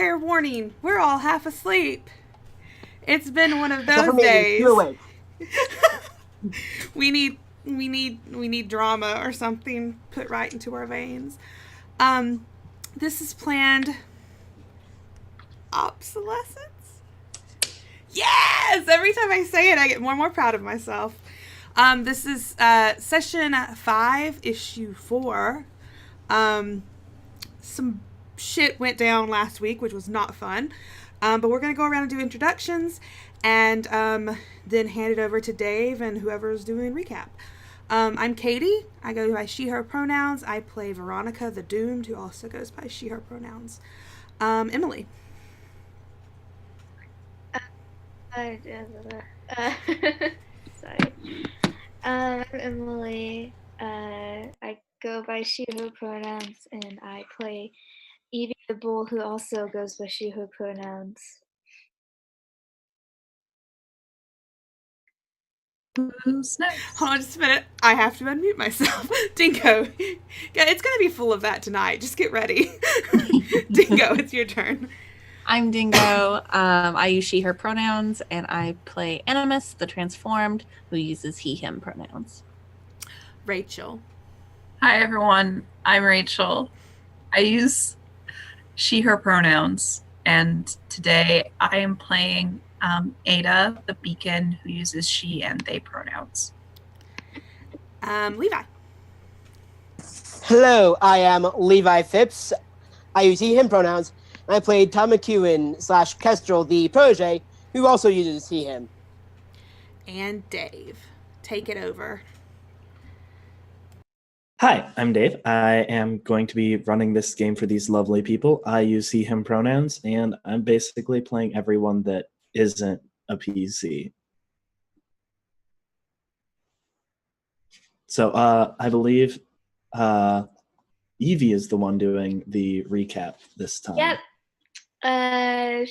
Fair warning, we're all half asleep. It's been one of Except for those me, you're days. awake. We need drama or something put right into our veins. Um, this is planned obsolescence. Yes! Every time I say it, I get more and more proud of myself. This is session 5, issue 4. Some shit went down last week, which was not fun. But we're going to go around and do introductions and then hand it over to Dave and whoever's doing recap. I'm Katie. I go by she, her pronouns. I play Veronica the Doomed, who also goes by she, her pronouns. Emily. Uh, uh, sorry. I'm Emily. I go by she, her pronouns, and I play Evie the Bull, who also goes by she, her pronouns. Who's next? Hold on just a minute. I have to unmute myself. Dingo. Yeah, it's going to be full of that tonight. Just get ready. Dingo, it's your turn. I'm Dingo. I use she, her pronouns, and I play Animus, the Transformed, who uses he, him pronouns. Rachel. Hi, everyone. I'm Rachel. I use she, her pronouns, and today I am playing Ada, the beacon, who uses she and they pronouns. Levi. Hello, I am Levi Phipps. I use he, him pronouns, and I played Tom McEwen / Kestrel, the protege, who also uses he, him. And Dave. Take it over. Hi, I'm Dave. I am going to be running this game for these lovely people. I use he, him pronouns, and I'm basically playing everyone that isn't a PC. So I believe Evie is the one doing the recap this time. Yep. I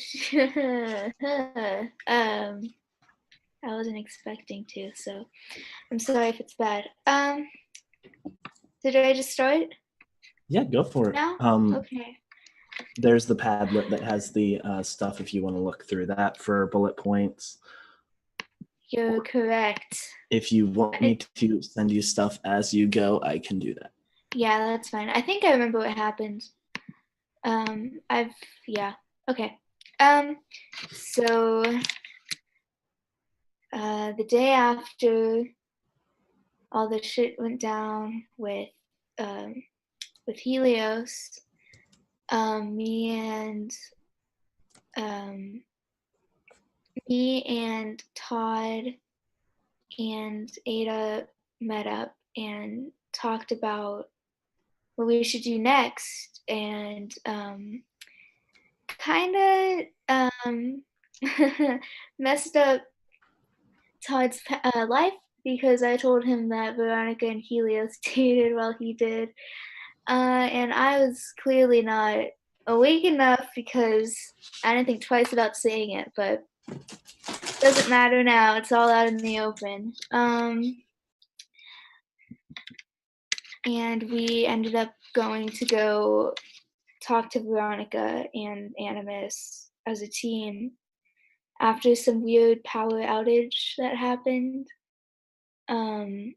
wasn't expecting to, so I'm sorry if it's bad. Did I just start Yeah, go for it. now? Okay. There's the Padlet that has the stuff if you want to look through that for bullet points. You're correct. If you want me to send you stuff as you go, I can do that. Yeah, that's fine. I think I remember what happened. Okay. So the day after all the shit went down with Helios, me and Todd and Ada met up and talked about what we should do next, and kind of messed up Todd's life because I told him that Veronica and Helios dated while he did, and I was clearly not awake enough because I didn't think twice about saying it, but it doesn't matter now. It's all out in the open. And we ended up going to go talk to Veronica and Animus as a team after some weird power outage that happened. And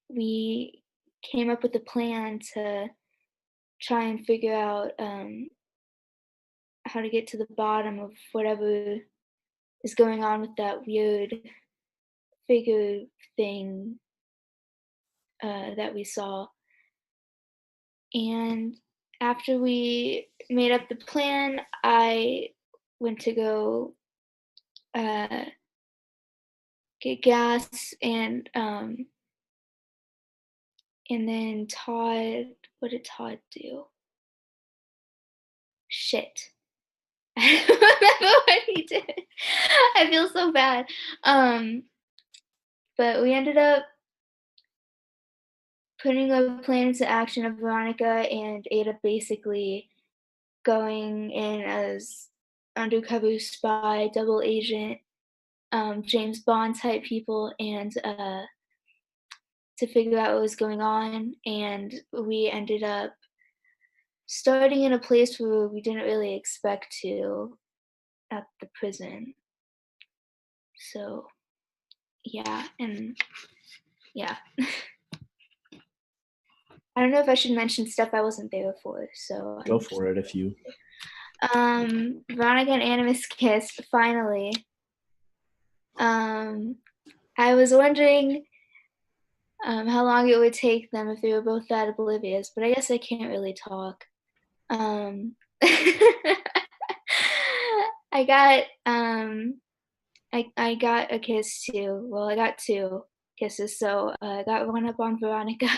we came up with a plan to try and figure out how to get to the bottom of whatever is going on with that weird figure thing that we saw. And after we made up the plan, I went to go get gas, and then Todd, what did Todd do? Shit. I don't remember what he did. I feel so bad. But we ended up putting a plan into action of Veronica and Ada basically going in as undercover spy, double agent, James Bond type people, and to figure out what was going on. And we ended up starting in a place where we didn't really expect to at the prison. So, yeah, and yeah. I don't know if I should mention stuff I wasn't there for, so Go for it if you. Veronica and Animus kissed, finally. I was wondering how long it would take them if they were both that oblivious, but I guess I can't really talk. I got I got a kiss too. Well, I got 2 kisses, so I got one up on Veronica.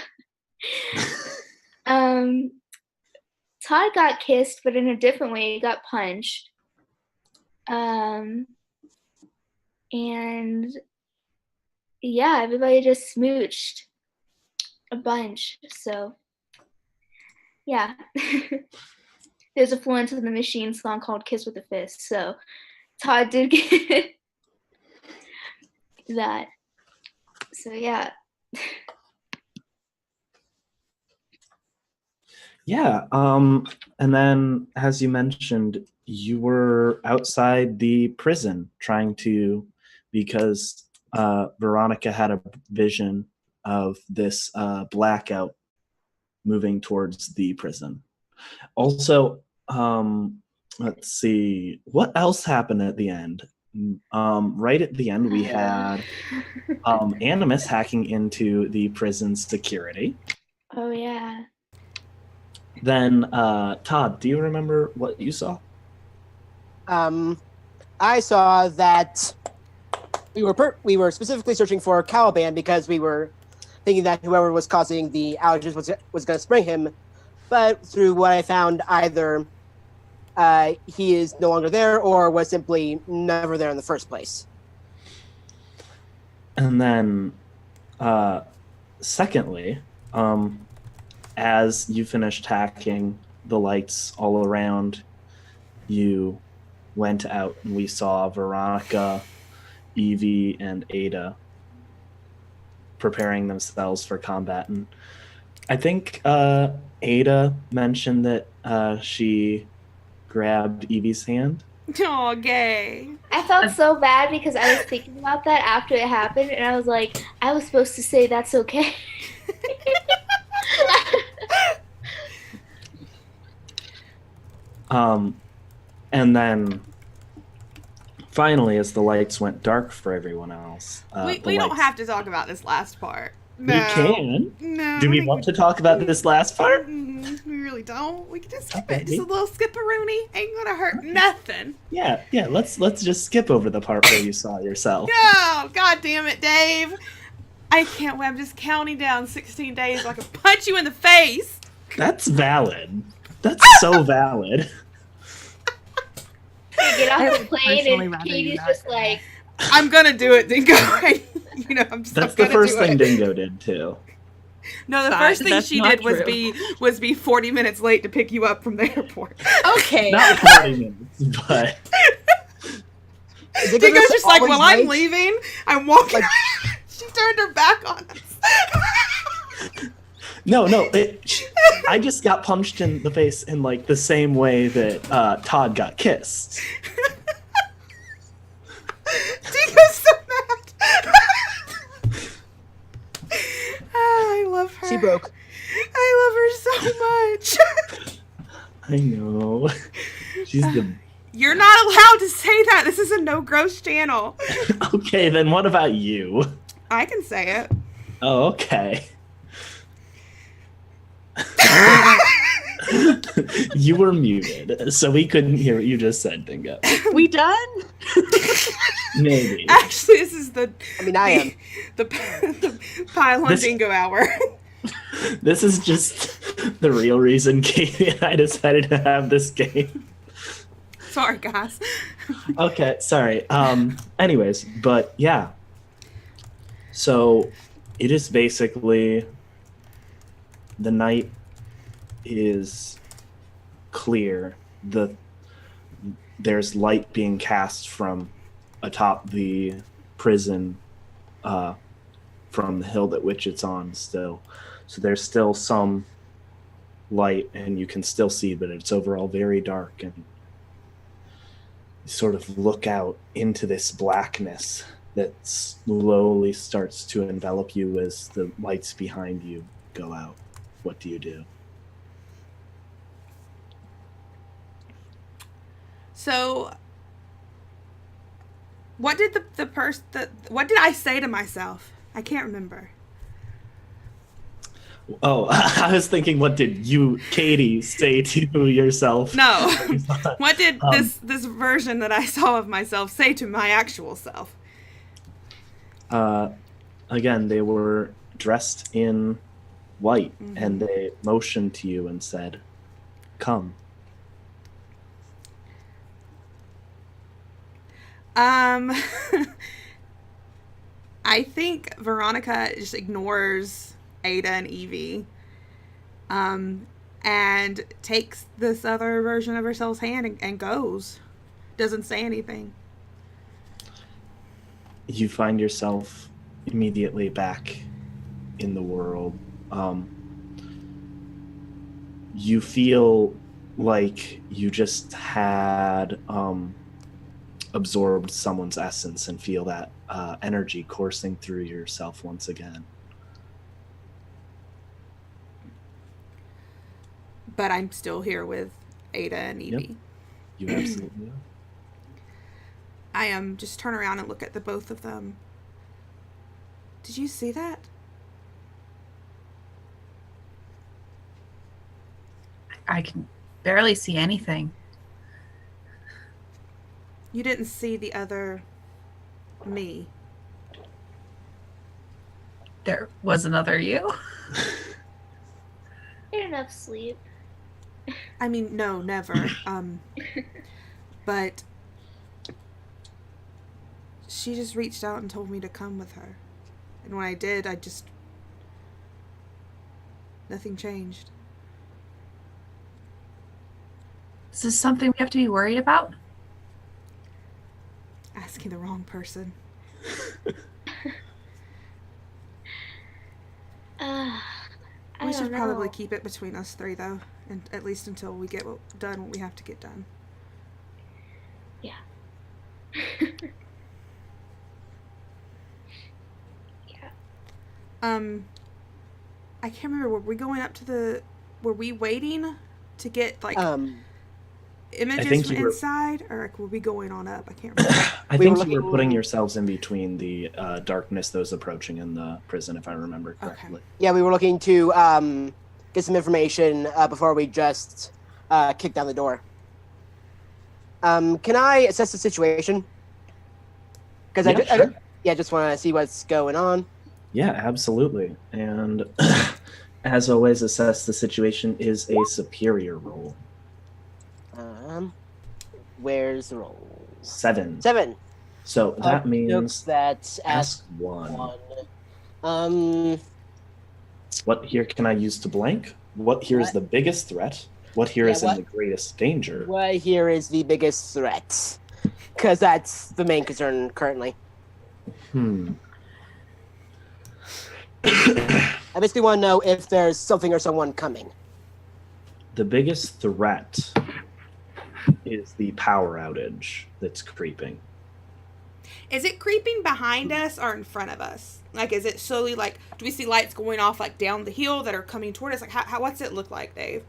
Todd got kissed, but in a different way. He got punched. And yeah, everybody just smooched a bunch. So yeah. There's a Florence and the Machine song called Kiss with a Fist. So Todd did get that. So yeah. Yeah. And then, as you mentioned, you were outside the prison because Veronica had a vision of this blackout moving towards the prison. Also, let's see, what else happened at the end? Right at the end, we had Animus hacking into the prison's security. Oh yeah. Then, Todd, do you remember what you saw? I saw that we were specifically searching for Caliban because we were thinking that whoever was causing the outages was going to spring him. But through what I found, either he is no longer there or was simply never there in the first place. And then, secondly, as you finished hacking the lights all around, you went out and we saw Veronica, Evie, and Ada preparing themselves for combat. And I think Ada mentioned that she grabbed Evie's hand. Oh, gay. I felt so bad because I was thinking about that after it happened, and I was like, I was supposed to say that's okay. And then finally, as the lights went dark for everyone else, we don't have to talk about this last part. No. We can. No. Do we want to talk about this last part? We really don't. We can just skip Okay. it. Just a little skipperoonie. Ain't gonna hurt nothing. Yeah. Let's just skip over the part where you saw yourself. No, god damn it, Dave. I can't wait. I'm just counting down 16 days so I can punch you in the face. That's valid. That's so valid. You get I off the would plane personally and rather you Katie's not just do like, I'm gonna do it, Dingo. I'm That's the gonna first do thing it. Dingo did too. No, the That- first thing that's she not did was true. be 40 minutes late to pick you up from the airport. Okay. Not 40 minutes, but Dingo's just like, well, I'm late. leaving. I'm walking. Like- She turned her back on us. no. I just got punched in the face in like the same way that Todd got kissed. Dingo's so mad. I love her. She broke. I love her so much. I know. She's the You're not allowed to say that. This is a no gross channel. Okay, then what about you? I can say it. Oh, okay. You were muted, so we couldn't hear what you just said, Dingo. We done? Maybe. Actually, this is the I mean, I am. the pile on This- Dingo hour. This is just the real reason Katie and I decided to have this game. Sorry, guys. Okay, sorry. Anyways, but yeah. So it is basically the night is clear. There's light being cast from atop the prison, from the hill that which it's on still. So there's still some light, and you can still see, but it's overall very dark, and you sort of look out into this blackness that slowly starts to envelop you as the lights behind you go out. What do you do? So, what did what did I say to myself? I can't remember. Oh, I was thinking, what did you, Katie, say to yourself? No. What did Um, this version that I saw of myself say to my actual self? Again, they were dressed in white, and Mhm. they motioned to you and said, "Come." Um, I think Veronica just ignores Ada and Evie, um, and takes this other version of herself's hand and goes. Doesn't say anything. You find yourself immediately back in the world. You feel like you just had absorbed someone's essence and feel that energy coursing through yourself once again. But I'm still here with Ada and Yep. Evie. You absolutely are. I just turn around and look at the both of them. Did you see that? I can barely see anything. You didn't see the other me. There was another you. Get enough sleep. I mean, no, never. But she just reached out and told me to come with her. And when I did, nothing changed. Is this something we have to be worried about? Asking the wrong person. I We should don't know. probably keep it between us three, though, and at least until we get done what we have to get done. Yeah. I can't remember. Were we going up to the? Were we waiting to get like images think from you were- inside, or like, were we going on up? I can't remember. I We think were you were looking- putting yourselves in between the darkness that was approaching in the prison, if I remember correctly. Yeah, we were looking to get some information before we just kick down the door. Can I assess the situation? Because Yeah, sure. just want to see what's going on. Yeah, absolutely. And as always, assess the situation is a superior roll. Where's the roll? 7. 7. So that means that's ask 1. 1. What here can I use to blank? What here is What? the biggest threat? What here Yeah, is what? in the greatest danger? What here is the biggest threat? Because that's the main concern currently. I basically want to know if there's something or someone coming. The biggest threat is the power outage that's creeping. Is it creeping behind us or in front of us? Like, is it slowly, like, do we see lights going off, like, down the hill that are coming toward us? Like, what's it look like, Dave?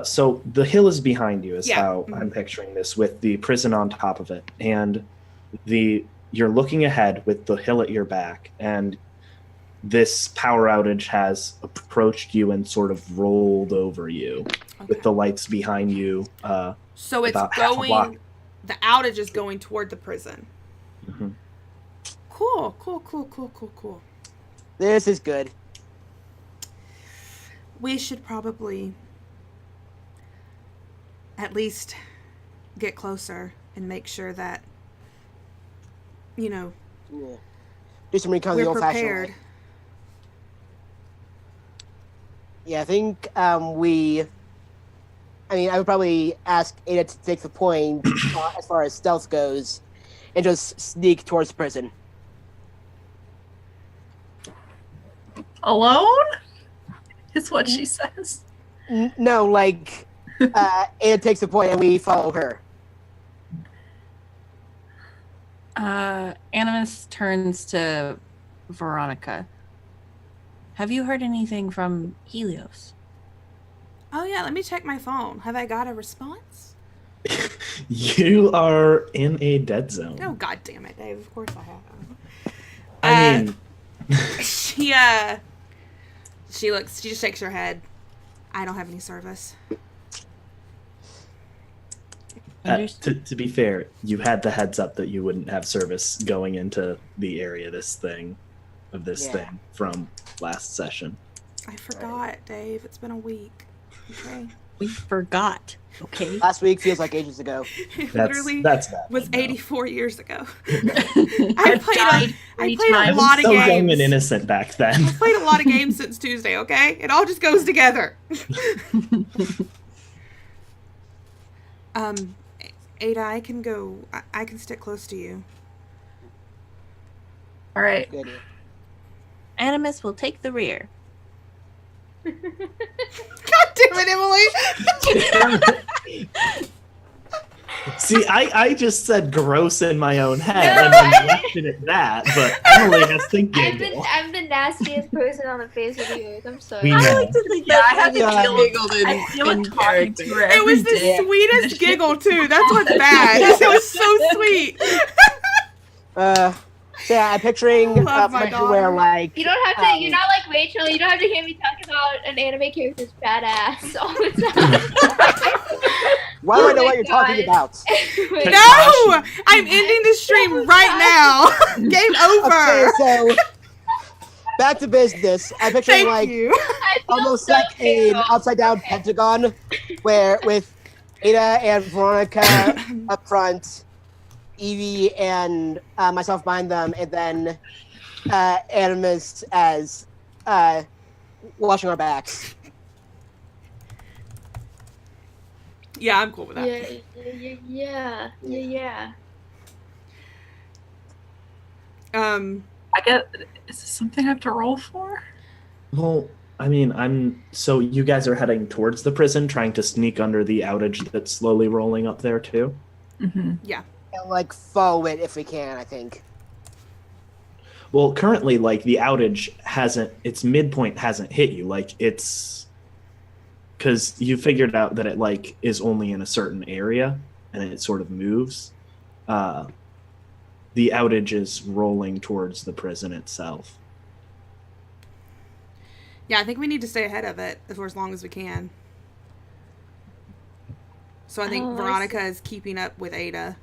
So the hill is behind you is Yeah. how I'm picturing this, with the prison on top of it. And you're looking ahead with the hill at your back, and this power outage has approached you and sort of rolled over you with the lights behind you. So it's about half a block. going, the outage is going toward the prison. Mhm. Cool. This is good. We should probably at least get closer and make sure that, you know, Yeah. Do some recon the we're old-fashioned prepared. way. Yeah, I think I would probably ask Ada to take the point as far as stealth goes and just sneak towards the prison. Alone? Is what she says. No, like Ada takes the point and we follow her. Animus turns to Veronica. Have you heard anything from Helios? Oh yeah, let me check my phone. Have I got a response? You are in a dead zone. Oh god damn it, Dave. Of course I have. I mean, She just shakes her head. I don't have any service. to be fair, you had the heads up that you wouldn't have service going into the area thing from last session. I forgot, Dave. It's been a week. Okay. We forgot. Okay. Last week feels like ages ago. It That's literally that. was 84 years ago. I played I played a times. lot of so games. young and innocent back then. I've played a lot of games since Tuesday, okay? It all just goes together. Ada, I can go. I can stick close to you. All right. Good. Animus will take the rear. God damn it, Emily! See, I just said gross in my own head and then left it at that, but Emily has to giggle. I'm the nastiest person on the face of the earth. I'm sorry. We know. I like to think Yeah, I that had to Yeah. deal with I feel in like talking to character. her It every was the day. sweetest giggle, too. That's what's bad. It was so sweet. So yeah, I'm picturing Love my daughter. where like You don't have to. You're not like Rachel. You don't have to hear me talk about an anime character's badass all the time. why do I know Oh what my you're talking God. about? Wait, No! I'm ending the stream right now. Game Okay, over. so back to business. I'm picturing Thank like you. I feel almost so like an terrible. upside down pentagon, where with Ada and Veronica up front, Evie and myself behind them, and then Animus as watching our backs. Yeah, I'm cool with that. Yeah. I get. Is this something I have to roll for? Well, I mean, so you guys are heading towards the prison, trying to sneak under the outage that's slowly rolling up there too? Mm-hmm. Yeah. And like follow it if we can, I think. Well, currently, like, the outage its midpoint hasn't hit you. Like, it's because you figured out that it, like, is only in a certain area and it sort of moves. The outage is rolling towards the prison itself. Yeah, I think we need to stay ahead of it for as long as we can. So I think Oh, I Veronica see. is keeping up with Ada.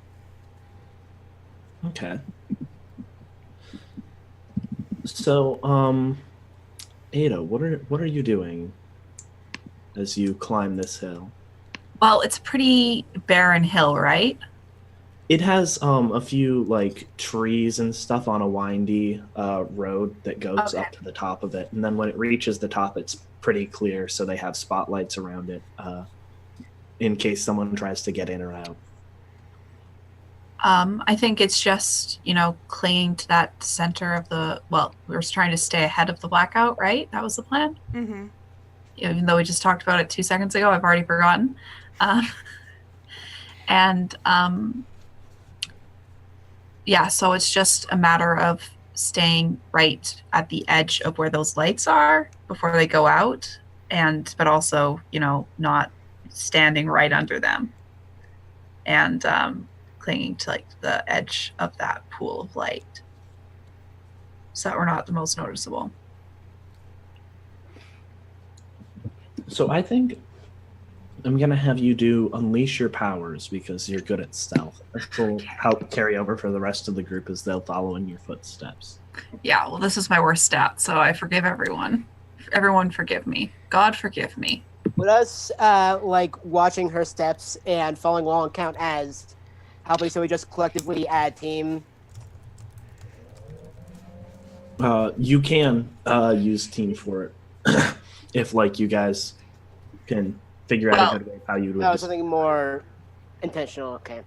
Okay. So, Ada, what are you doing as you climb this hill? Well, it's a pretty barren hill, right? It has a few like trees and stuff on a windy road that goes Okay. up to the top of it, and then when it reaches the top, it's pretty clear. So they have spotlights around it in case someone tries to get in or out. I think it's just, clinging to that center of we were trying to stay ahead of the blackout, right? That was the plan? Mm-hmm. Even though we just talked about it 2 seconds ago, I've already forgotten. Yeah, so it's just a matter of staying right at the edge of where those lights are before they go out, but also, not standing right under them. And clinging to like the edge of that pool of light so that we're not the most noticeable. So I think I'm gonna have you do unleash your powers because you're good at stealth. This will help carry over for the rest of the group as they'll follow in your footsteps. Yeah, well, this is my worst stat, so I forgive everyone. Everyone forgive me. God forgive me. Would us like watching her steps and following along count as helping? So we just collectively add team. You can use team for it if like you guys can figure out a good way how you would. No, something more intentional. Okay.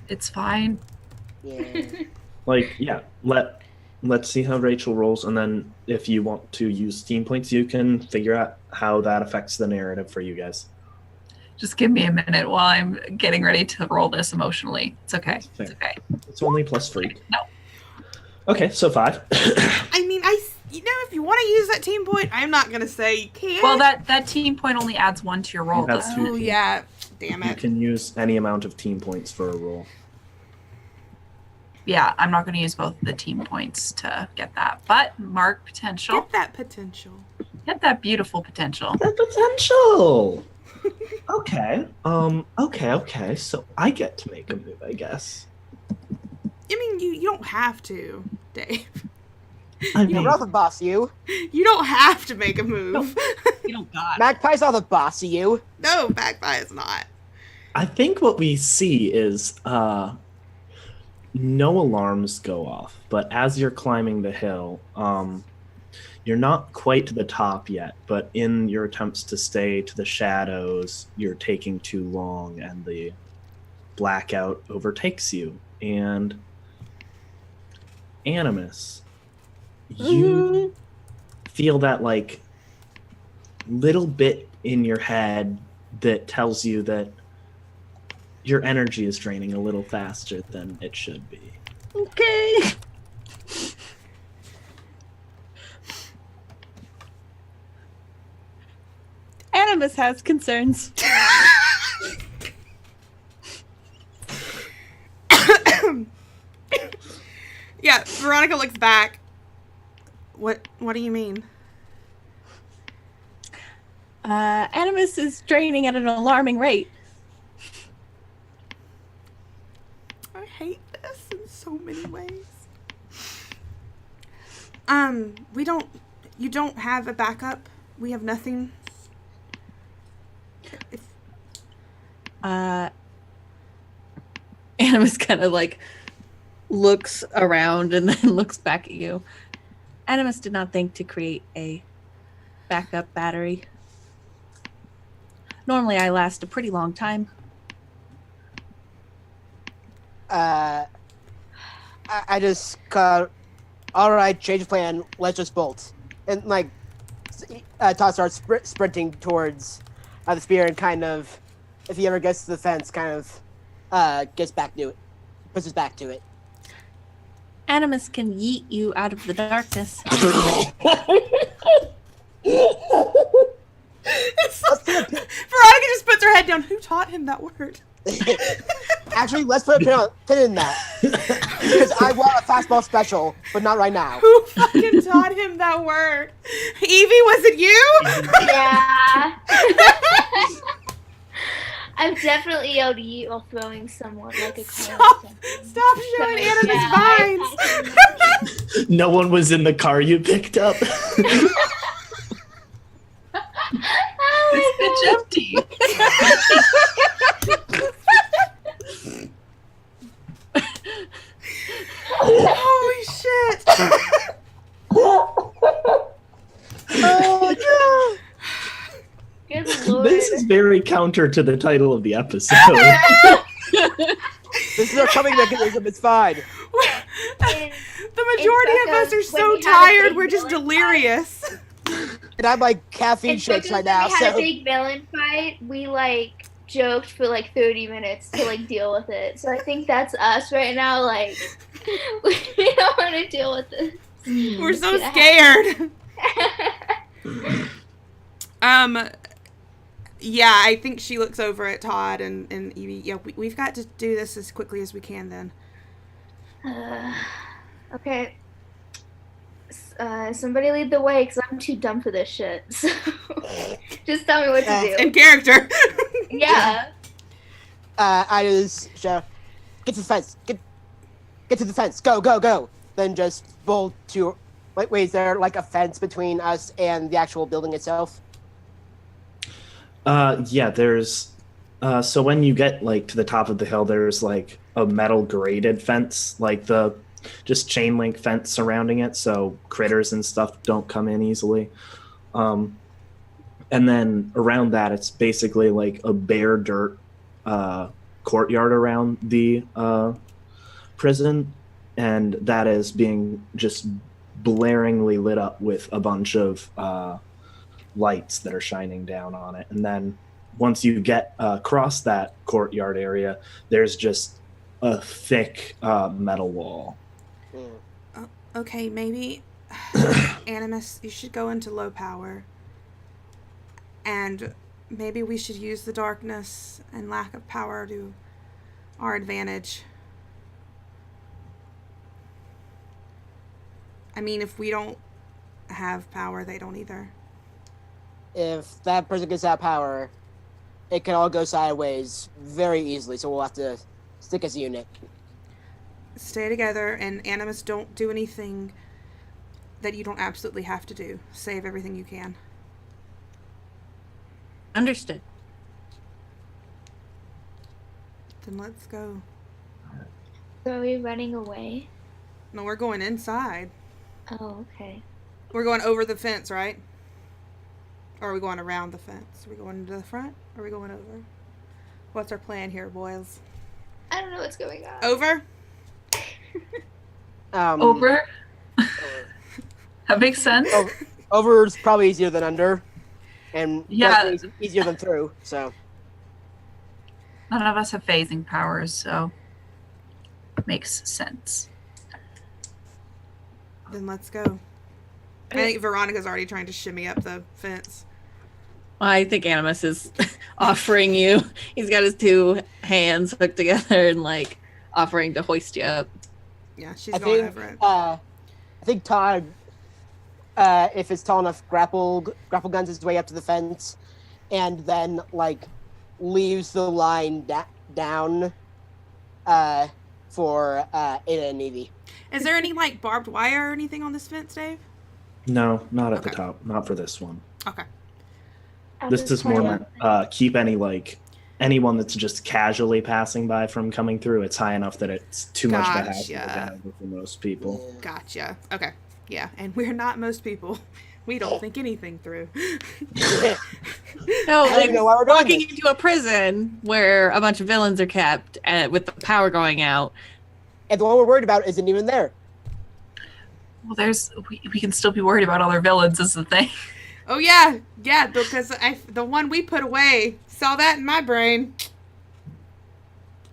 It's fine. Yeah. Like, yeah, let's see how Rachel rolls, and then if you want to use team points, you can figure out how that affects the narrative for you guys. Just give me a minute while I'm getting ready to roll this emotionally. It's okay. Fair. It's okay. It's only plus freak. No. Okay, so 5. I mean, if you want to use that team point, I'm not gonna say you can't. Well, that team point only adds 1 to your roll. You have doesn't two. it? Oh yeah, damn You it. can use any amount of team points for a roll. Yeah, I'm not going to use both the team points to get that. But mark potential. Get that potential. Get that beautiful potential. The potential. Okay. Okay. So I get to make a move, I guess. I mean, you don't have to, Dave. I Yeah, mean, we're not the boss of you. You don't have to make a move. You don't got. Magpie's not the boss of you. No, Magpie is not. I think what we see is no alarms go off, but as you're climbing the hill, you're not quite to the top yet, but in your attempts to stay to the shadows, you're taking too long and the blackout overtakes you. And Animus, you feel that like little bit in your head that tells you that your energy is draining a little faster than it should be. Okay. Animus has concerns. Yeah, Veronica looks back. What do you mean? Animus is draining at an alarming rate. I hate this in so many ways. You don't have a backup? We have nothing? Animus kind of like looks around and then looks back at you. Animus did not think to create a backup battery. Normally I last a pretty long time. I just got, all right, change of plan. Let's just bolt. And like, Todd starts sprinting towards the spear and kind of, if he ever gets to the fence, kind of gets back to it, pushes back to it. Animus can yeet you out of the darkness. Veronica just puts her head down. Who taught him that word? Actually, let's put a pin in that. Because I want a fastball special, but not right now. Who fucking taught him that word? Evie, was it you? Yeah. I've definitely yelled yeet while throwing someone like a coin. Stop showing Animus vines. No one was in the car you picked up. It's empty. Holy shit. Oh, God. Good lord. This is very counter to the title of the episode. This is our coming mechanism. It's fine. The majority of us are so tired, we're just delirious. And I'm like caffeine shakes right now. When we had a So big villain fight, we like joked for like 30 minutes to like deal with it. So I think that's us right now. Like we don't want to deal with this. We're so Yeah. scared. Yeah, I think she looks over at Todd and Evie. Yeah, we've got to do this as quickly as we can then. Okay. Somebody lead the way because I'm too dumb for this shit. So just tell me what to do. In character. Yeah. I just shout, get to the fence. Get to the fence. Go, go, go. Then just bolt to. Wait, is there like a fence between us and the actual building itself? Yeah, there's so when you get like to the top of the hill, there's like a metal grated fence, like the just chain link fence surrounding it, so critters and stuff don't come in easily. And then around that, it's basically like a bare dirt courtyard around the prison. and that is being just blaringly lit up with a bunch of lights that are shining down on it. And then once you get across that courtyard area, there's just a thick metal wall. Okay, maybe Animus, you should go into low power. And maybe we should use the darkness and lack of power to our advantage. I mean, if we don't have power, they don't either. If that person gets that power, it can all go sideways very easily, so we'll have to stick as a unit. Stay together, and Animus, don't do anything that you don't absolutely have to do. Save everything you can. Understood. Then let's go. So are we running away? No, we're going inside. Oh, okay. We're going over the fence, right? Or are we going around the fence? Are we going to the front? Or are we going over? What's our plan here, boys? I don't know what's going on. Over? Over? That makes sense. Over is probably easier than under, and Yeah. definitely easier than through. So None of us have phasing powers, so makes sense. Then let's go. I think Veronica's already trying to shimmy up the fence. I think Animus is offering you. He's got his two hands hooked together and like offering to hoist you up. Yeah, she's I going think over it. I think Todd, if it's tall enough, grapple guns his way up to the fence, and then like leaves the line down for Ada and Evie. Is there any like barbed wire or anything on this fence, Dave? No, not at the Okay. top. Not for this one. Okay. This is more meant keep anyone that's just casually passing by from coming through. It's high enough that it's too much of a hassle to Gotcha. handle for most people. Gotcha. Okay. Yeah, and we're not most people. We don't think anything through. No, I don't like even know why we're doing walking this. into a prison where a bunch of villains are kept with the power going out. And the one we're worried about isn't even there. Well, we can still be worried about other villains is the thing. Oh yeah, because the one we put away saw that in my brain.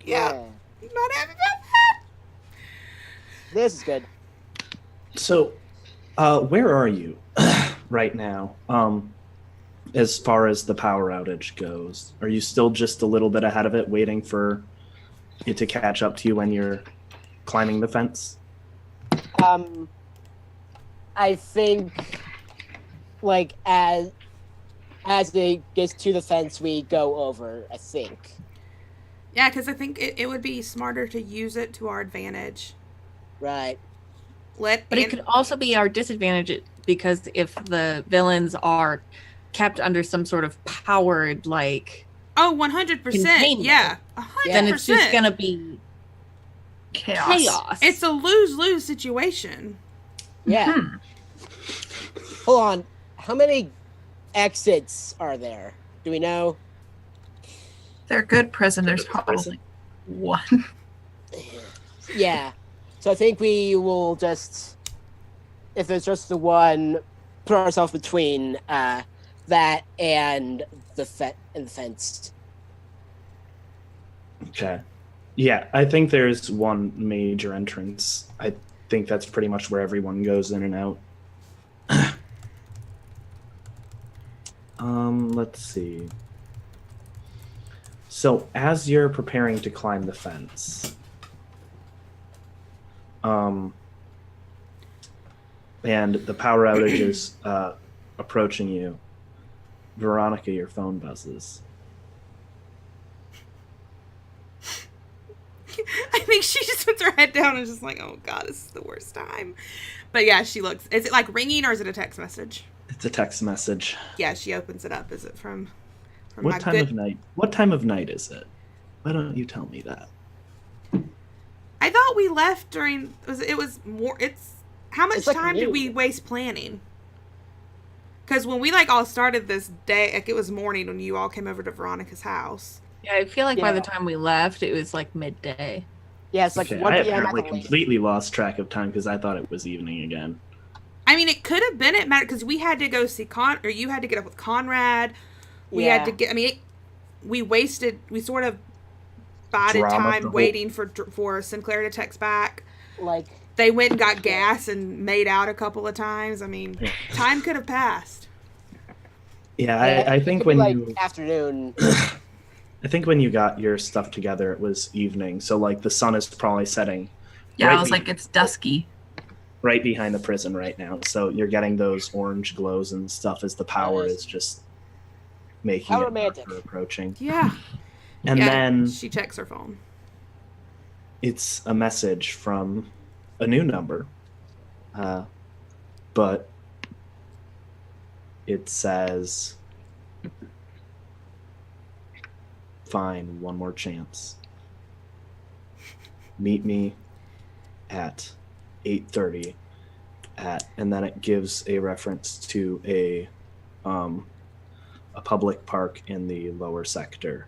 Yeah, not happy about that. This is good. So, where are you right now? As far as the power outage goes, are you still just a little bit ahead of it, waiting for it to catch up to you when you're climbing the fence? I think, like, as it gets to the fence, we go over, I think. Yeah, because I think it would be smarter to use it to our advantage. Right. But it could also be our disadvantage because if the villains are kept under some sort of powered, like, 100%. containment, Yeah, 100%. then it's just going to be chaos. It's a lose-lose situation. Yeah. Hmm. Hold on. How many exits are there? Do we know? They're good prison. There's probably one. Yeah. So I think we will just, if there's just the one, put ourselves between that and the fence. Okay. Yeah, I think there's one major entrance. I think that's pretty much where everyone goes in and out. Let's see. So as you're preparing to climb the fence, and the power outage is approaching you, Veronica, your phone buzzes. I think she just puts her head down and is just like, oh god, this is the worst time. But yeah, she looks. Is it like ringing or is it a text message? It's a text message. Yeah, she opens it up. Is it from What my time good... of night? What time of night is it? Why don't you tell me that? I thought we left during. It was more. It's how much It's like time did noon. we waste planning? Because when we like all started this day, like it was morning when you all came over to Veronica's house. Yeah, I feel like by the Yeah. time we left, it was like midday. Yeah, it's like Okay, 1 I p.m. at apparently the latest. completely lost track of time because I thought it was evening again. I mean, it could have been it mattered because we had to go see or you had to get up with Conrad. We had to get. I mean, we sort of bided Drama the time whole- waiting for Sinclair to text back. like They went and got gas and made out a couple of times. I mean, time could have passed. Yeah, I it think could be, when like you afternoon. I think when you got your stuff together, it was evening. So like the sun is probably setting. Yeah, right I was like, it's dusky. right behind the prison right now. So you're getting those orange glows and stuff as the power Nice. is just making How it romantic. darker approaching. Yeah. And Yeah, then she checks her phone. it's a message from a new number. But it says, fine, one more chance. Meet me at 8:30 and then it gives a reference to a public park in the lower sector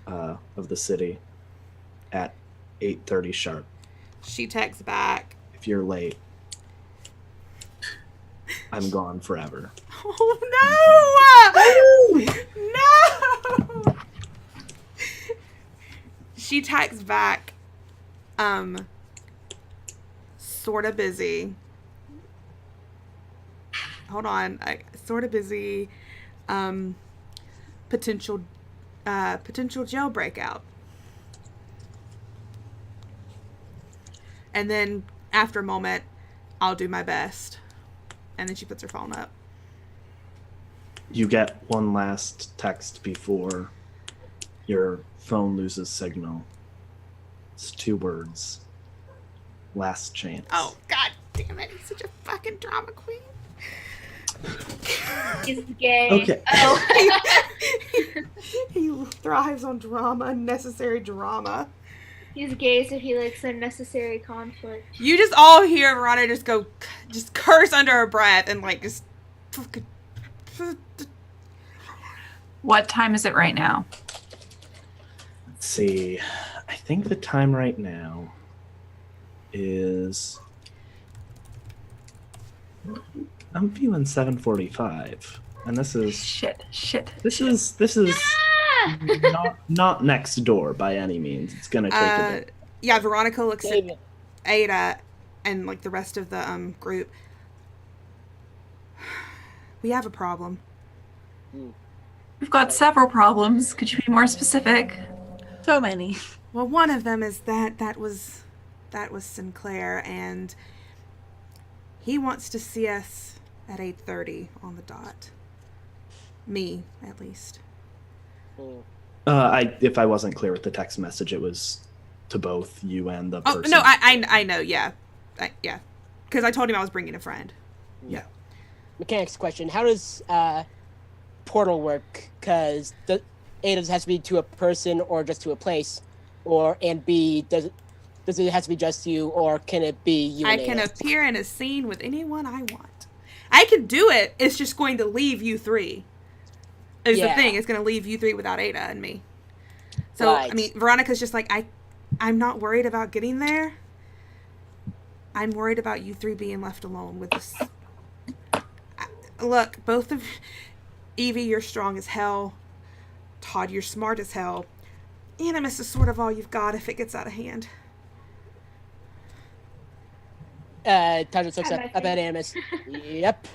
of the city at 8:30 sharp. She texts back. If you're late, I'm gone forever. Oh no! No! She texts back. Sort of busy. Hold on. Sort of busy. Potential jail breakout. And then after a moment, I'll do my best. And then she puts her phone up. You get one last text before your phone loses signal. It's 2 words. Last chance. Oh, god damn it. He's such a fucking drama queen. He's gay. Okay. Oh. He thrives on drama, unnecessary drama. He's gay, so he likes unnecessary conflict. You just all hear Verona just curse under her breath and like just fucking. What time is it right now? Let's see. I think the time right now is. I'm feeling 7:45, and this is Shit. this is not next door by any means. It's gonna take a bit. Yeah, Veronica looks at David. Ada and like the rest of the group. We have a problem. We've got several problems. Could you be more specific? So many. Well, one of them is that was Sinclair, and he wants to see us at 8:30 on the dot. Me, at least. If I wasn't clear with the text message, it was to both you and the Oh person. no, I know, yeah, yeah, because I told him I was bringing a friend. Yeah. Mechanics question: how does portal work? Because A, does it have to be to a person or just to a place, and B, does it have to be just you, or can it be you? I and can Ada? appear in a scene with anyone I want. I can do it. It's just going to leave you 3. Is the Yeah. thing. It's going to leave you 3 without Ada and me. So Right. I mean, Veronica's just like I'm not worried about getting there. I'm worried about you 3 being left alone with this. Look, both of Evie, you're strong as hell. Todd, you're smart as hell. Animus is sort of all you've got if it gets out of hand. Todd looks At up my at Animus. Yep.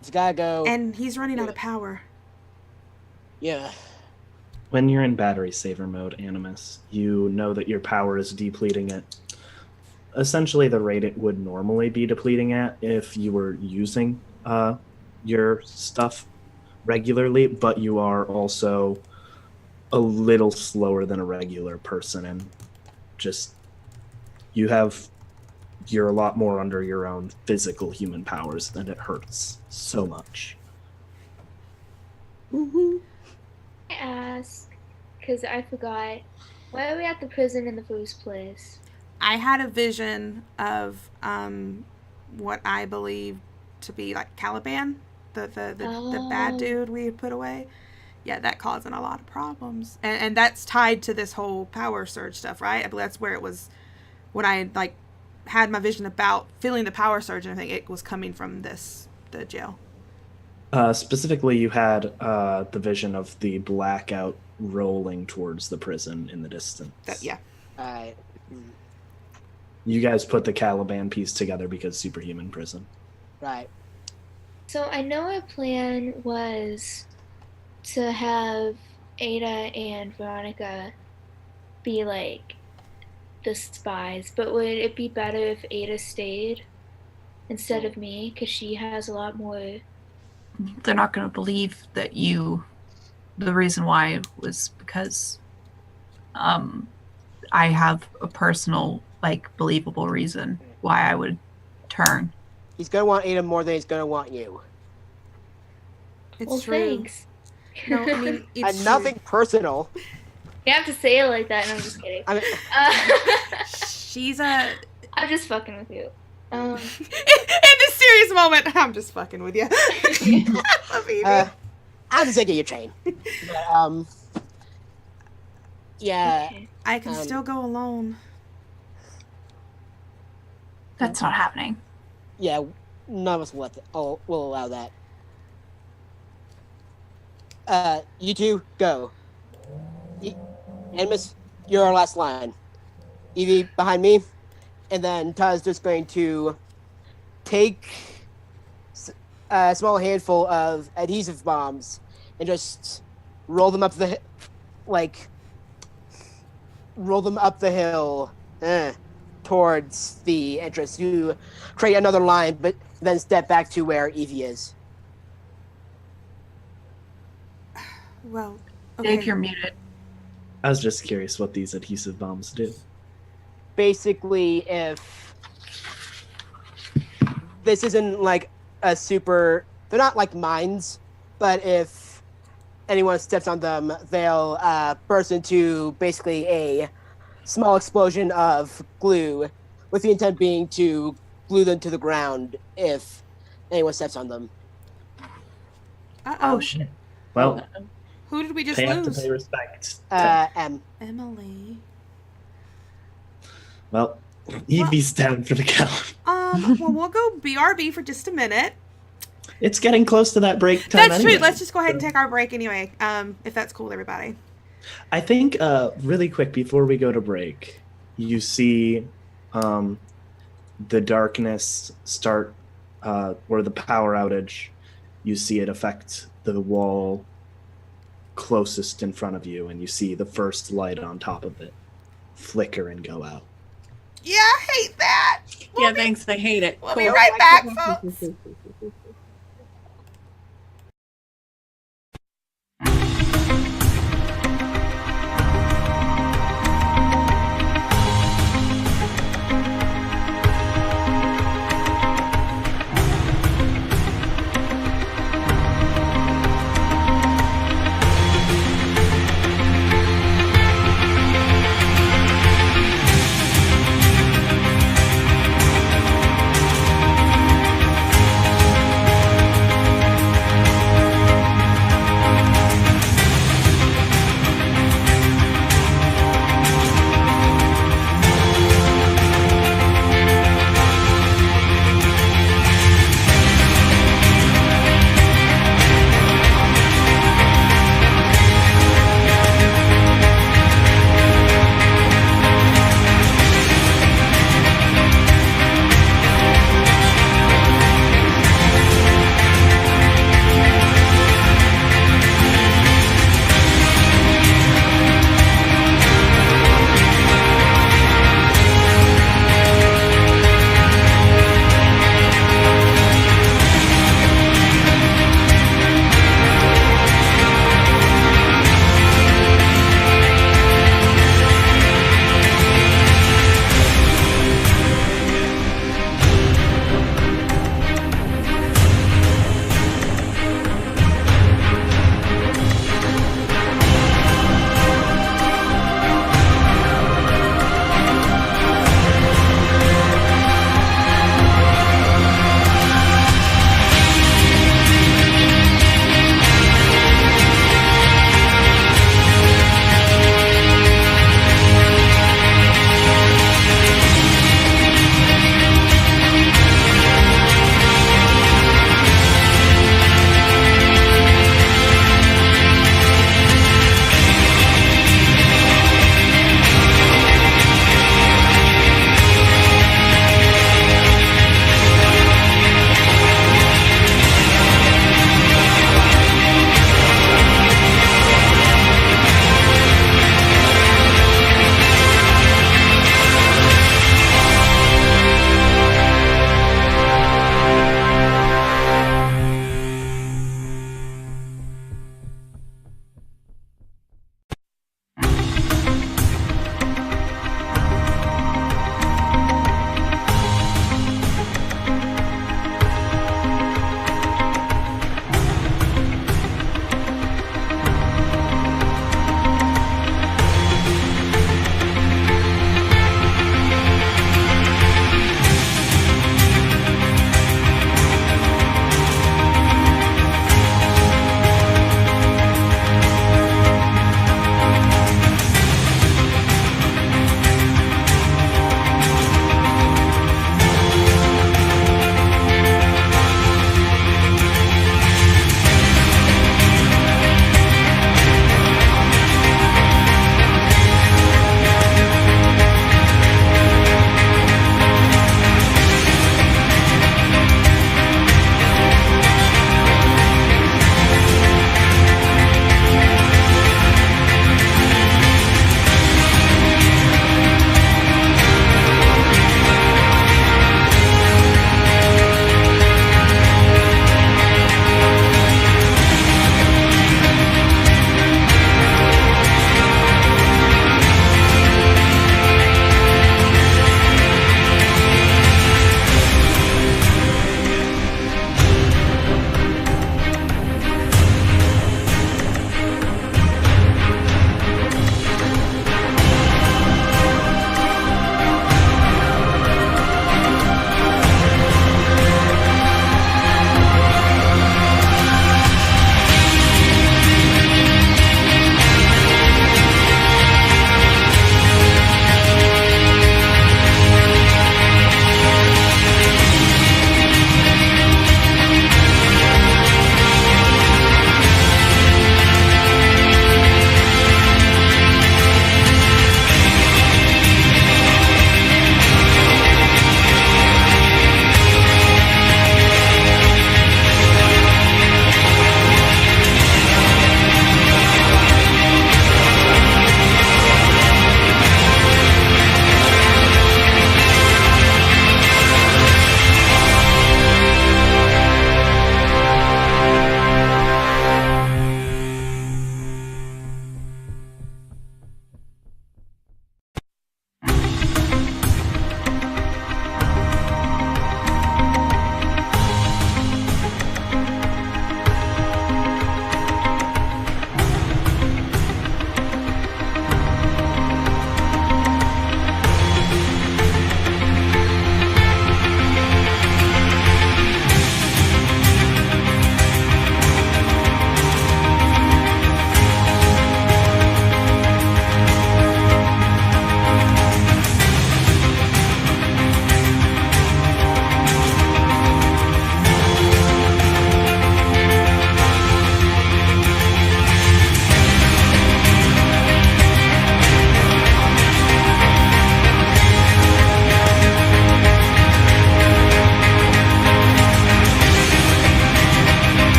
It's gotta go. And he's running out of power. Yeah. When you're in battery saver mode, Animus, you know that your power is depleting at essentially the rate it would normally be depleting at if you were using your stuff regularly, but you are also a little slower than a regular person, and just you're a lot more under your own physical human powers, and it hurts so much. I ask, because I forgot, why are we at the prison in the first place? I had a vision of what I believe to be like Caliban, the bad Oh. dude we had put away. yeah, that causing a lot of problems, and that's tied to this whole power surge stuff, right? I believe that's where it was when I like had my vision about feeling the power surge and everything. It was coming from the jail. Specifically, you had the vision of the blackout rolling towards the prison in the distance. Yeah. Right. You guys put the Caliban piece together because superhuman prison. Right. So I know our plan was to have Ada and Veronica be like the spies, but would it be better if Ada stayed instead of me? Because she has a lot more. They're not going to believe that the reason why was because I have a personal, like, believable reason why I would turn. He's gonna want Ada more than he's gonna want you. It's Well, true. thanks. No, I mean, it's And nothing personal. You have to say it like that, and I'm just kidding. I mean, She's a. I'm just fucking with you. In this serious moment, I'm just fucking with you. I love you. I'm just taking your chain. But, yeah. Okay. I can still go alone. That's not happening. Yeah, none of us will allow that. You two, go. Animus, you're our last line. Evie, behind me. And then Taz just going to take a small handful of adhesive bombs and just roll them up the hill towards the entrance to create another line, but then step back to where Evie is. Well, okay. Dave, you're muted. I was just curious what these adhesive bombs do. Basically, if this isn't like a super, they're not like mines, but if anyone steps on them, they'll burst into basically a small explosion of glue, with the intent being to glue them to the ground if anyone steps on them. Oh, shit. Well, Who did we just they have to lose? pay respect. M. Emily. Well, Evie's down for the count. Well, we'll go BRB for just a minute. It's getting close to that break time. That's anyway. true. Let's just go ahead and take our break anyway. If that's cool with everybody. I think really quick before we go to break, you see the darkness start, or the power outage. You see it affect the wall closest in front of you, and you see the first light on top of it flicker and go out. Yeah, I hate that. Yeah, thanks. I hate it. We'll be right back, folks.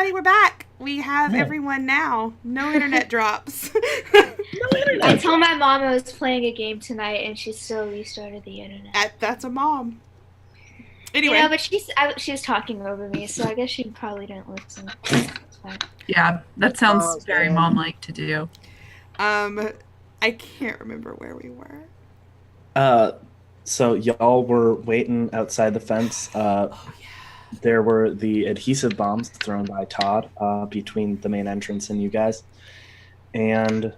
everybody, we're back. We have Hey. everyone now. No internet drops. I told my mom I was playing a game tonight, and she still restarted the internet. That's a mom. Anyway, You know, but she was talking over me, so I guess she probably didn't listen. It's fine. Yeah, that sounds Oh, very man. mom-like to do. I can't remember where we were. So y'all were waiting outside the fence. Oh yeah. There were the adhesive bombs thrown by Todd between the main entrance and you guys. And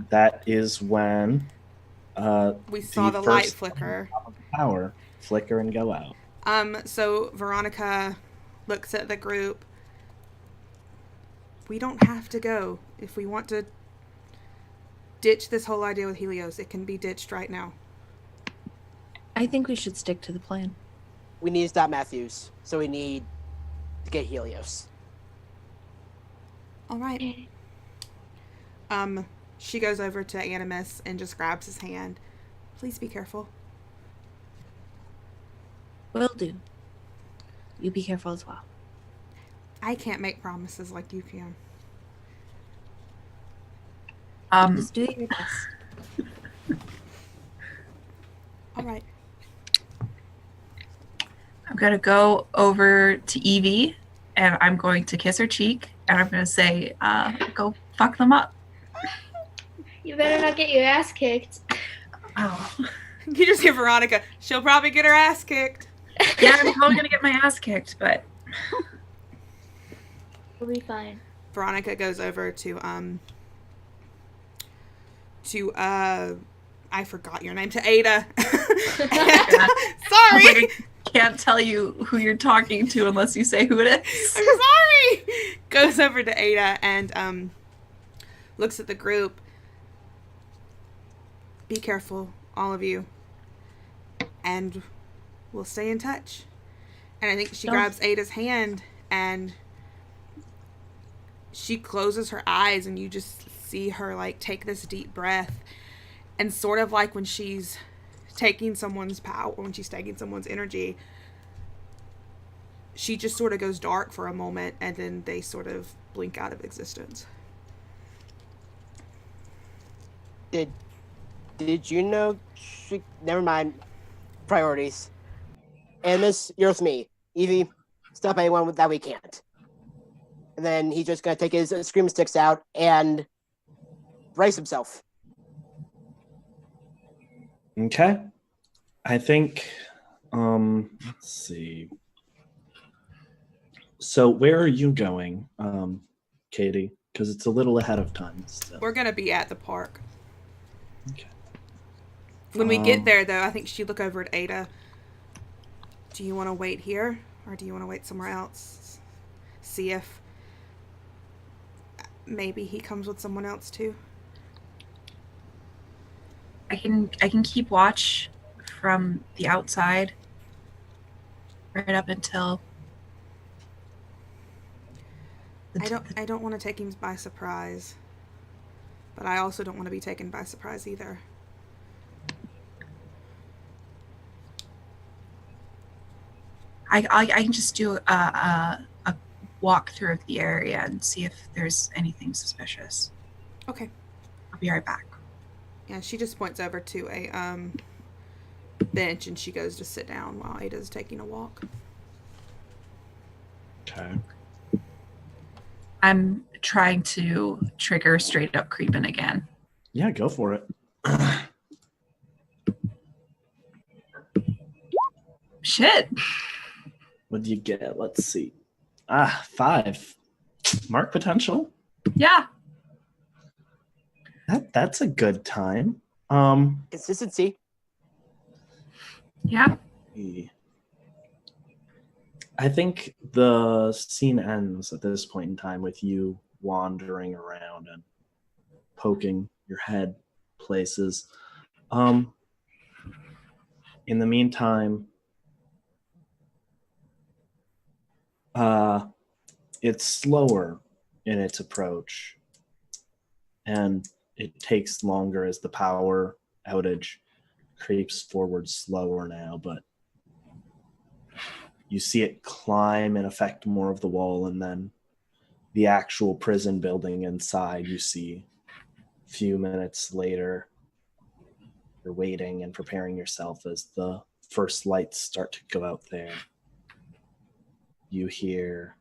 that is when We saw the light flicker. Power flicker and go out. So Veronica looks at the group. We don't have to go. If we want to ditch this whole idea with Helios, it can be ditched right now. I think we should stick to the plan. We need to stop Matthews, so we need to get Helios. All right. She goes over to Animus and just grabs his hand. Please be careful. Will do. You be careful as well. I can't make promises like you can. Just do your best. All right. I'm going to go over to Evie, and I'm going to kiss her cheek, and I'm going to say, go fuck them up. You better not get your ass kicked. Oh. You just hear Veronica. She'll probably get her ass kicked. Yeah, I'm probably going to get my ass kicked, but... We'll be fine. Veronica goes over to I forgot your name, to Ada. Sorry. I can't tell you who you're talking to unless you say who it is. I'm sorry. Goes over to Ada and looks at the group. Be careful, all of you. And we'll stay in touch. And I think she grabs Ada's hand and she closes her eyes and you just see her like take this deep breath. And sort of like when she's taking someone's power, when she's taking someone's energy, she just sort of goes dark for a moment and then they sort of blink out of existence. Did you know? Never mind. Priorities. Animus, you're with me. Evie, stop anyone that we can't. And then he's just gonna take his scream sticks out and brace himself. Okay. I think, let's see. So where are you going, Katie? Because it's a little ahead of time still. We're going to be at the park. Okay. When we get there, though, I think she'd look over at Ada. Do you want to wait here? Or do you want to wait somewhere else? See if maybe he comes with someone else, too? I can keep watch from the outside right up until I don't want to take him by surprise. But I also don't want to be taken by surprise either. I can just do a walk through the area and see if there's anything suspicious. Okay. I'll be right back. Yeah, she just points over to a bench and she goes to sit down while Ada's taking a walk. Okay. I'm trying to trigger straight up creeping again. Yeah, go for it. Shit. What do you get? Let's see. 5. Mark potential. Yeah. That's a good time. Consistency. Yeah. I think the scene ends at this point in time with you wandering around and poking your head places. In the meantime, it's slower in its approach, and it takes longer as the power outage creeps forward slower now, but You see it climb and affect more of the wall, and then the actual prison building inside you see a few minutes later. You're waiting and preparing yourself as the first lights start to go out there. You hear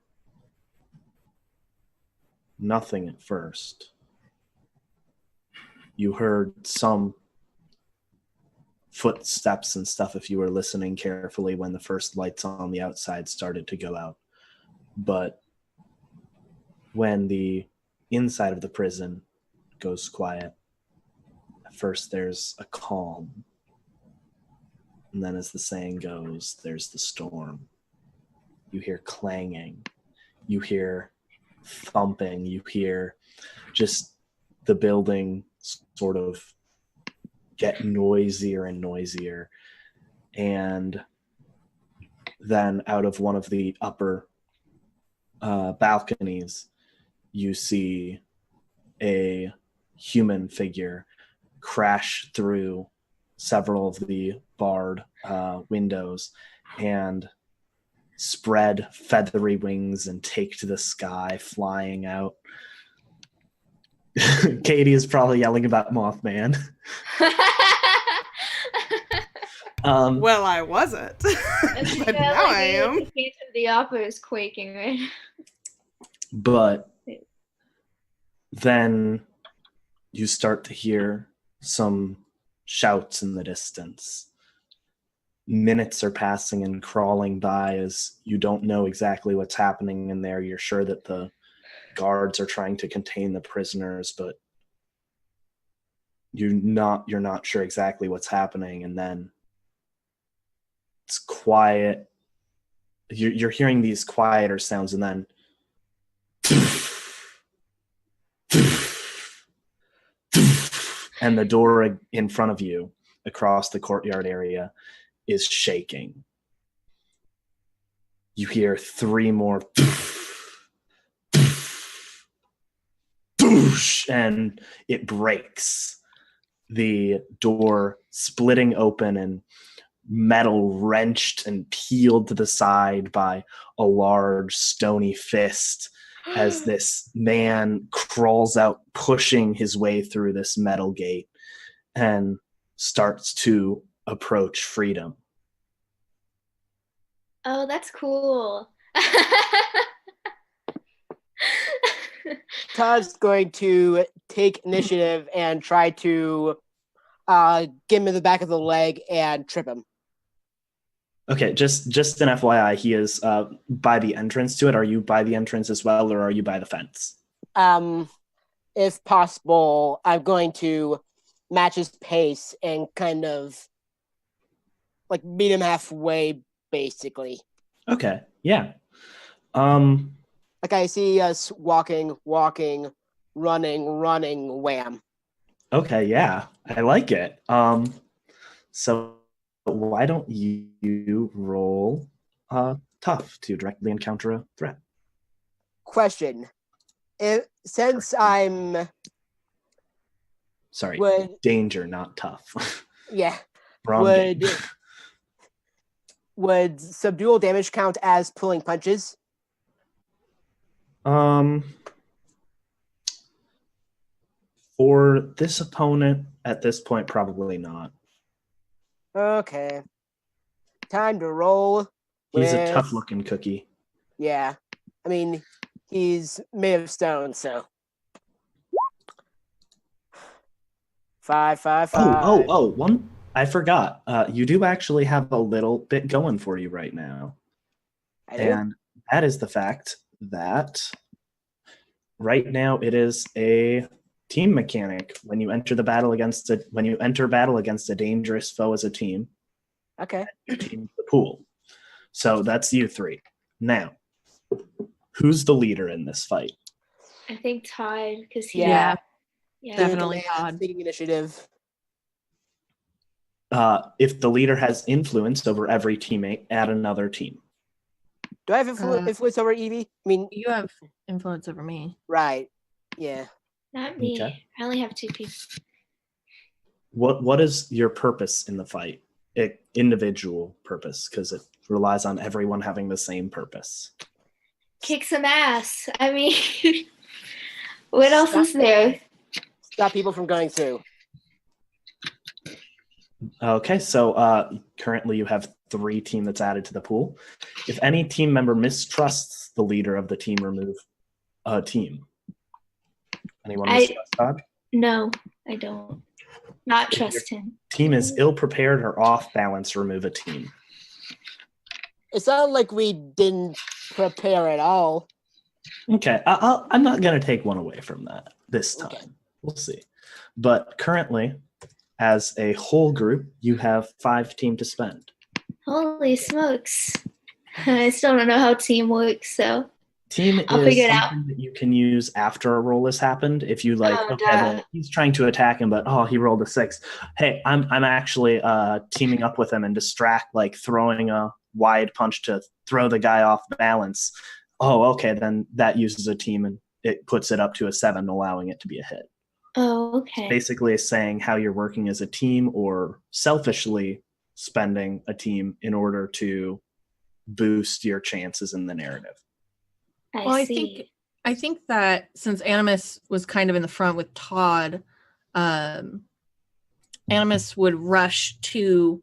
nothing at first. You heard some footsteps and stuff if you were listening carefully when the first lights on the outside started to go out. But when the inside of the prison goes quiet, at first there's a calm. And then as the saying goes, there's the storm. You hear clanging. You hear thumping. You hear just the building sort of get noisier and noisier. And then out of one of the upper balconies, you see a human figure crash through several of the barred windows and spread feathery wings and take to the sky, flying out. Katie is probably yelling about Mothman. Well, I wasn't. But now I am. The Phantom of the Opera is quaking right now. But then you start to hear some shouts in the distance. Minutes are passing and crawling by as you don't know exactly what's happening in there. You're sure that the guards are trying to contain the prisoners, but you're not sure exactly what's happening. And then it's quiet. You're hearing these quieter sounds, and then and the door in front of you across the courtyard area is shaking. You hear 3 more and it breaks. The door splitting open and metal wrenched and peeled to the side by a large stony fist as this man crawls out, pushing his way through this metal gate and starts to approach freedom. Oh, that's cool. Todd's going to take initiative and try to get him in the back of the leg and trip him. Okay, just an FYI, he is by the entrance to it. Are you by the entrance as well, or are you by the fence? If possible, I'm going to match his pace and kind of like meet him halfway, basically. Okay, yeah. Like I see us walking, running, wham. Okay, yeah, I like it. So why don't you roll tough to directly encounter a threat? Question. Since I'm... Sorry, would, danger, not tough. yeah. Wrong game. Would subdual damage count as pulling punches? For this opponent, at this point, probably not. Okay. Time to roll. He's a tough-looking cookie. Yeah. I mean, he's made of stone, so. 5, 5, 5. Oh, one. I forgot. You do actually have a little bit going for you right now. I do? And that is the fact that right now it is a team mechanic. When you enter battle against a dangerous foe as a team, Okay. your team's the pool. So that's you 3. Now, who's the leader in this fight? I think Todd, because he... Yeah. Definitely Todd. Taking initiative. If the leader has influence over every teammate, add another team. Do I have influence over Evie? I mean, You have influence over me. right. Yeah. Not me. Okay. I only have 2 people. What is your purpose in the fight? Individual purpose, because relies on everyone having the same purpose. Kick some ass. I mean, what else is there? Stop people from going through. Okay, so currently you have 3 team that's added to the pool. If any team member mistrusts the leader of the team, remove a team. Anyone mistrust Todd? No, I don't. Not trust him. Team is ill-prepared or off-balance, remove a team. It sounded like we didn't prepare at all. Okay, I'm not going to take one away from that this time. Okay. We'll see. But currently, as a whole group, you have 5 team to spend. Holy smokes. I still don't know how team works, so Team I'll is figure it out. something that you can use after a roll has happened. If you like, Oh, okay, duh. well, he's trying to attack him, but he rolled a 6. Hey, I'm actually teaming up with him and distract, like throwing a wide punch to throw the guy off balance. Oh, okay, then that uses a team and it puts it up to a 7, allowing it to be a hit. Oh, okay. Basically, it's saying how you're working as a team or selfishly spending a team in order to boost your chances in the narrative. I see. I think that since Animus was kind of in the front with Todd, Animus would rush to.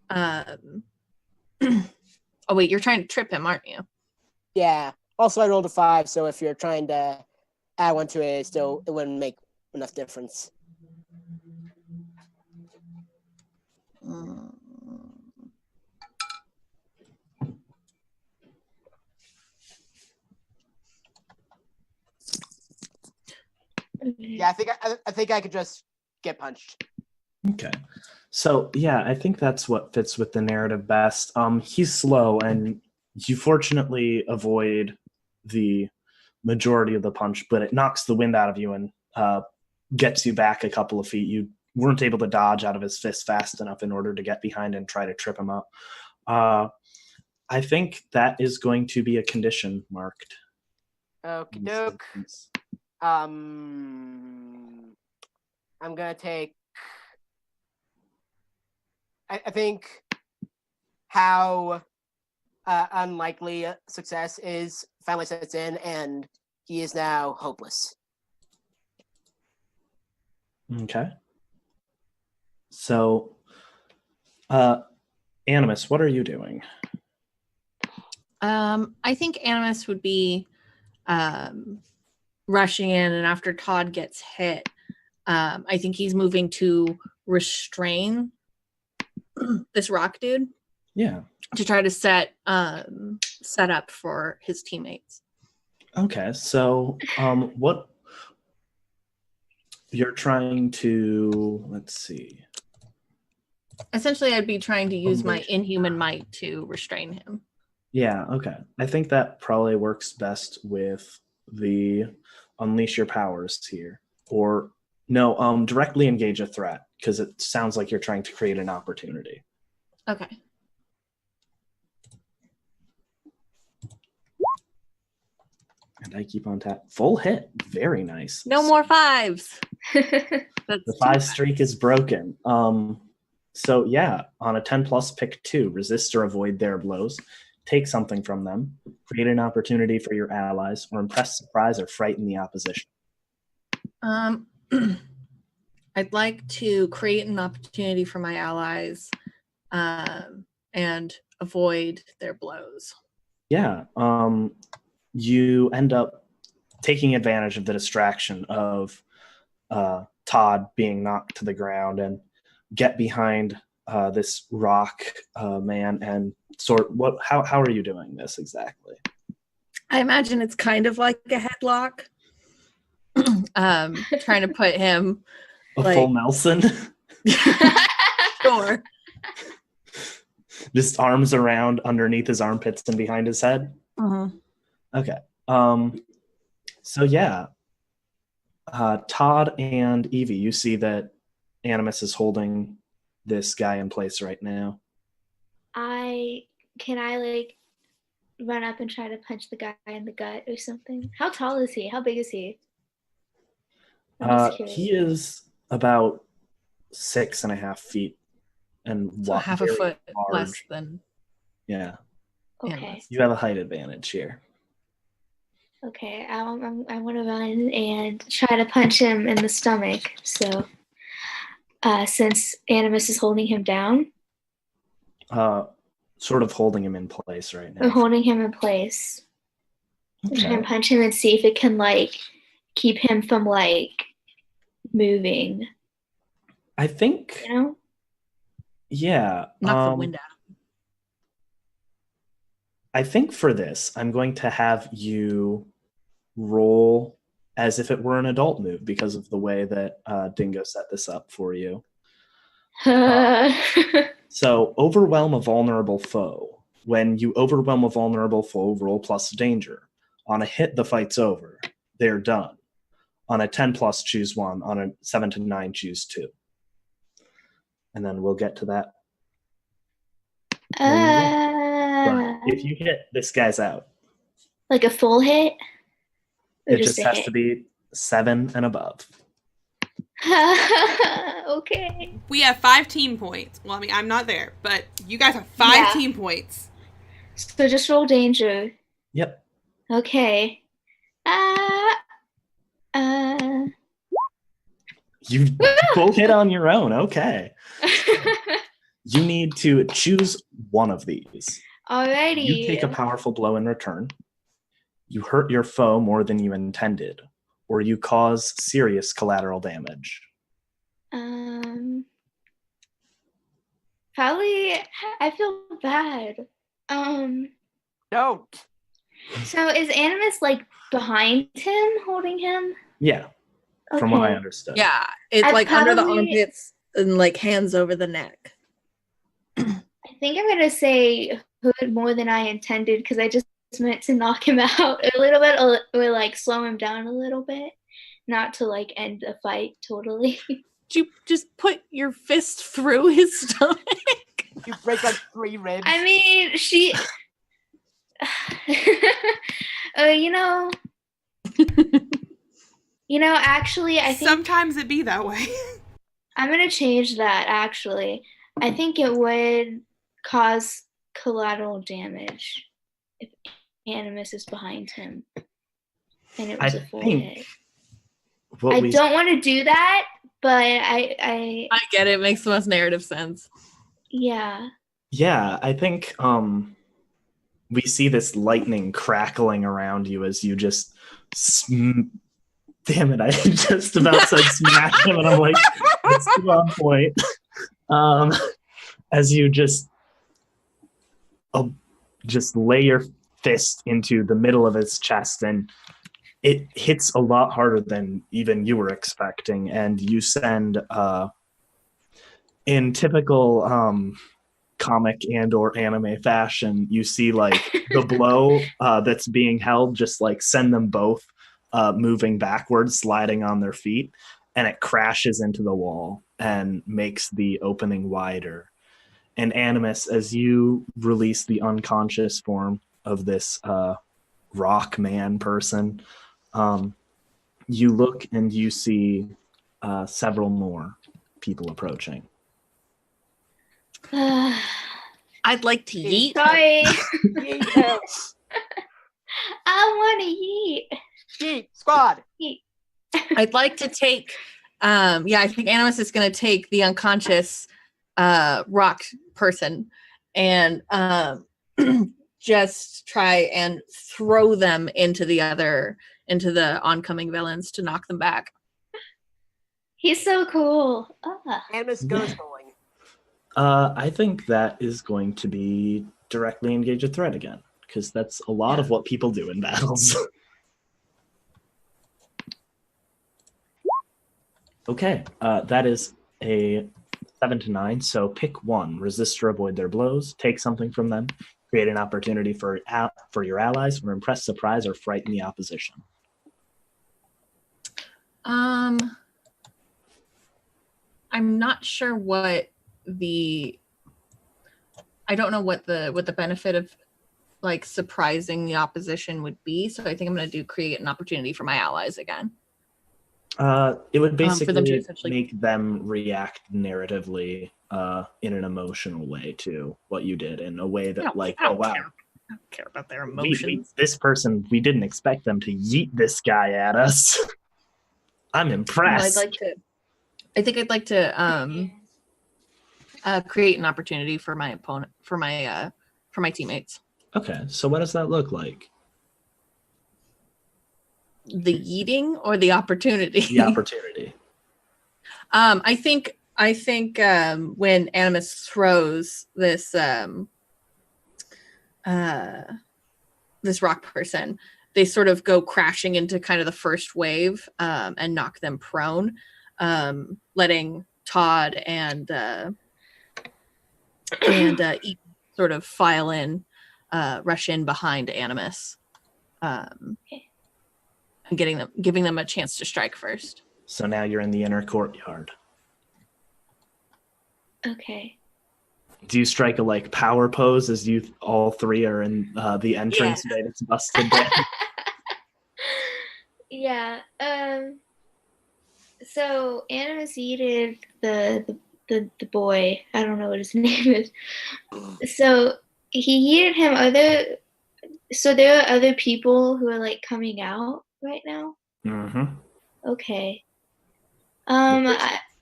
Oh wait, you're trying to trip him, aren't you? Yeah. Also, I rolled a 5, so if you're trying to add one to it, it wouldn't make enough difference. Yeah, I think I could just get punched. Okay. So yeah, I think that's what fits with the narrative best. He's slow, and you fortunately avoid the majority of the punch, but it knocks the wind out of you and gets you back a couple of feet. You weren't able to dodge out of his fist fast enough in order to get behind and try to trip him up. I think that is going to be a condition marked. Okie doke. I'm gonna take. I think how unlikely success is finally sets in, and he is now hopeless. Okay. So, Animus, what are you doing? I think Animus would be rushing in, and after Todd gets hit, I think he's moving to restrain this rock dude. Yeah. To try to set up for his teammates. Okay, so what you're trying to, let's see. Essentially, I'd be trying to use my inhuman might to restrain him. Yeah, okay. I think that probably works best with the unleash your powers here. Or no, directly engage a threat, because it sounds like you're trying to create an opportunity. Okay. And I keep on tap. Full hit. Very nice. No more 5s. The 5 streak is broken. So yeah, on a 10 plus, pick 2. Resist or avoid their blows. Take something from them. Create an opportunity for your allies, or impress, surprise, or frighten the opposition. I'd like to create an opportunity for my allies and avoid their blows. Yeah. You end up taking advantage of the distraction of Todd being knocked to the ground and get behind this rock man and how are you doing this exactly? I imagine it's kind of like a headlock. Trying to put him full Nelson. Sure. Just arms around underneath his armpits and behind his head. Uh-huh. Okay. So yeah, Todd and Evie, you see that Animus is holding this guy in place right now. Can I like run up and try to punch the guy in the gut or something? How tall is he? How big is he? He is about 6.5 feet and so half a foot large. less than. Yeah. Okay. You have a height advantage here. Okay. I want to run and try to punch him in the stomach. So, since Animus is holding him down, Sort of holding him in place right we're now. holding him in place. I'm trying Okay. to punch him and see if it can like keep him from like moving. I think, You know? yeah. Knock the wind out. I think for this, I'm going to have you roll as if it were an adult move because of the way that Dingo set this up for you. So, overwhelm a vulnerable foe. When you overwhelm a vulnerable foe, roll plus danger. On a hit, the fight's over. They're done. On a 10 plus, choose one. On a 7 to 9, choose two. And then we'll get to that. But if you hit, this guy's out. Like a full hit? Or It just a has hit? to be 7 and above. Okay. We have 5 team points. Well, I mean, I'm not there, but you guys have 5 Yeah. team points. So just roll danger. Yep. Okay. You full hit on your own. Okay. You need to choose one of these. Alrighty. You take a powerful blow in return. You hurt your foe more than you intended, or you cause serious collateral damage. Probably, I feel bad. Don't. So is Animus like behind him, holding him? Yeah, from what I Okay. understood. Yeah, it's I'd like under the probably- armpits and like hands over the neck. I think I'm gonna say hood more than I intended because I just meant to knock him out a little bit or like slow him down a little bit, not to like end the fight totally. Did you just put your fist through his stomach? You break like 3 ribs. I mean, she. You know. Actually, I think Sometimes it be that way. I'm gonna change that. Actually, I think it would cause collateral damage if Animus is behind him, and it was I a full think hit. what I we don't want to do that, but I I get it. It makes the most narrative sense. yeah. Yeah, I think we see this lightning crackling around you as you just damn it, I just about said smash him, and I'm like, it's too on point. As you just lay your fist into the middle of his chest, and it hits a lot harder than even you were expecting, and you send in typical comic and or anime fashion, you see like the blow that's being held just like send them both moving backwards, sliding on their feet, and it crashes into the wall and makes the opening wider. And Animus, as you release the unconscious form of this rock man person, you look and you see several more people approaching. I'd like to eat. Sorry, Yeet, hell. I want to eat. Yeet, squad. I'd like to take. I think Animus is going to take the unconscious rock person and just try and throw them into the oncoming villains to knock them back. He's so cool. Animus goes bowling. I think that is going to be directly engage a threat again, because that's a lot of what people do in battles. Okay, that is a 7 to 9. So pick one: resist or avoid their blows, take something from them, create an opportunity for your allies, or impress, surprise, or frighten the opposition. I'm not sure what I don't know what the benefit of like surprising the opposition would be. So I think I'm going to create an opportunity for my allies again. It would For them basically to essentially make them react narratively in an emotional way to what you did, in a way that, No, like, I oh don't wow, care. I don't care about their We, emotions. this person, we didn't expect them to yeet this guy at us. I'm No, impressed. I think I'd like to create an opportunity for my opponent, for my teammates. Okay, so what does that look like? The yeeting or the opportunity? The opportunity. I think when Animus throws this this rock person, they sort of go crashing into kind of the first wave and knock them prone, letting Todd and Ethan sort of file in, rush in behind Animus, and giving them a chance to strike first. So now you're in the inner courtyard. Okay. Do you strike a like power pose as you all three are in the entrance that it's busted down? Yeah. So Animus yeeted the boy. I don't know what his name is. So he yeeted him. So there are other people who are like coming out right now. Mm-hmm. Okay.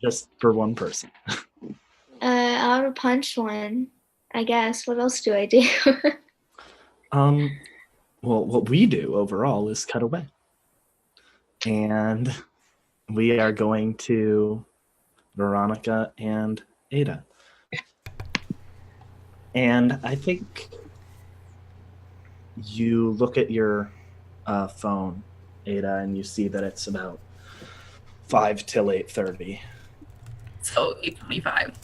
Just for one person. I would punch one, I guess. What else do I do? Well, what we do overall is cut away. And we are going to Veronica and Ada. And I think you look at your phone, Ada, and you see that it's about 5 till 8:30. So 8:25.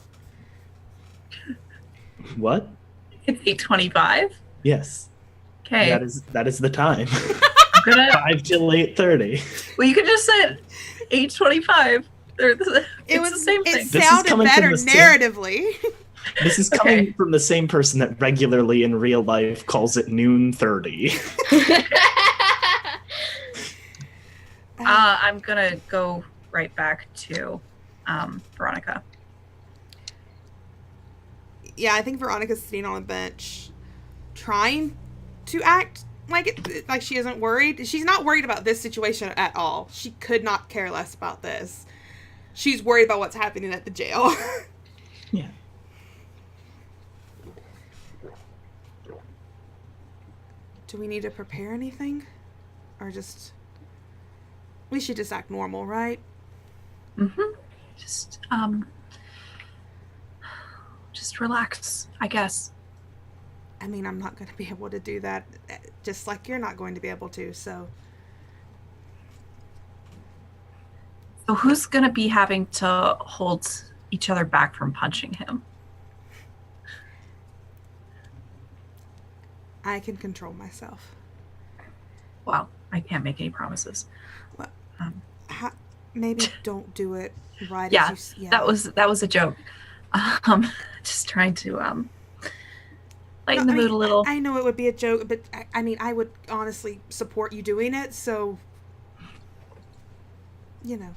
What? It's 8:25. Yes. Okay. That is the time. I'm gonna. 5 till 8:30. Well, you could just say 8:25. It's the same It thing. This is sounded coming from better the same- narratively. This is coming Okay. from the same person that regularly in real life calls it noon 30. I'm gonna go right back to Veronica. Yeah, I think Veronica's sitting on a bench, trying to act like she isn't worried. She's not worried about this situation at all. She could not care less about this. She's worried about what's happening at the jail. Yeah. Do we need to prepare anything? Or just... We should just act normal, right? Mm-hmm. Just relax, I guess. I mean, I'm not going to be able to do that, just like you're not going to be able to, so... So who's gonna be having to hold each other back from punching him? I can control myself. Well, I can't make any promises. Maybe don't do it right Yeah, as you... that was a joke. Just trying to lighten the mood a little. I know it would be a joke, but I mean, I would honestly support you doing it, so... You know.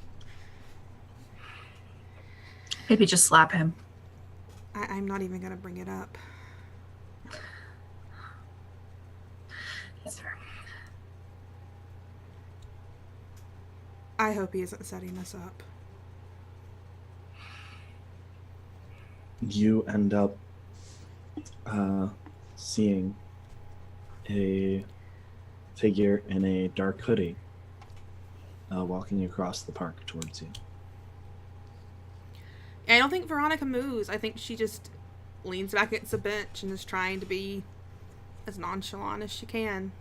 Maybe just slap him. I'm not even going to bring it up. Yes, sir. I hope he isn't setting us up. You end up seeing a figure in a dark hoodie walking across the park towards you. I don't think Veronica moves. I think she just leans back against the bench and is trying to be as nonchalant as she can.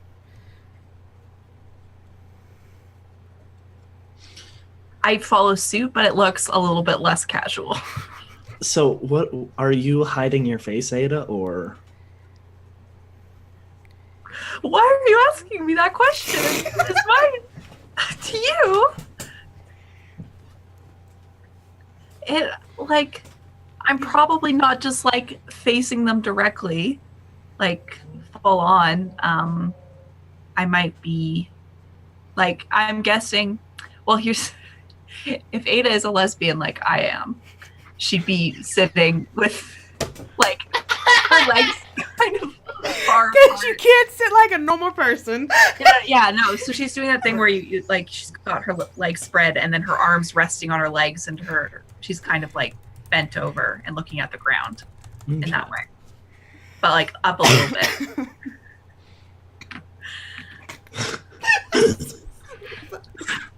I follow suit, but it looks a little bit less casual. So, what are you hiding your face, Ada, or? Why are you asking me that question? It's mine to you. It like I'm probably not just like facing them directly, like full on. I might be like I'm guessing. Well, here's if Ada is a lesbian like I am, she'd be sitting with like her legs kind of far Because you apart. can't sit like a normal person. Yeah, no. So she's doing that thing where you like she's got her legs spread and then her arms resting on her legs and she's kind of like bent over and looking at the ground in that way, but like up a little bit.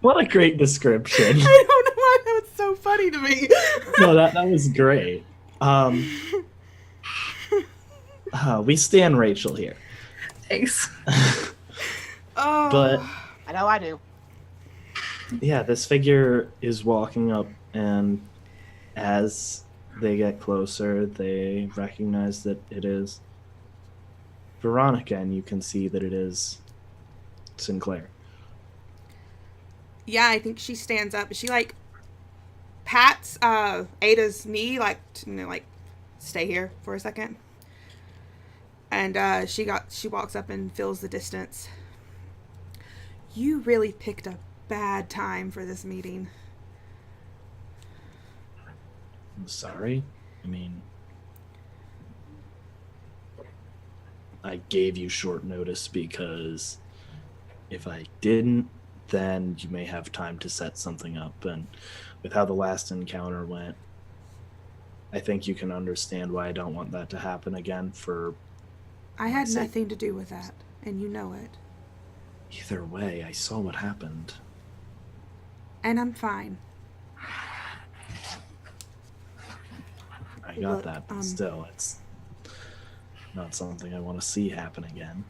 What a great description. I don't know why that was so funny to me. No, that was great. We stand Rachel here. Thanks. Oh. But I know I do. yeah, this figure is walking up, and as they get closer, they recognize that it is Veronica, and you can see that it is Sinclair. Yeah, I think she stands up. She like pats Ada's knee, like like stay here for a second. And she walks up and fills the distance. You really picked a bad time for this meeting. I'm sorry. I mean, I gave you short notice because if I didn't, then you may have time to set something up. And with how the last encounter went, I think you can understand why I don't want that to happen again. I had nothing to do with that, and you know it. Either way, I saw what happened. And I'm fine. I got Look, that, but still, it's not something I want to see happen again.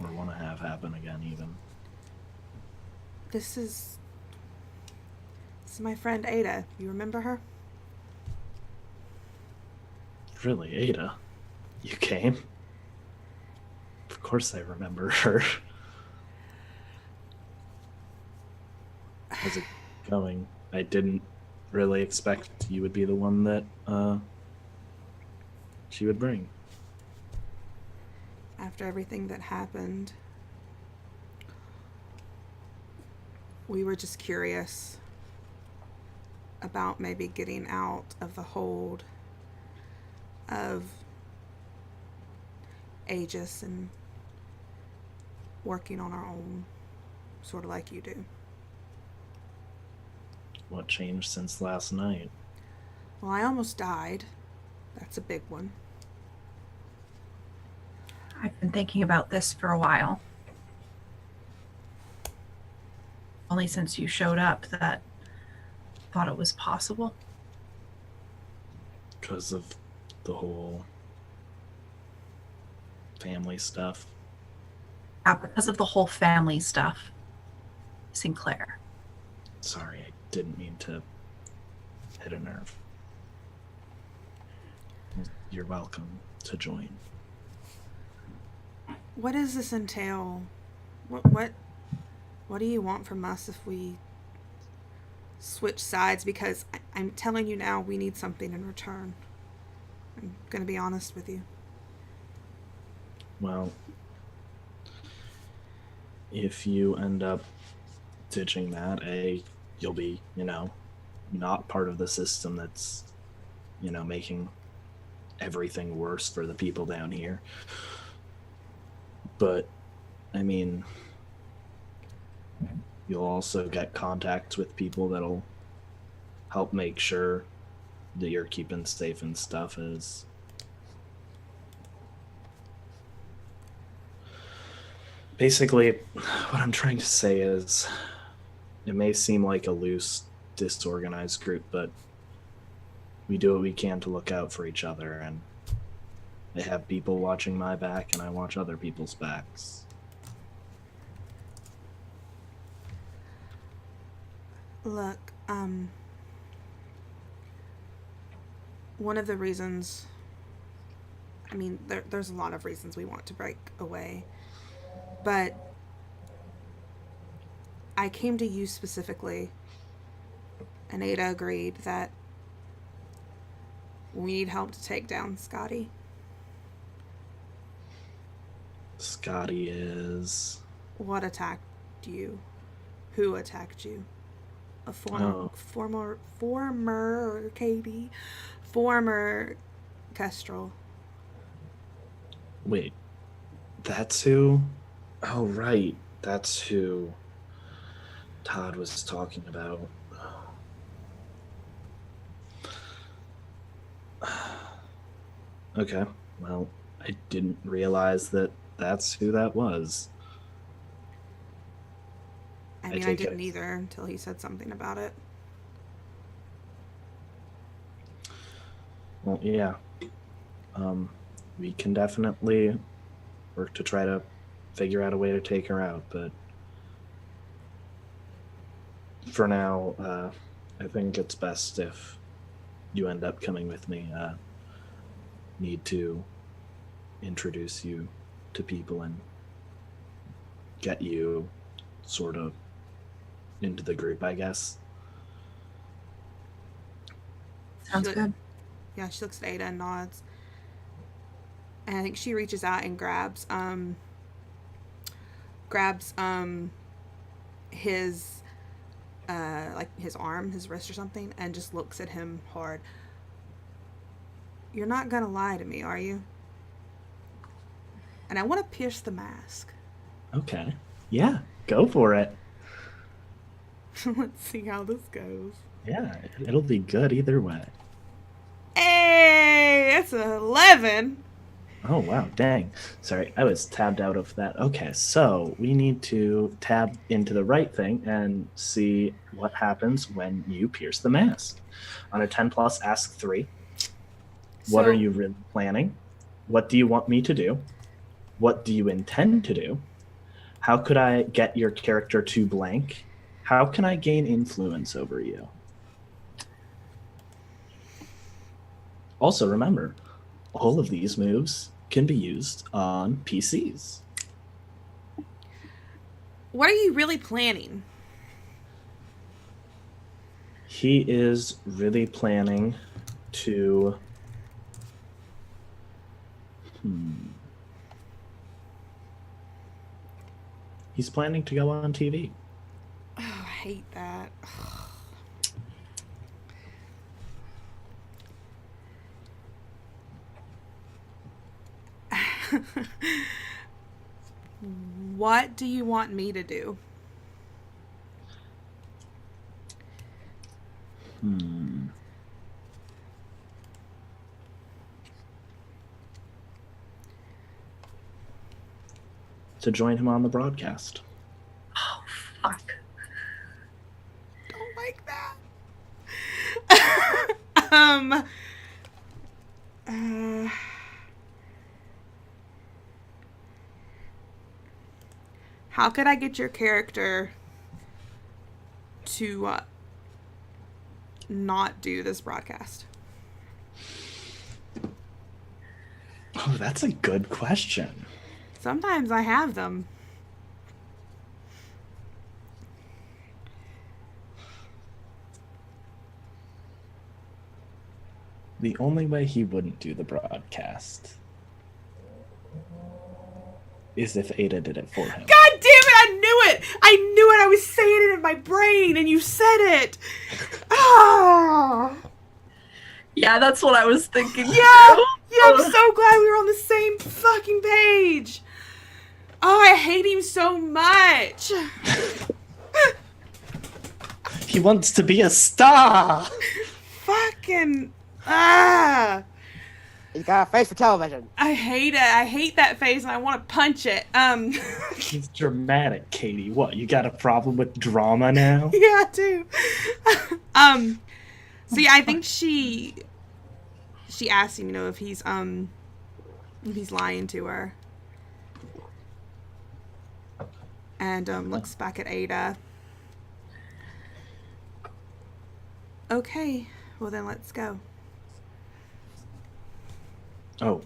Or want to have happen again, even. This is my friend Ada. You remember her? Really, Ada? You came? Of course I remember her. How's it going? I didn't really expect you would be the one that she would bring. After everything that happened, we were just curious about maybe getting out of the hold of Aegis and working on our own, sort of like you do. What changed since last night? Well, I almost died. That's a big one. I've been thinking about this for a while. Only since you showed up that I thought it was possible. Because of the whole family stuff. Because of the whole family stuff. Sinclair. Sorry, I didn't mean to hit a nerve. You're welcome to join. What does this entail? What do you want from us if we switch sides? Because I'm telling you now, we need something in return. I'm going to be honest with you. Well, if you end up ditching that, you'll be, not part of the system that's, making everything worse for the people down here. But, I mean, you'll also get contacts with people that'll help make sure that you're keeping safe and stuff. Is basically what I'm trying to say is, it may seem like a loose, disorganized group, but we do what we can to look out for each other, and I have people watching my back, and I watch other people's backs. Look, one of the reasons, I mean, there's a lot of reasons we want to break away, but I came to you specifically, and Ada agreed that we need help to take down Scotty. Scotty is... What attacked you? Who attacked you? A former Katie, former Kestrel. Wait, that's who? Oh, right. That's who Todd was talking about. Okay, well, I didn't realize that that's who that was. I I mean, I take didn't it. either until he said something about it. Well, yeah. We can definitely work to try to figure out a way to take her out, but for now, I think it's best if you end up coming with me. Need to introduce you to people and get you sort of into the group, I guess. Sounds She- good. Yeah, she looks at Ada and nods. And I think she reaches out and grabs his like his arm, his wrist or something, and just looks at him hard. You're not gonna lie to me, are you? And I want to pierce the mask. Okay. Yeah, go for it. Let's see how this goes. Yeah, it'll be good either way. Hey, it's 11. Oh, wow, dang. Sorry, I was tabbed out of that. Okay, so we need to tab into the right thing and see what happens when you pierce the mask. On a 10 plus, ask 3. What So- are you really planning? What do you want me to do? What do you intend to do? How could I get your character to blank? How can I gain influence over you? Also, remember, all of these moves can be used on PCs. What are you really planning? He is really planning to. He's planning to go on TV. Oh, I hate that. What do you want me to do? To join him on the broadcast. Oh, fuck. Don't like that. How could I get your character to not do this broadcast? Oh, that's a good question. Sometimes I have them. The only way he wouldn't do the broadcast is if Ada did it for him. God damn it, I knew it! I knew it! I was saying it in my brain and you said it! Oh! Yeah, that's what I was thinking. Yeah! Yeah, I'm so glad we were on the same fucking page! Oh, I hate him so much! He wants to be a star! Fucking... Ah! He's got a face for television. I hate it. I hate that face and I want to punch it. He's dramatic, Katie. What, you got a problem with drama now? Yeah, I do. So yeah, I think she asked him, if he's lying to her. And looks back at Ada. Okay, well then let's go. Oh,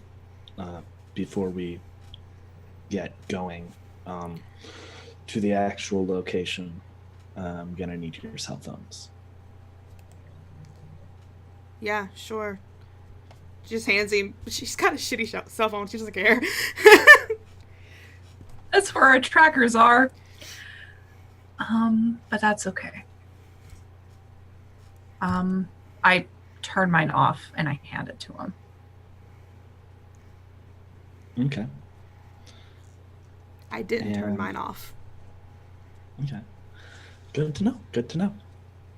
before we get going to the actual location, I'm gonna need your cell phones. Yeah, sure. She just hands him. She's got a shitty cell phone. She doesn't care. That's where our trackers are. But that's okay. I turn mine off and I hand it to him. Okay. I didn't turn And- mine off. Okay. Good to know. Good to know.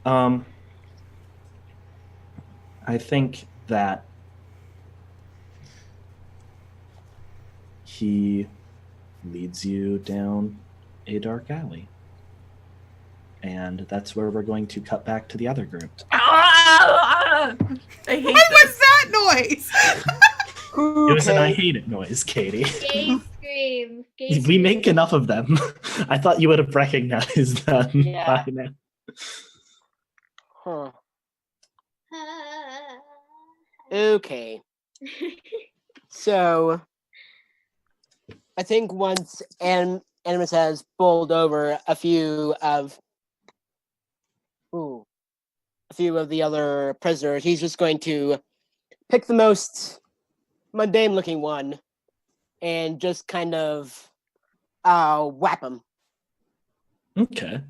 Um, I think that he leads you down a dark alley. And that's where we're going to cut back to the other group. I hate What was this. that noise? It was an I Okay. hate it noise, Katie. Gay scream. Gay We scream. make enough of them. I thought you would have recognized them Yeah. by now. Huh. Okay. So I think once Animus has bowled over a few of the other prisoners, he's just going to pick the most mundane looking one and just kind of whap him. Okay.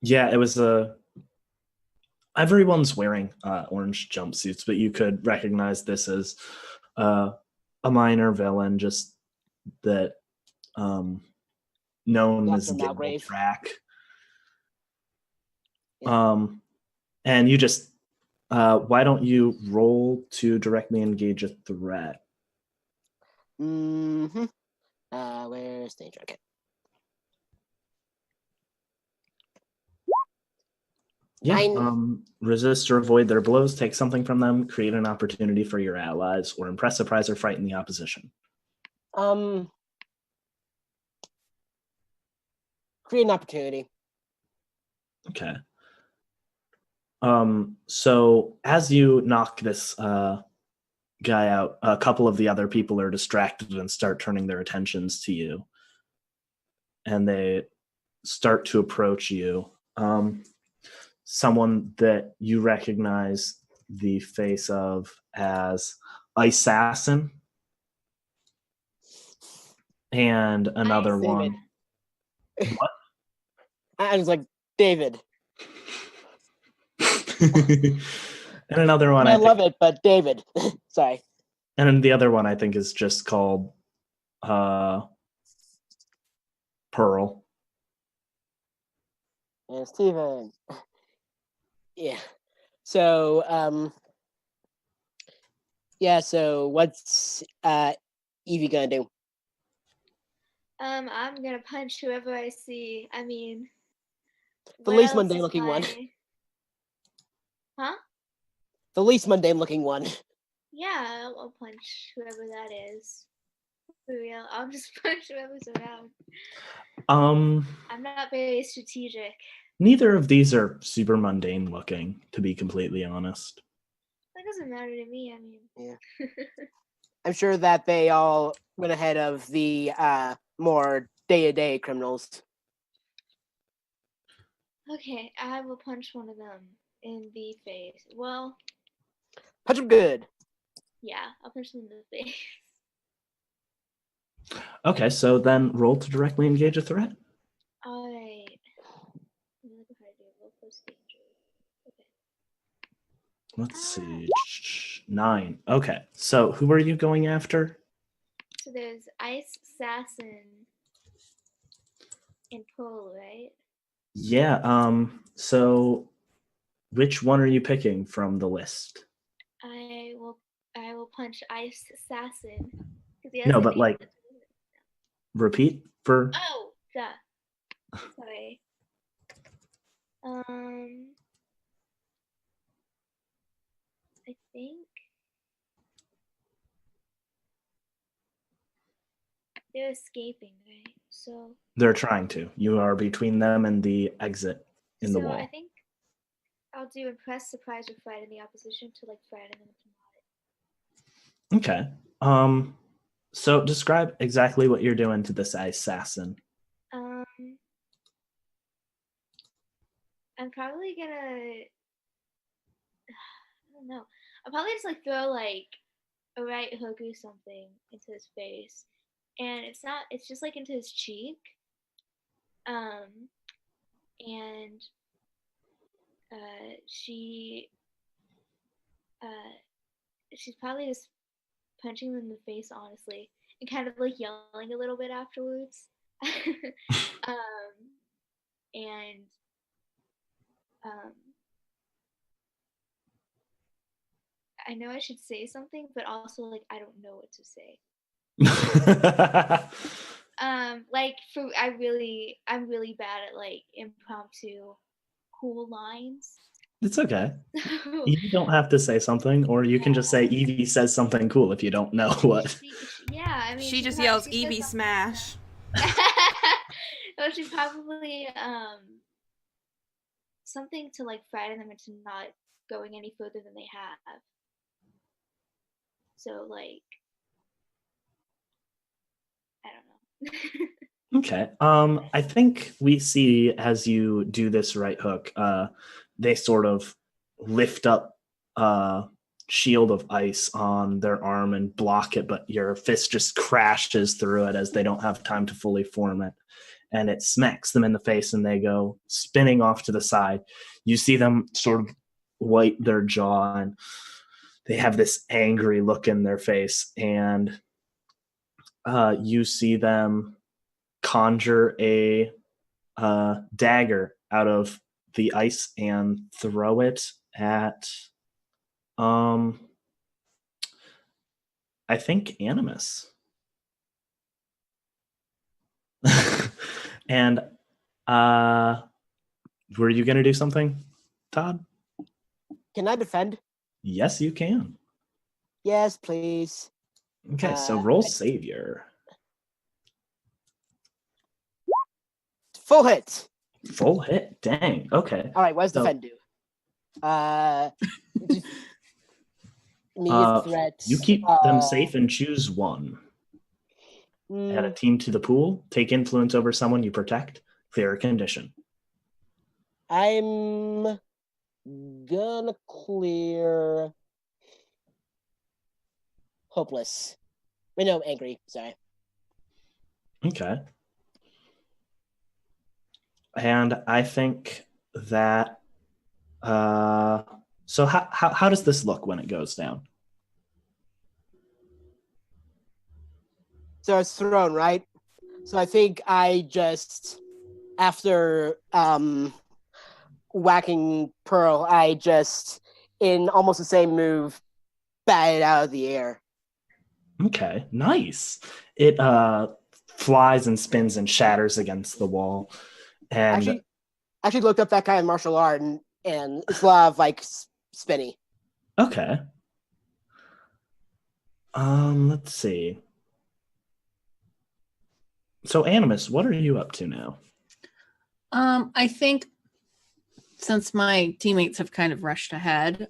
Yeah, it was everyone's wearing orange jumpsuits, but you could recognize this as a minor villain, just that known Dr. as Gimbal Malgrave. Track. Yeah. And you just why don't you roll to directly engage a threat? Mm-hmm. Where's danger? Okay. Yeah. 9. Resist or avoid their blows, take something from them, create an opportunity for your allies, or impress, surprise, or frighten the opposition. Create an opportunity. Okay. So as you knock this guy out, a couple of the other people are distracted and start turning their attentions to you. And they start to approach you. Someone that you recognize the face of as Assassin, and another David. one. What? I was like, David. And another one, I I love think, it, but David. Sorry. and then the other one I think is just called Pearl. And Steven. Yeah. So, so what's Evie gonna do? I'm gonna punch whoever I see. I mean, The what least else mundane is looking one. Huh? The least mundane looking one. Yeah, I'll punch whoever that is. For real, I'll just punch whoever's around. I'm not very strategic. Neither of these are super mundane looking, to be completely honest. That doesn't matter to me. I mean, Yeah. I'm sure that they all went ahead of the more day-to-day criminals. Okay, I will punch one of them in the face. Well, Punch them good. yeah, I'll punch them in the face. Okay, so then roll to directly engage a threat. Alright. I'm gonna look how to do it. Roll close danger. Okay. Let's see. 9. Okay, so who are you going after? So there's Ice Assassin and Pearl, right? Yeah, so which one are you picking from the list? I will punch Ice Assassin. He No, has a but name. like repeat for Oh, duh. Sorry. I think they're escaping, right? So they're trying to. You are between them and the exit in the wall. I think I'll do impress, surprise, or frighten the opposition to like frighten them into not. Okay. So describe exactly what you're doing to this assassin. I'm probably gonna I don't know. I'll probably just like throw like a right hook or something into his face. And it's just like into his cheek. And uh she's probably just punching them in the face, honestly, and kind of like yelling a little bit afterwards. And um, I know I should say something, but also like I don't know what to say. Like I'm really bad at like impromptu cool lines. It's okay. You don't have to say something, or you can just say Evie says something cool if you don't know what. Yeah, I mean, she just yells Evie smash. Well, she probably something to like frighten them into not going any further than they have. So like, I don't know. Okay. I think we see as you do this right hook, they sort of lift up a shield of ice on their arm and block it, but your fist just crashes through it as they don't have time to fully form it. And it smacks them in the face and they go spinning off to the side. You see them sort of white their jaw and they have this angry look in their face. And you see them conjure a dagger out of the ice and throw it at I think Animus. And were you going to do something, Todd? Can I defend? Yes, you can. Yes, please. Okay, so roll Savior. Full hit. Full hit. Dang. Okay. All right, what does So- defend do? Immediate threat. You keep them safe and choose one. Add a team to the pool. Take influence over someone you protect. Clear a condition. I'm gonna clear hopeless. Wait, no, angry. Sorry. Okay. And I think that so how does this look when it goes down? So it's thrown, right? So I think I just, after whacking Pearl, I just, in almost the same move, bat it out of the air. Okay, nice. It flies and spins and shatters against the wall. And Actually looked up that kind of martial art, and it's a lot of like spinny. okay. Let's see. So Animus, what are you up to now? I think since my teammates have kind of rushed ahead,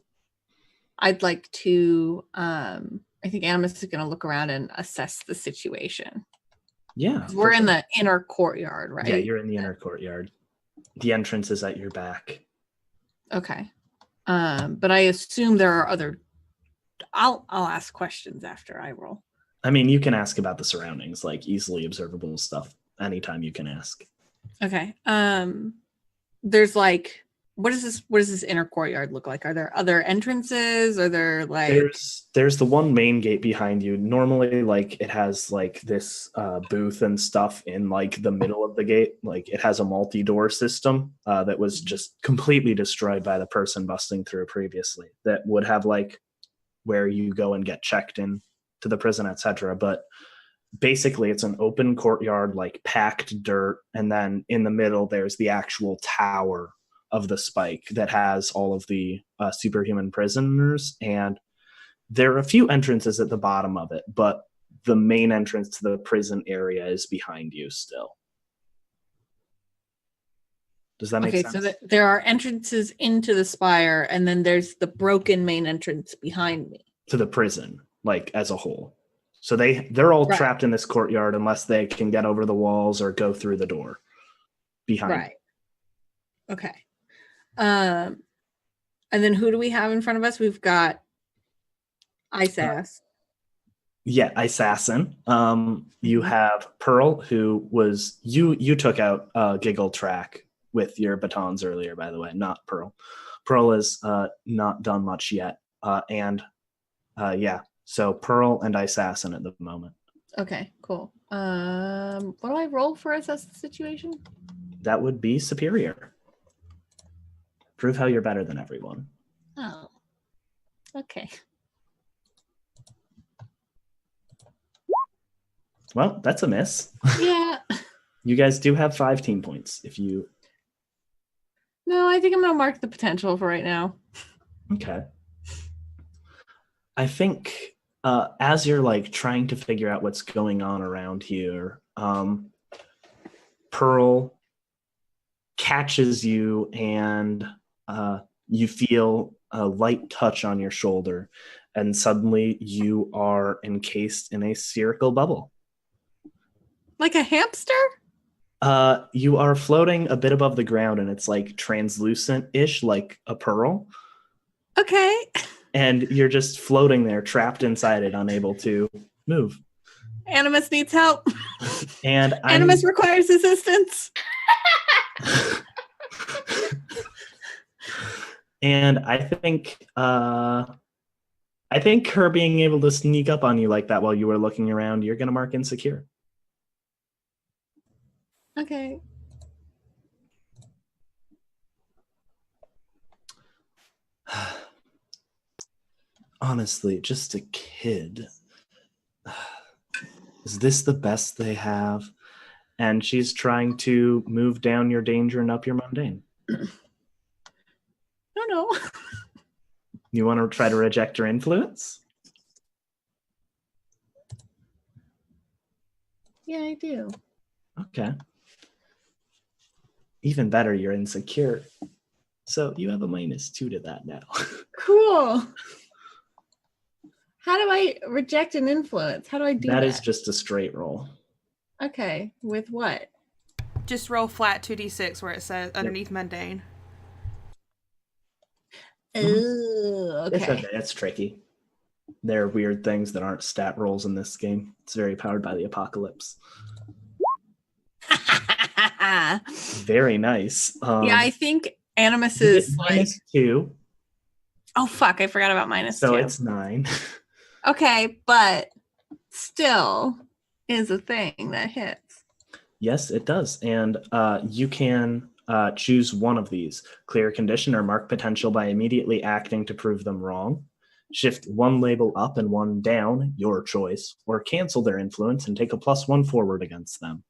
I'd like to I think Animus is going to look around and assess the situation. Yeah. We're in the inner courtyard, right? Yeah, you're in the inner courtyard. The entrance is at your back. Okay. But I assume there are other. I'll ask questions after I roll. I mean, you can ask about the surroundings, like easily observable stuff. Anytime you can ask. Okay. There's like, what does this inner courtyard look like? Are there other entrances? Are there like there's the one main gate behind you. Normally, like it has like this booth and stuff in like the middle of the gate. Like it has a multi-door system that was just completely destroyed by the person busting through previously. That would have like where you go and get checked in to the prison, etc. But basically it's an open courtyard, like packed dirt, and then in the middle there's the actual tower of the spike that has all of the superhuman prisoners, and there are a few entrances at the bottom of it, but the main entrance to the prison area is behind you still. Does that make sense? Okay, so there are entrances into the spire, and then there's the broken main entrance behind me. To the prison, like as a whole. So they're all trapped in this courtyard unless they can get over the walls or go through the door behind. Right. Okay. And then who do we have in front of us? We've got Ice-Ass. Yeah, Assassin. You have Pearl, who was you took out Giggle Track with your batons earlier, by the way, not Pearl. Pearl has not done much yet. And yeah, So Pearl and Assassin at the moment. Okay, cool. What do I roll for assess the situation? That would be superior. Prove how you're better than everyone. Oh, okay. Well, that's a miss. Yeah. You guys do have 5 team points if you... No, I think I'm going to mark the potential for right now. Okay. I think as you're like trying to figure out what's going on around here, Pearl catches you and you feel a light touch on your shoulder, and suddenly you are encased in a spherical bubble. Like a hamster? You are floating a bit above the ground, and it's like translucent-ish, like a pearl. Okay. And you're just floating there, trapped inside it, unable to move. Animus needs help. And Animus requires assistance. And I think her being able to sneak up on you like that while you were looking around, you're gonna mark insecure. Okay. Honestly, just a kid. Is this the best they have? And she's trying to move down your danger and up your mundane. No. You want to try to reject her influence? Yeah, I do. Okay. Even better, you're insecure. So you have a -2 to that now. Cool. How do I reject an influence? How do I do that? That is just a straight roll. Okay. With what? Just roll flat 2d6 where it says underneath mundane. Oh, okay. It's okay. It's tricky. There are weird things that aren't stat rolls in this game. It's very powered by the apocalypse. Very nice. Yeah, I think Animus is like -2. Oh fuck! I forgot about -2. So it's 9. Okay, but still is a thing that hits. Yes, it does. And you can choose one of these. Clear condition or mark potential by immediately acting to prove them wrong. Shift one label up and one down, your choice, or cancel their influence and take a +1 forward against them.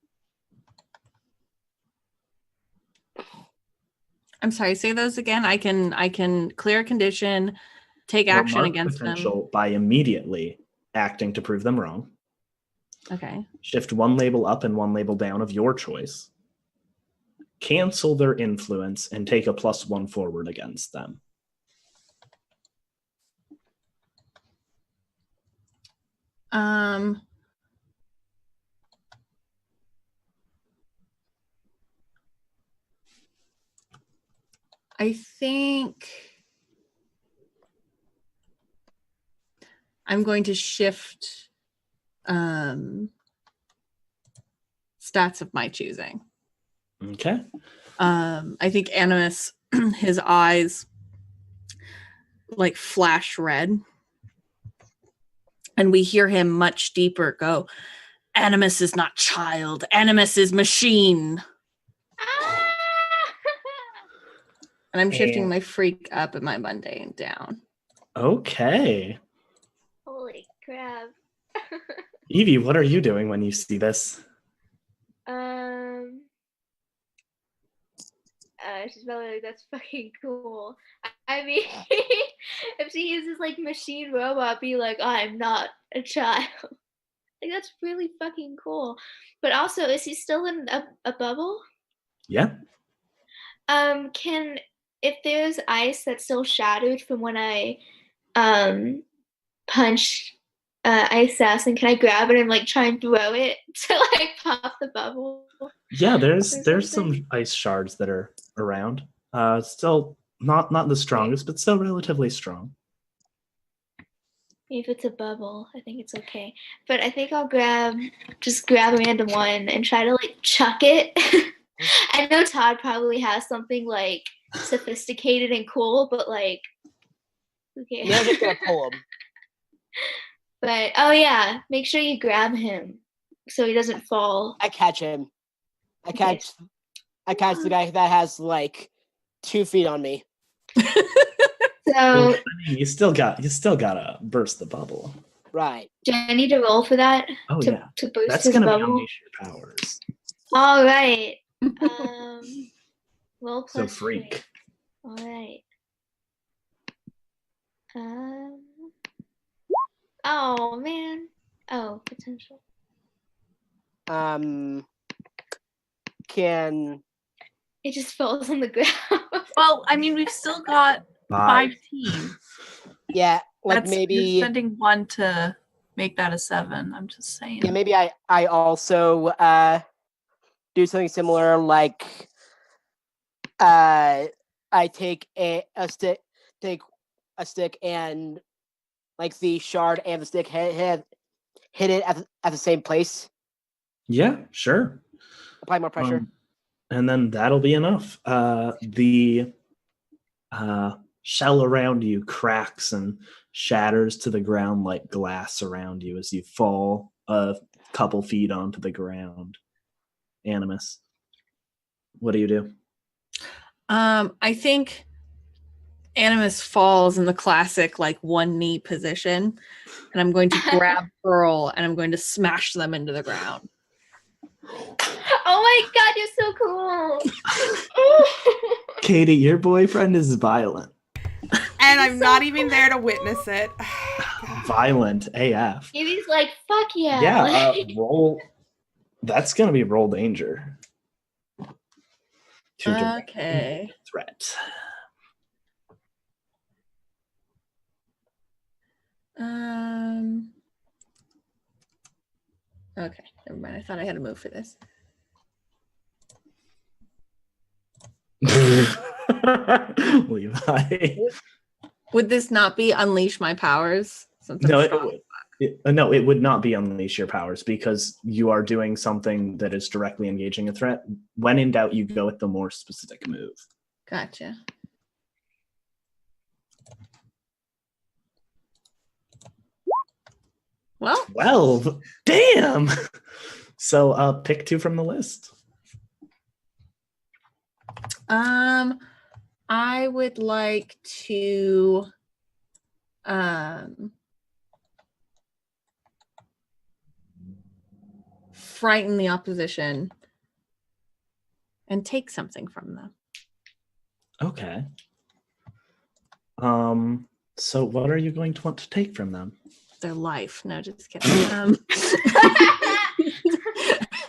I'm sorry, say those again. I can clear condition, take action against potential them by immediately acting to prove them wrong. Okay. Shift one label up and one label down of your choice. Cancel their influence and take a +1 forward against them. I think I'm going to shift stats of my choosing. Okay. I think Animus, his eyes like flash red. And we hear him much deeper go, Animus is not child, Animus is machine. And I'm shifting my freak up and my mundane down. Okay. Holy crap. Evie, what are you doing when you see this? She's probably like, that's fucking cool. I mean, if she uses like machine robot, be like, I'm not a child. Like, that's really fucking cool. But also, is he still in a bubble? Yeah. If there's ice that's still shattered from when I punch Assassin, can I grab it and like try and throw it to like pop the bubble? Yeah, there's some ice shards that are around. Still not the strongest, but still relatively strong. If it's a bubble, I think it's okay. But I think I'll grab a random one and try to like chuck it. I know Todd probably has something like sophisticated and cool, but like, okay. Yeah, I'm just gonna pull him. But oh yeah, make sure you grab him so he doesn't fall. I catch him. I Okay. catch the guy that has like 2 feet on me. So I mean, you still gotta burst the bubble. Right. do I need to roll for that? Oh to, yeah, to boost that's his gonna be bubble? unleash your powers. All right. Roll So plus freak. 3. All right. Oh man. Oh, potential. Can It just falls on the ground. Well, I mean, we've still got 5 teams. yeah, like That's, maybe you're spending 1 to make that a 7. I'm just saying. yeah, maybe I also do something similar, like I take a stick and like the shard and the stick hit it at the same place. Yeah, sure. Apply more pressure. And then that'll be enough. The shell around you cracks and shatters to the ground like glass around you as you fall a couple feet onto the ground. Animus, what do you do? I think Animus falls in the classic like one knee position, and I'm going to grab Pearl and I'm going to smash them into the ground. Oh my god, you're so cool. Katie, your boyfriend is violent. And I'm not even there to witness it. Violent AF. Evie's like, fuck yeah. Yeah, roll. That's gonna be roll danger. To direct Okay. threat. Okay, never mind. I thought I had a move for this. Levi. Would this not be unleash my powers? Since I'm No, strong? no, it would not be unleash your powers because you are doing something that is directly engaging a threat. When in doubt, you go with the more specific move. Gotcha. Well, 12. Damn. So pick 2 from the list. I would like to frighten the opposition and take something from them. Okay. So what are you going to want to take from them? Their life. No, just kidding.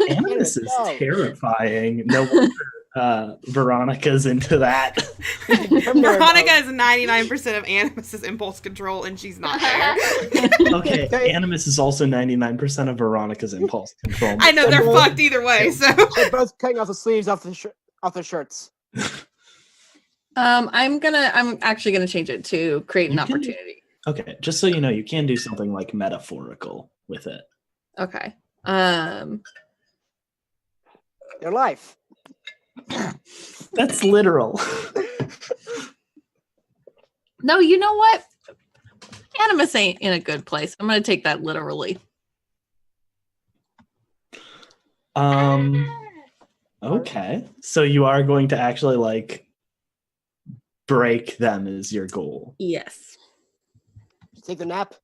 Animus is terrifying. No wonder Veronica's into that. Veronica is 99% of Animus's impulse control, and she's not there. Okay, Animus is also 99% of Veronica's impulse control. I know they're fucked either way. So They're both cutting off the sleeves off their shirts. I'm actually gonna change it to create an opportunity. Okay, just so you know, you can do something like metaphorical with it. Okay. Their life. That's literal. No, you know what? Animus ain't in a good place. I'm gonna take that literally. Okay. So you are going to actually like break them is your goal. Yes. Take their nap.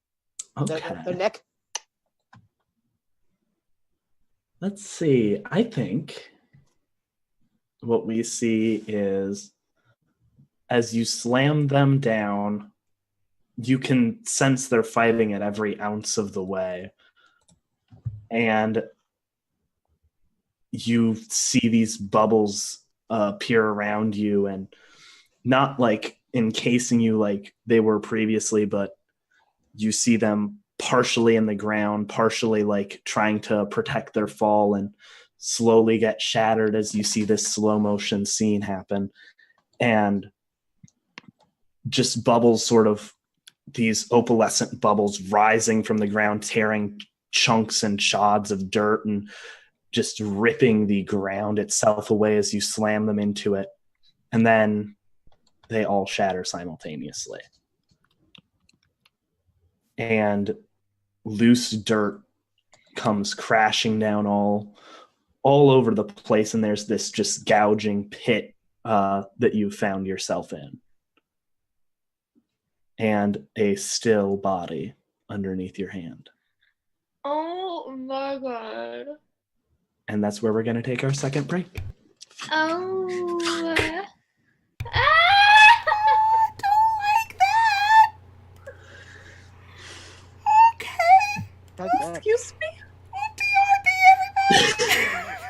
Okay. Their neck. Let's see. I think what we see is as you slam them down, you can sense they're fighting at every ounce of the way. And you see these bubbles appear around you and not like encasing you like they were previously, but you see them partially in the ground, partially like trying to protect their fall and slowly get shattered as you see this slow motion scene happen. And just bubbles, sort of these opalescent bubbles rising from the ground, tearing chunks and shods of dirt and just ripping the ground itself away as you slam them into it. And then they all shatter simultaneously. And loose dirt comes crashing down all over the place, and there's this just gouging pit that you found yourself in, and a still body underneath your hand. Oh my god. And that's where we're going to take our second break. Oh. Ah! I don't like that. Okay. Cut that. Excuse me. TRB, everybody.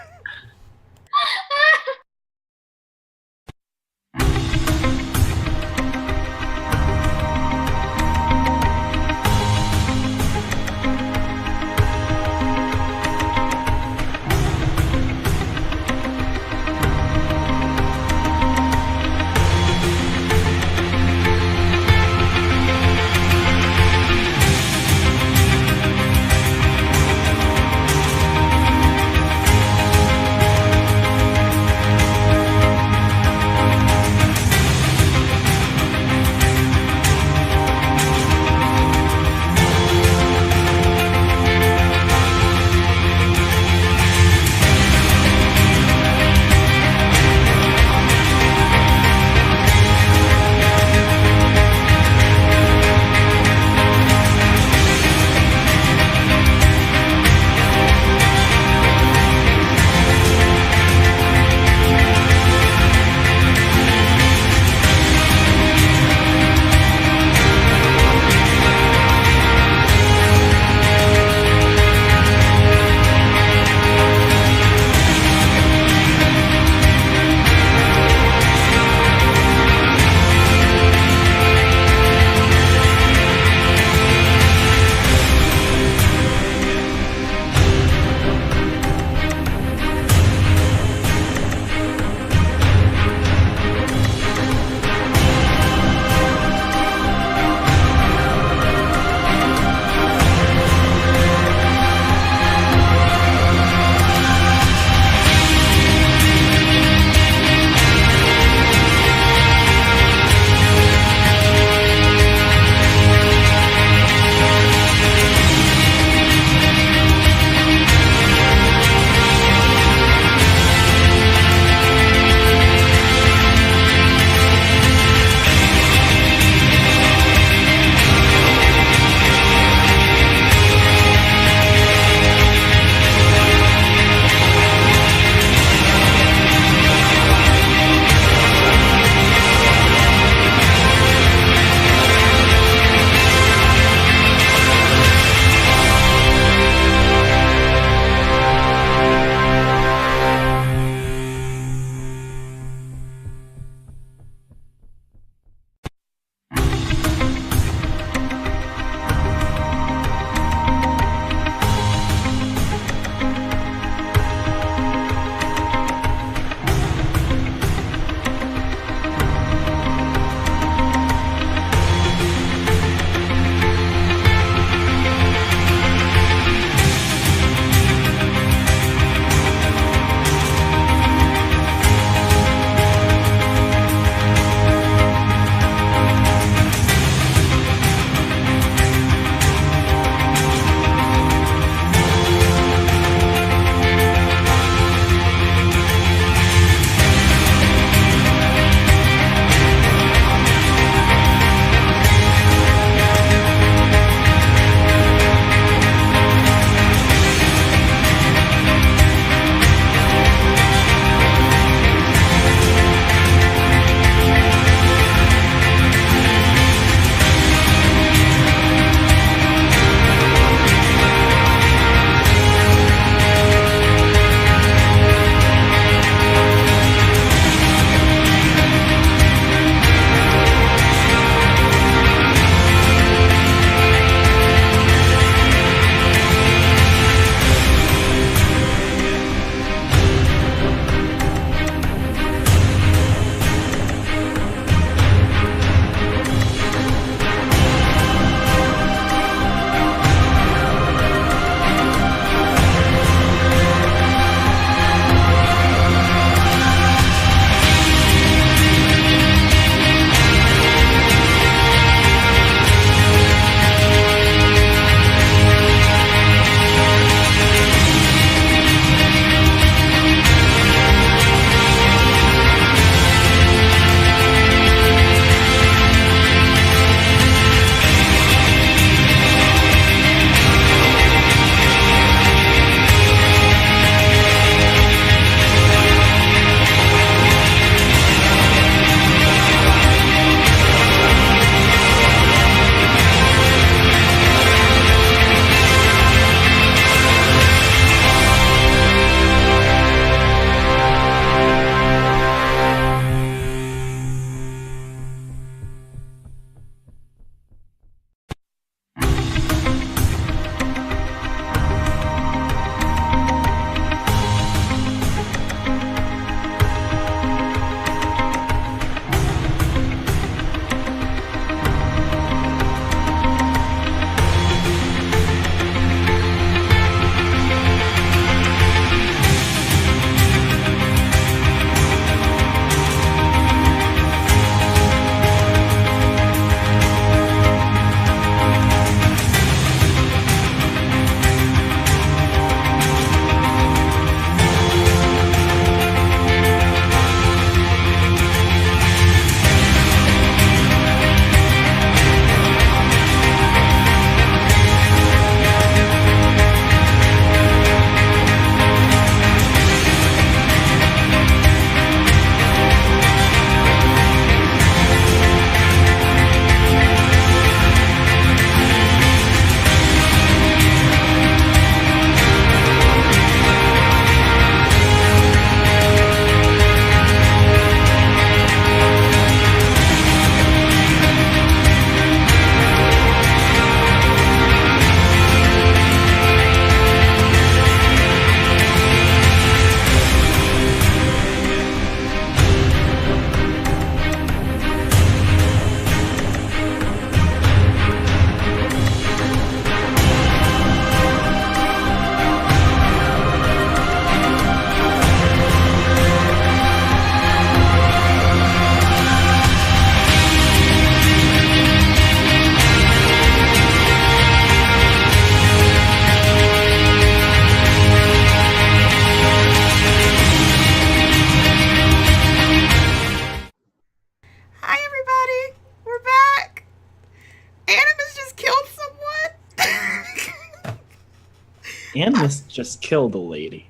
just kill the lady.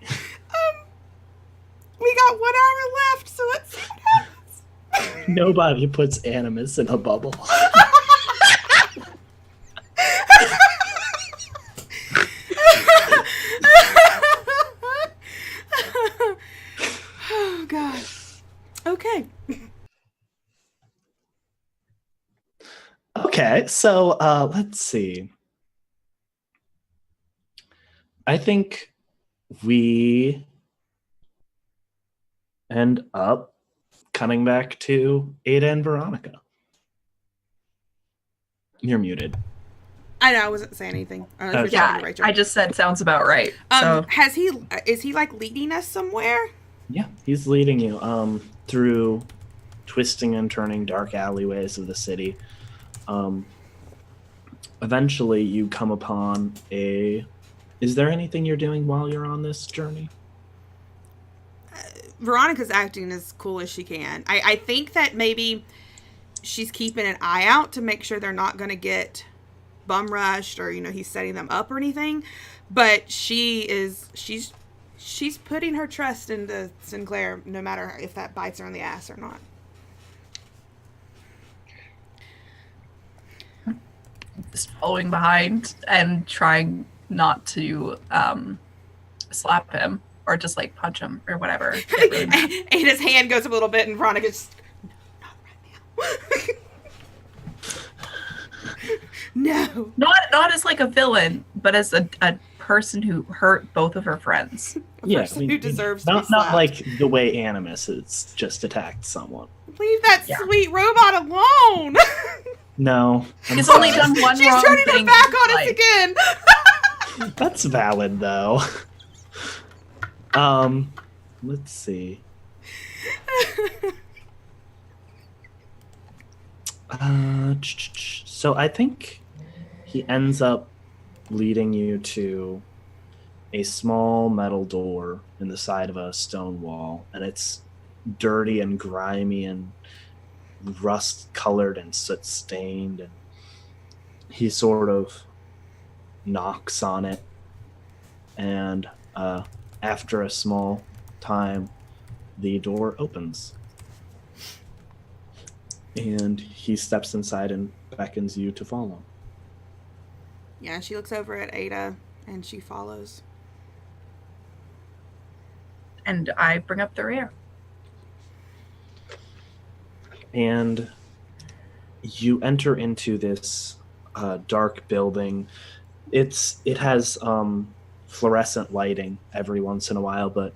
We got 1 hour left, so let's see what happens. Nobody puts animus in a bubble. Oh god. Okay. Okay, so let's see. I think we end up coming back to Ada and Veronica. You're muted. I know I wasn't saying anything. I was Okay. just talking Yeah, to Rachel. I just said sounds about right. So Is he like leading us somewhere? Yeah, he's leading you through twisting and turning dark alleyways of the city. Eventually, you come upon a. Is there anything you're doing while you're on this journey? Veronica's acting as cool as she can. I think that maybe she's keeping an eye out to make sure they're not going to get bum rushed or, he's setting them up or anything. But she's putting her trust into Sinclair no matter if that bites her on the ass or not. just following behind and trying not to slap him or just like punch him or whatever. Ada's hand goes up a little bit and Veronica just, not right now. No. Not as like a villain, but as a person who hurt both of her friends. A person who deserves to be not slapped. like the way Animus has just attacked someone. Leave that sweet robot alone. No, He's only done one She's wrong turning her thing. back on us Like, again. that's valid though. Let's see. So I think he ends up leading you to a small metal door in the side of a stone wall, and it's dirty and grimy and rust colored and soot stained, and he sort of knocks on it, and after a small time the door opens and he steps inside and beckons you to follow. Yeah, she looks over at Ada and she follows. and I bring up the rear. And you enter into this dark building. It has fluorescent lighting every once in a while, but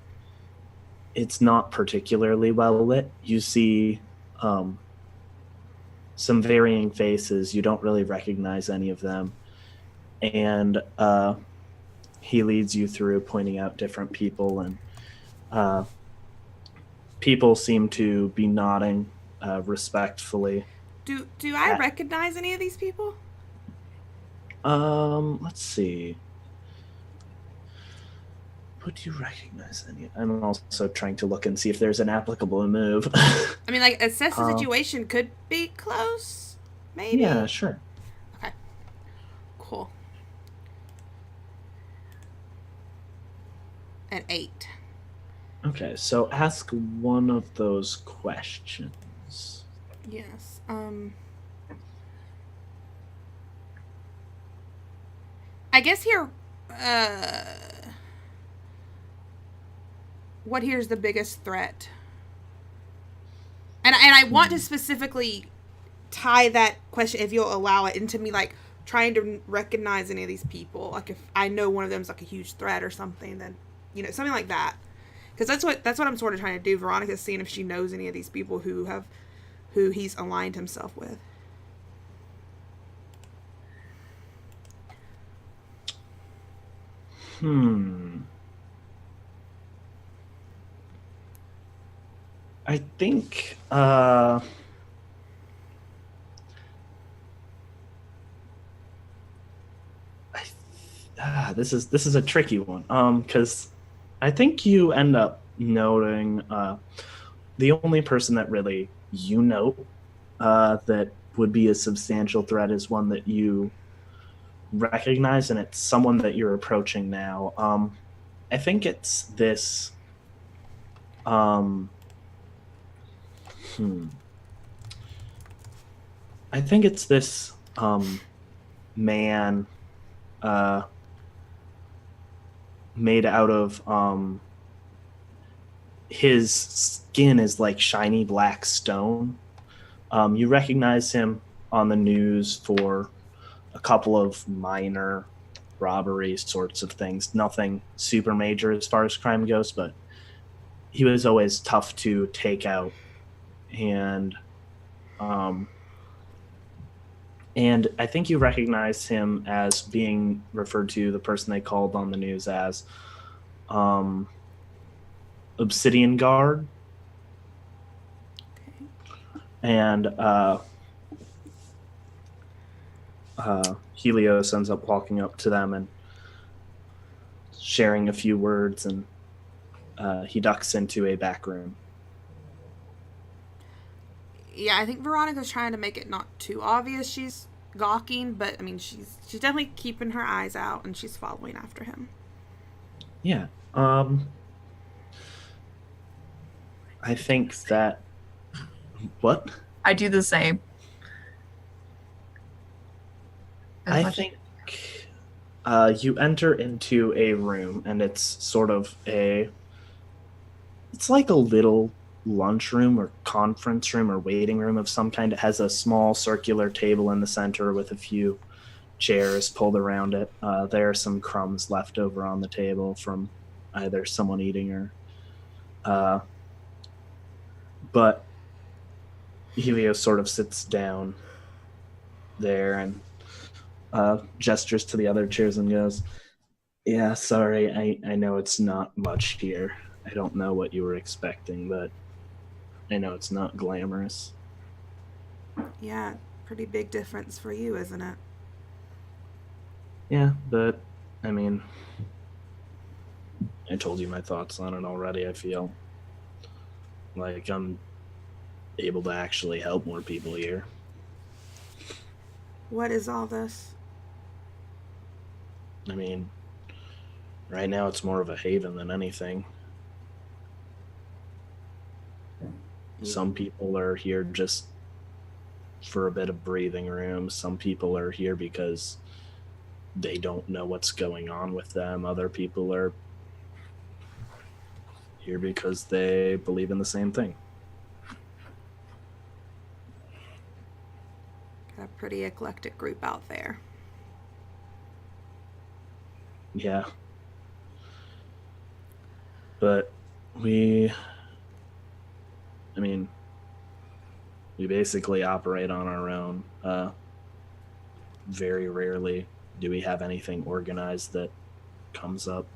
it's not particularly well lit. You see some varying faces. You don't really recognize any of them. And he leads you through, pointing out different people, and people seem to be nodding respectfully. Do I recognize any of these people? Let's see. Would you recognize any? I'm also trying to look and see if there's an applicable move. I mean, like, assess the situation. Could be close, maybe. Yeah, sure. Okay. Cool. An 8. Okay, so ask one of those questions. Yes. I guess here, what here's the biggest threat? And I want to specifically tie that question, if you'll allow it, into me, like, trying to recognize any of these people. Like, if I know one of them's like a huge threat or something, then, you know, something like that. Because that's what I'm sort of trying to do. Veronica's seeing if she knows any of these people who he's aligned himself with. I think this is a tricky one, because I think you end up noting the only person that really you know that would be a substantial threat is one that you recognize, and it's someone that you're approaching now. I think it's this. Um, hmm. I think it's this man made out of his skin is like shiny black stone. You recognize him on the news for a couple of minor robbery sorts of things. Nothing super major as far as crime goes, but he was always tough to take out. And um, and I think you recognize him as being referred to, the person they called on the news as um, Obsidian Guard. And Helios ends up walking up to them and sharing a few words, and he ducks into a back room. Yeah, I think Veronica's trying to make it not too obvious she's gawking, but I mean she's definitely keeping her eyes out and she's following after him. Yeah. I think that what? I do the same. I think you enter into a room, and it's sort of it's like a little lunchroom or conference room or waiting room of some kind. It has a small circular table in the center with a few chairs pulled around it. There are some crumbs left over on the table from either someone eating or but Helios sort of sits down there and gestures to the other chairs and goes, "Yeah, sorry, I know it's not much here. I don't know what you were expecting, but I know it's not glamorous." Yeah, pretty big difference for you, isn't it? Yeah, but I mean, I told you my thoughts on it already. I feel like I'm able to actually help more people here. What is all this? I mean, right now it's more of a haven than anything. Some people are here just for a bit of breathing room. Some people are here because they don't know what's going on with them. Other people are here because they believe in the same thing. Got a pretty eclectic group out there. Yeah. But we basically operate on our own. Very rarely do we have anything organized that comes up.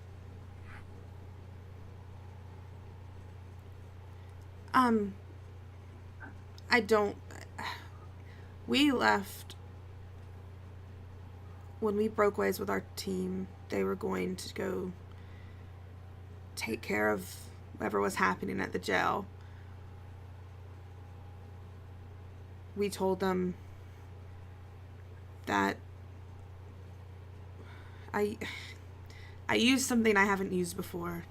I don't. We left when we broke ways with our team. They were going to go take care of whatever was happening at the jail. We told them that I used something I haven't used before.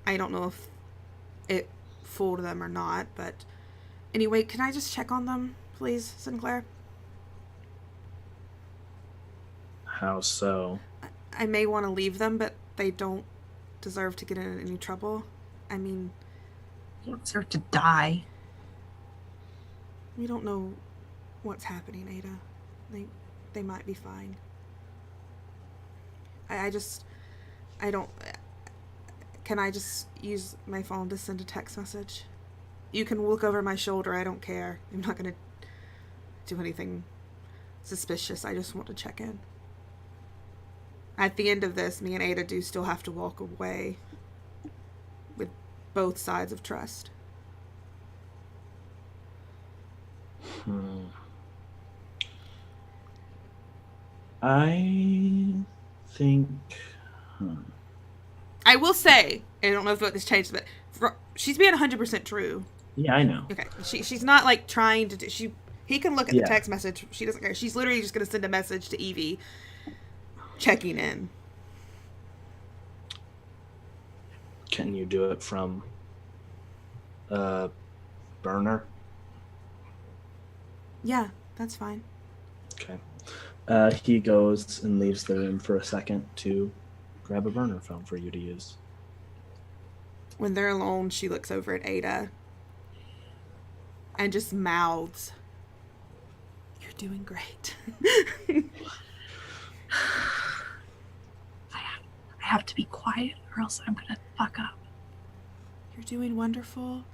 I don't know if it fooled them or not, but anyway, can I just check on them, please, Sinclair? How so? I may want to leave them, but they don't deserve to get in any trouble. I mean, You don't deserve to die. we don't know what's happening, Ada. They might be fine. I don't. Can I just use my phone to send a text message? You can look over my shoulder. I don't care. I'm not gonna do anything suspicious. I just want to check in. At the end of this, me and Ada do still have to walk away with both sides of trust. I think. I will say, I don't know if this changed, but she's being 100% true. Yeah, I know. Okay, she's not like trying to do. He can look at the Yeah. text message. She doesn't care. She's literally just going to send a message to Evie, checking in. Can you do it from a burner? Yeah, that's fine. Okay. He goes and leaves the room for a second to grab a burner phone for you to use. When they're alone, she looks over at Ada and just mouths, "You're doing great." I have to be quiet or else I'm gonna fuck up. You're doing wonderful.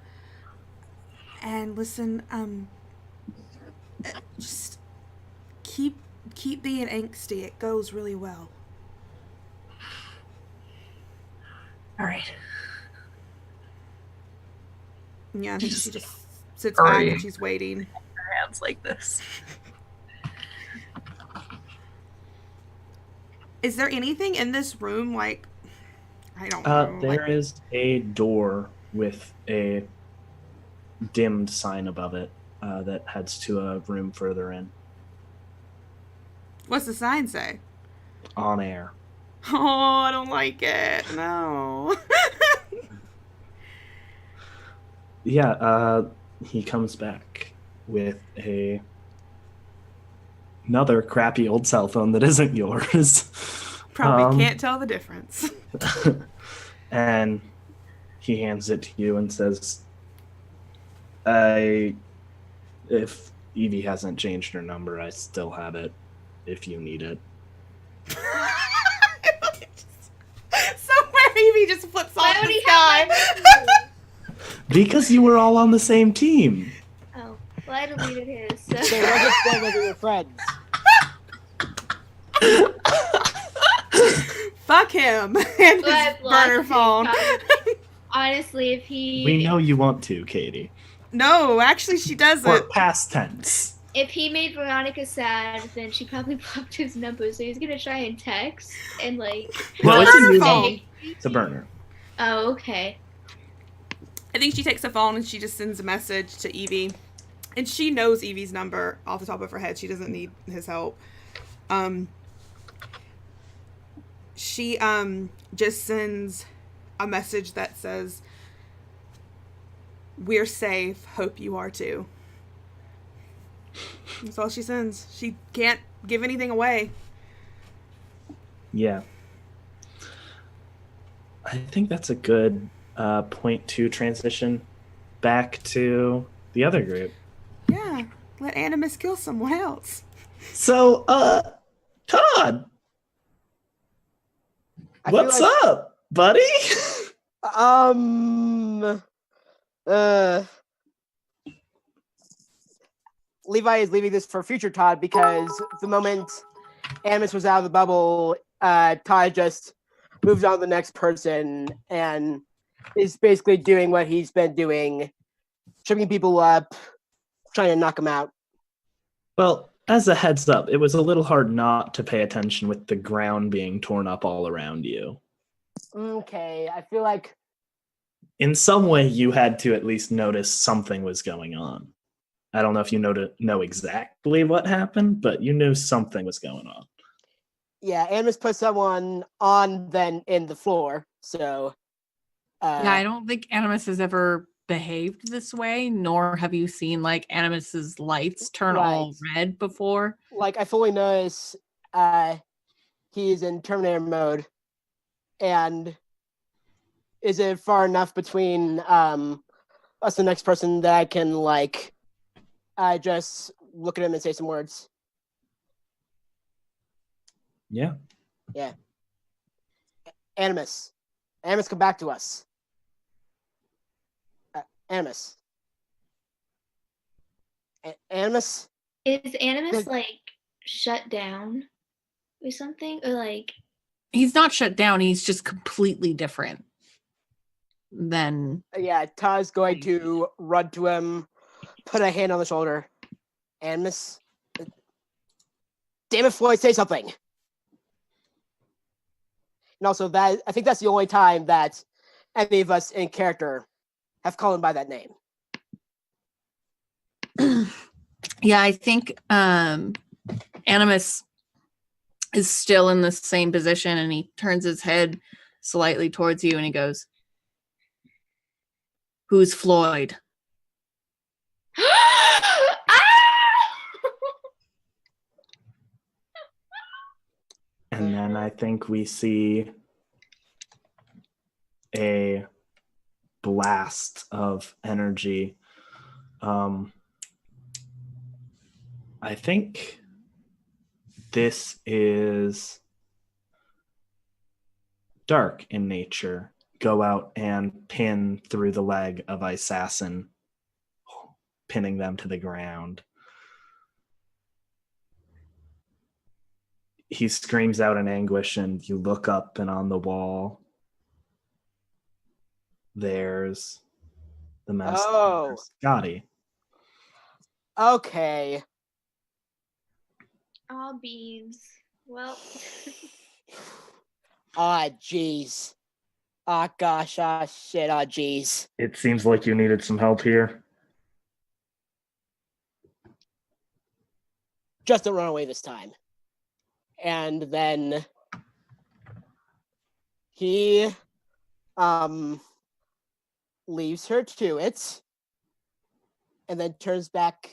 And listen, just keep being angsty. It goes really well. All right. Yeah, I think she just sits Hurry. back and she's waiting. Her hands like this. Is there anything in this room like, I don't know? There like, is a door with a dimmed sign above it that heads to a room further in. What's the sign say? On air. Oh, I don't like it. No. Yeah, he comes back with another crappy old cell phone that isn't yours. Probably can't tell the difference. And he hands it to you and says, if Evie hasn't changed her number, I still have it if you need it. Somewhere Evie just flips Why off would the he sky. have my number? Because you were all on the same team. Oh, well, I deleted his. So. They wasn't them as your friends. Fuck him and Well, his I've lost burner his phone. contact. Honestly, if he We know you want to, Katie. No, actually she Or doesn't. past tense. if he made Veronica sad, then she probably blocked his number. So he's gonna try and text and like. No, it's a new phone. phone. It's a burner. Oh, okay. I think she takes the phone and she just sends a message to Evie. And she knows Evie's number off the top of her head. She doesn't need his help. She just sends a message that says, "We're safe. Hope you are too." That's all she sends. She can't give anything away. Yeah. I think that's a good point to transition back to the other group. Yeah. Let Animus kill someone else. So, Todd, I feel what's like- up, buddy? Levi is leaving this for future Todd because the moment Amos was out of the bubble, Todd just moves on to the next person and is basically doing what he's been doing, tripping people up, trying to knock them out. Well, as a heads up, it was a little hard not to pay attention with the ground being torn up all around you. Okay, I feel like In some way, you had to at least notice something was going on. I don't know if you know exactly what happened, but you knew something was going on. yeah, Amos put someone on then in the floor, so Yeah, I don't think Animus has ever behaved this way, nor have you seen like Animus's lights turn all red before. like I fully notice he's in Terminator mode, and is it far enough between us and the next person that I can like just look at him and say some words? Yeah. Animus, come back to us. Animus. Animus? Is Animus Good. like shut down or something, or like? He's not shut down, he's just completely different than Yeah, Todd's going to run to him, put a hand on the shoulder. Animus? Damn it, Floyd, say something. And also, that I think that's the only time that any of us in character have called him by that name. yeah, I think Animus is still in the same position and he turns his head slightly towards you and he goes, Who's Floyd? Ah! And then I think we see a blast of energy. I think this is dark in nature. Go out and pin through the leg of Assassin, pinning them to the ground. He screams out in anguish, and you look up, and on the wall, there's the master, Oh. Scotty. Okay. All beans. Well, Ah, jeez. Ah, gosh. Ah, shit. Ah, jeez. It seems like you needed some help here. Just don't run away this time. And then he leaves her to it, and then turns back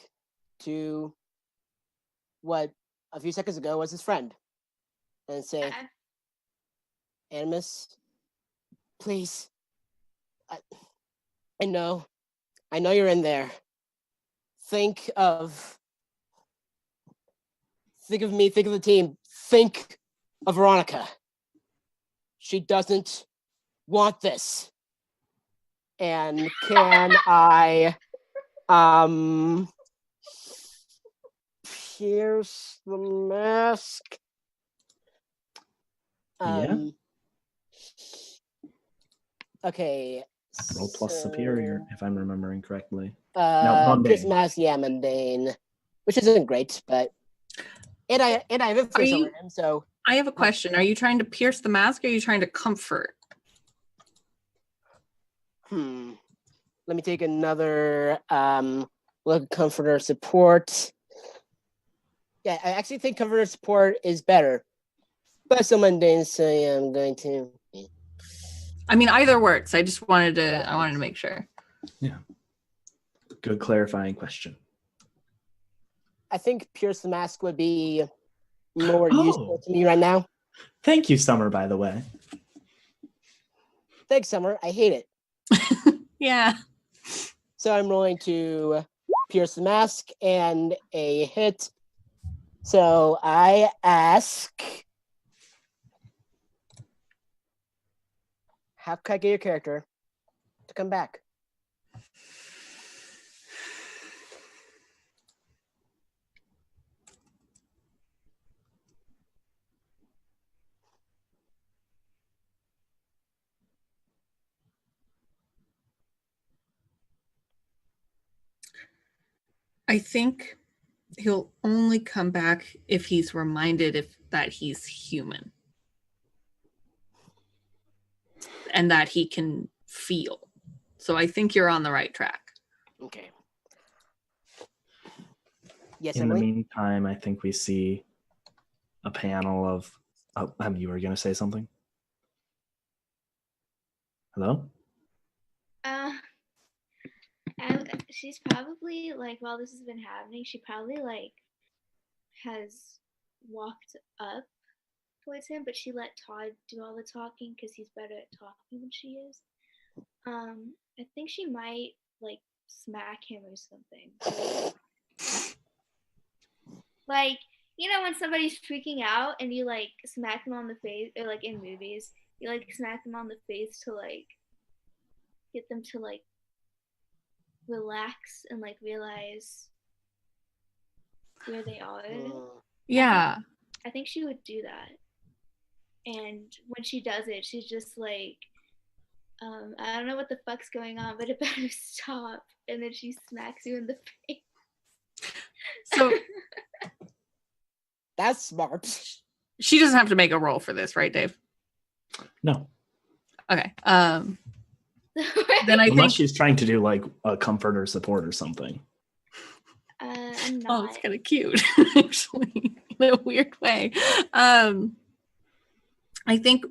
to what a few seconds ago was his friend, and say, Animus, please, I know you're in there. Think of me, think of the team, think of Veronica. She doesn't want this. And can I pierce the mask? Yeah. Okay. Roll plus superior, if I'm remembering correctly. Pierce mundane. mask, yeah, mundane, which isn't great, but and I have influence over him, so. I have a question. Are you trying to pierce the mask, or are you trying to comfort? Let me take another look at comforter support. Yeah, I actually think comforter support is better. But so mundane, so yeah, I'm going to. I mean, either works. I just wanted to. I wanted to make sure. Yeah. Good clarifying question. I think pierce the mask would be more useful to me right now. Thank you, Summer, by the way. Thanks, Summer. I hate it. Yeah. So I'm rolling to pierce the mask and a hit. So I ask, how can I get your character to come back? I think he'll only come back if he's reminded that he's human and that he can feel. So I think you're on the right track. Okay. Yes, In the Emily? meantime, I think we see a panel of. You were going to say something? Hello? she's probably like, while this has been happening, she probably like has walked up towards him, but she let Todd do all the talking because he's better at talking than she is. I think she might like smack him or something. Like, you know when somebody's freaking out and you like smack them on the face, or like in movies, you like smack them on the face to like get them to like relax and like realize where they are. Yeah. I think she would do that. And when she does it, she's just like, I don't know what the fuck's going on, but it better stop. And then she smacks you in the face. So that's smart. She doesn't have to make a roll for this, right, Dave? No. Okay. Then I Unless think she's trying to do like a comfort or support or something. I'm not. Oh, it's kind of cute, actually, in a weird way. I think,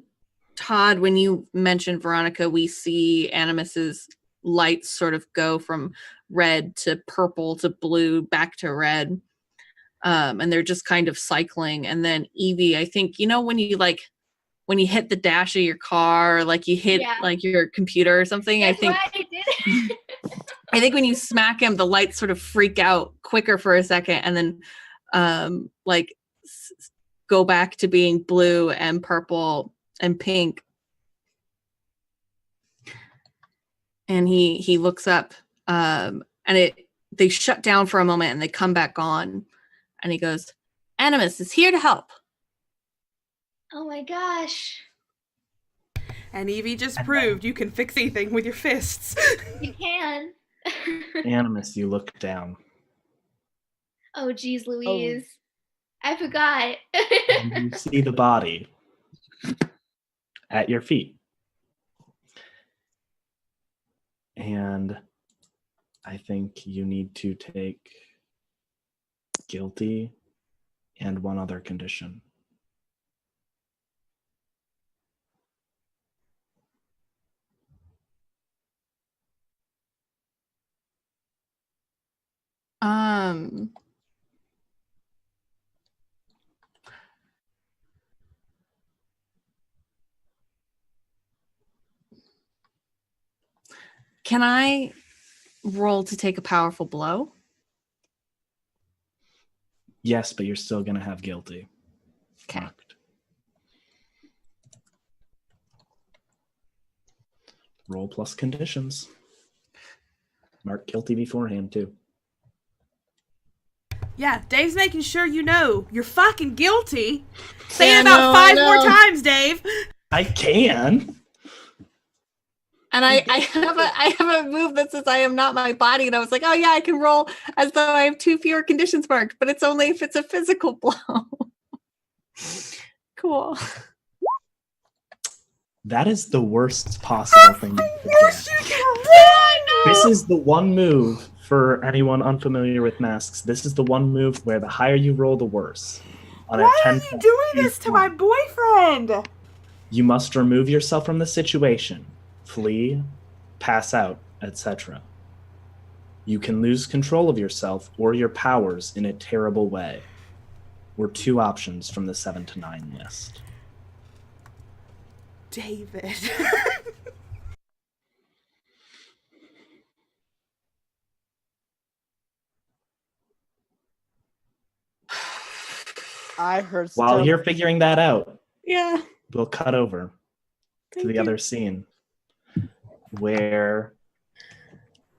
Todd, when you mentioned Veronica, we see Animus's lights sort of go from red to purple to blue back to red. And they're just kind of cycling. And then Evie, I think, when you hit the dash of your car, or like you hit like your computer or something, That's I think what I did. I think when you smack him, the lights sort of freak out quicker for a second, and then go back to being blue and purple and pink. And he looks up, and they shut down for a moment, and they come back on, and he goes, "Animus is here to help." Oh my gosh. And Evie just proved you can fix anything with your fists. You can. Animus, you look down. Oh, geez, Louise. I forgot. And you see the body at your feet. And I think you need to take guilty and one other condition. Can I roll to take a powerful blow? Yes, but you're still going to have guilty. Okay. Marked. Roll plus conditions. Mark guilty beforehand, too. Yeah, Dave's making sure you know you're fucking guilty. Say it about 5 more times, Dave. I can. And I have a move that says I am not my body, and I was like, oh yeah, I can roll as though I have 2 fewer conditions marked, but it's only if it's a physical blow. Cool. That is the worst possible thing you could get. This is the one move, for anyone unfamiliar with masks, this is the one move where the higher you roll, the worse. Why are you doing this to my boyfriend? You must remove yourself from the situation, flee, pass out, etc. You can lose control of yourself or your powers in a terrible way. Were 2 options from the 7 to 9 list. David. I heard. While you're figuring that out, Yeah. we'll cut over to the other scene where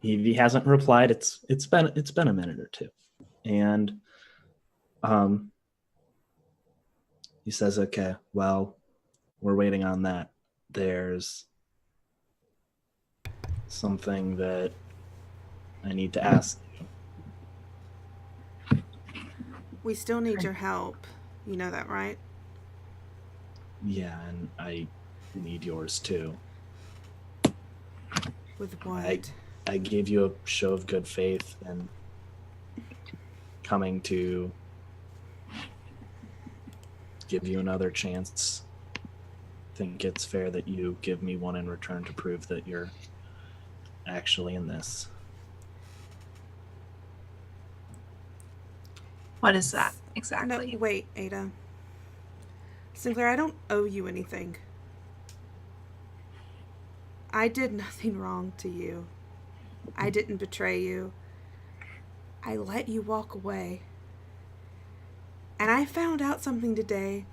he hasn't replied. It's been a minute or two, and he says, "Okay, well, we're waiting on that. There's something that I need to ask you." We still need your help. You know that, right? Yeah, and I need yours too. With what? I gave you a show of good faith and coming to give you another chance. Think it's fair that you give me one in return to prove that you're actually in this. What is that exactly? No, wait, Ada. Sinclair, I don't owe you anything. I did nothing wrong to you. I didn't betray you. I let you walk away. And I found out something today.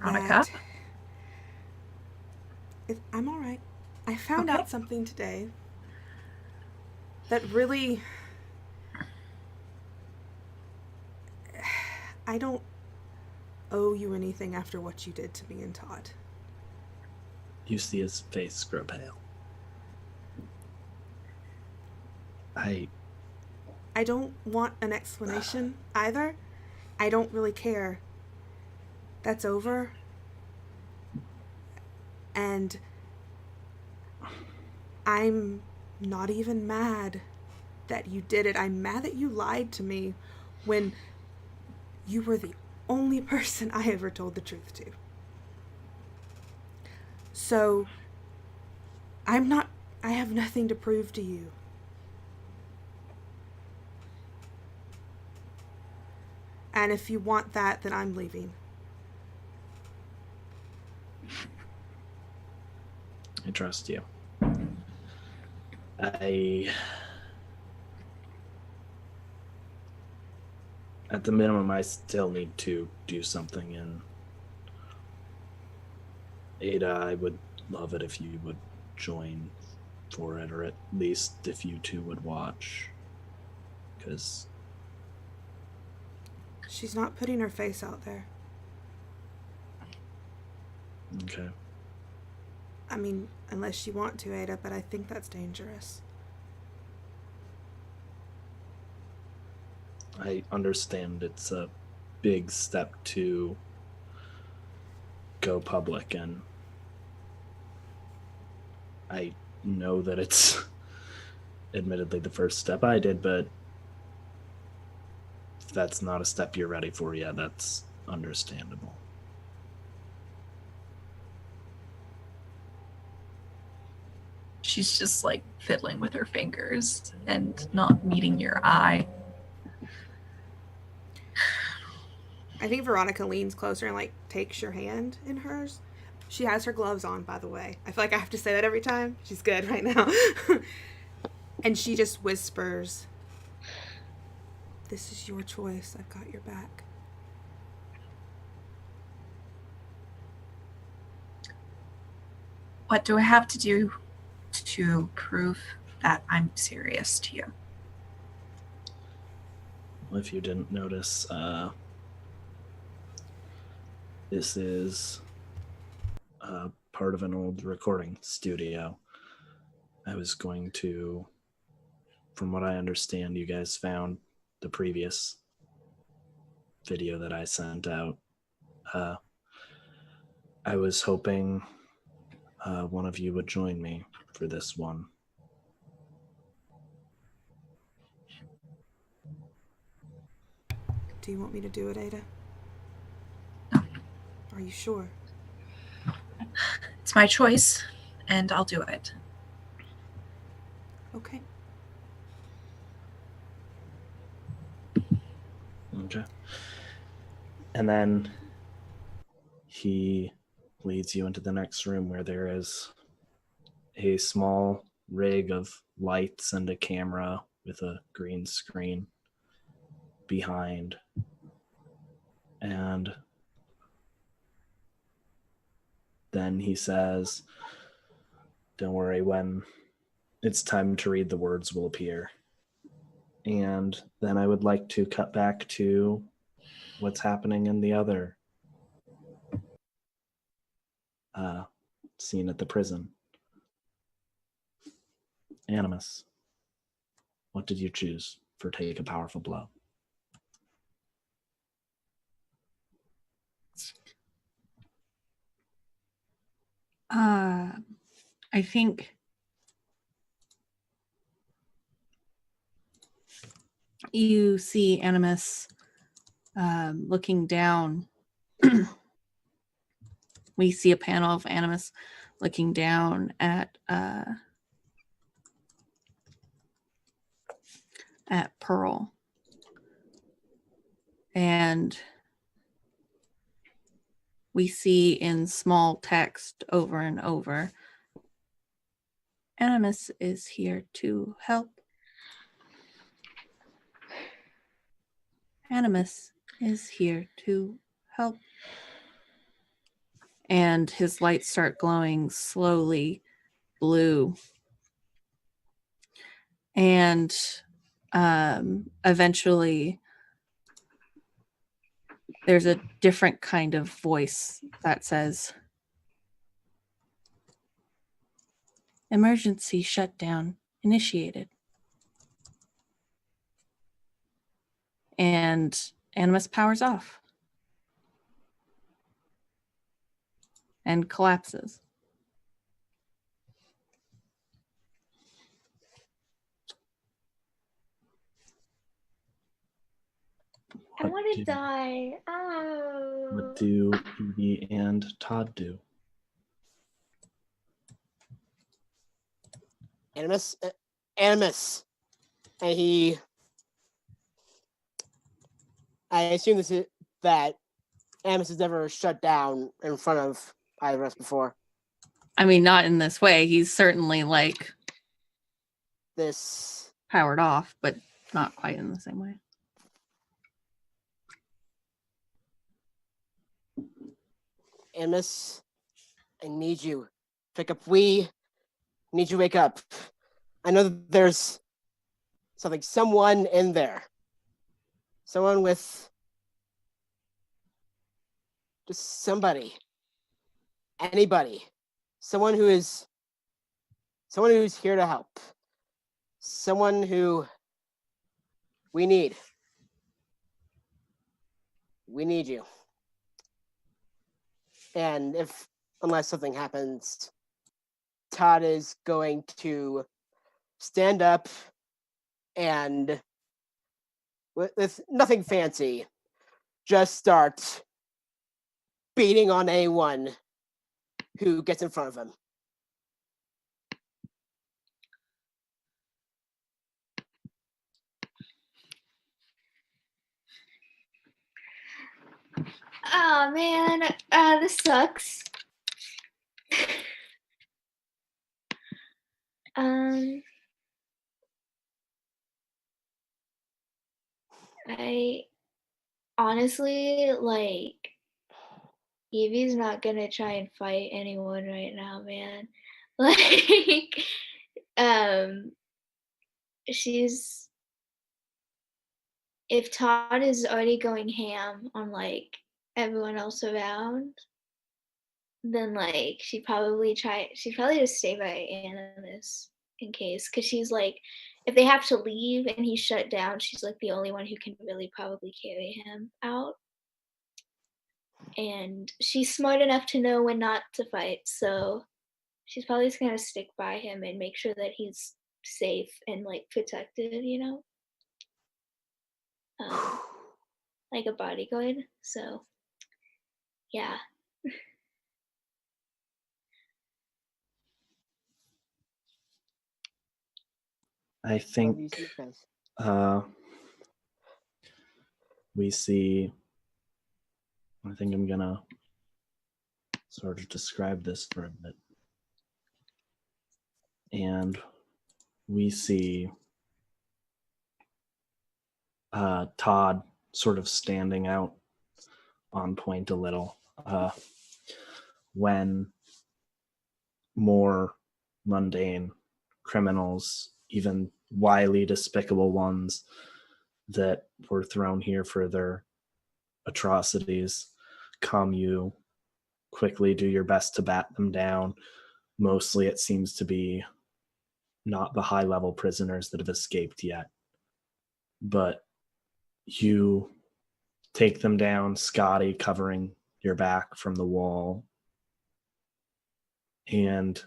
Veronica? I'm all right. I found out something today that really... I don't owe you anything after what you did to me and Todd. You see his face grow pale. I don't want an explanation either. I don't really care. That's over. And I'm not even mad that you did it. I'm mad that you lied to me when you were the only person I ever told the truth to. So, I have nothing to prove to you. And if you want that, then I'm leaving. I trust you. At the minimum, I still need to do something. And Ada, I would love it if you would join for it, or at least if you two would watch. Because She's not putting her face out there. okay, I mean, unless you want to, Ada, but I think that's dangerous. I understand it's a big step to go public, and I know that it's admittedly the first step I did, but if that's not a step you're ready for yet, that's understandable. She's just like fiddling with her fingers and not meeting your eye. I think Veronica leans closer and like takes your hand in hers. She has her gloves on, by the way. I feel like I have to say that every time. She's good right now. And she just whispers, "This is your choice. I've got your back." What do I have to do to prove that I'm serious to you? Well, if you didn't notice, this is part of an old recording studio. I was going to, from what I understand, you guys found the previous video that I sent out. I was hoping one of you would join me for this one. Do you want me to do it, Ada? No. Are you sure? It's my choice, and I'll do it. Okay. Okay. And then he leads you into the next room where there is a small rig of lights and a camera with a green screen behind. And then he says, "Don't worry, when it's time to read, the words will appear." And then I would like to cut back to what's happening in the other scene at the prison. Animus, what did you choose for Take a Powerful Blow? I think you see Animus looking down. We see a panel of Animus looking down at Pearl. And we see in small text over and over, Animus is here to help. Animus is here to help. And his lights start glowing slowly blue. And eventually there's a different kind of voice that says, "Emergency shutdown initiated." And Animus powers off and collapses. I want to die. Oh. What do Evie and Todd do? Animus. And I assume that Animus has never shut down in front of either of us before. I mean, not in this way. He's certainly like This powered off, but not quite in the same way. Animus, I need you. We need you to wake up. I know that there's someone in there. Someone with just somebody. Anybody. Someone who's here to help. Someone who we need. We need you. And unless something happens, Todd is going to stand up and with nothing fancy, just start beating on anyone who gets in front of him. Oh man, this sucks. I honestly Evie's not gonna try and fight anyone right now, man. Like, she's if Todd is already going ham on everyone else around, then she'd probably just stay by Animus in case, because she's if they have to leave and he's shut down, she's the only one who can really probably carry him out. And she's smart enough to know when not to fight, so she's probably just gonna stick by him and make sure that he's safe and protected, like a bodyguard. So yeah. I think we see. I think I'm gonna sort of describe this for a bit. And we see Todd sort of standing out on point a little when more mundane criminals, even wily, despicable ones that were thrown here for their atrocities, come, you quickly do your best to bat them down. Mostly it seems to be not the high level prisoners that have escaped yet, but you take them down, Scotty covering your back from the wall and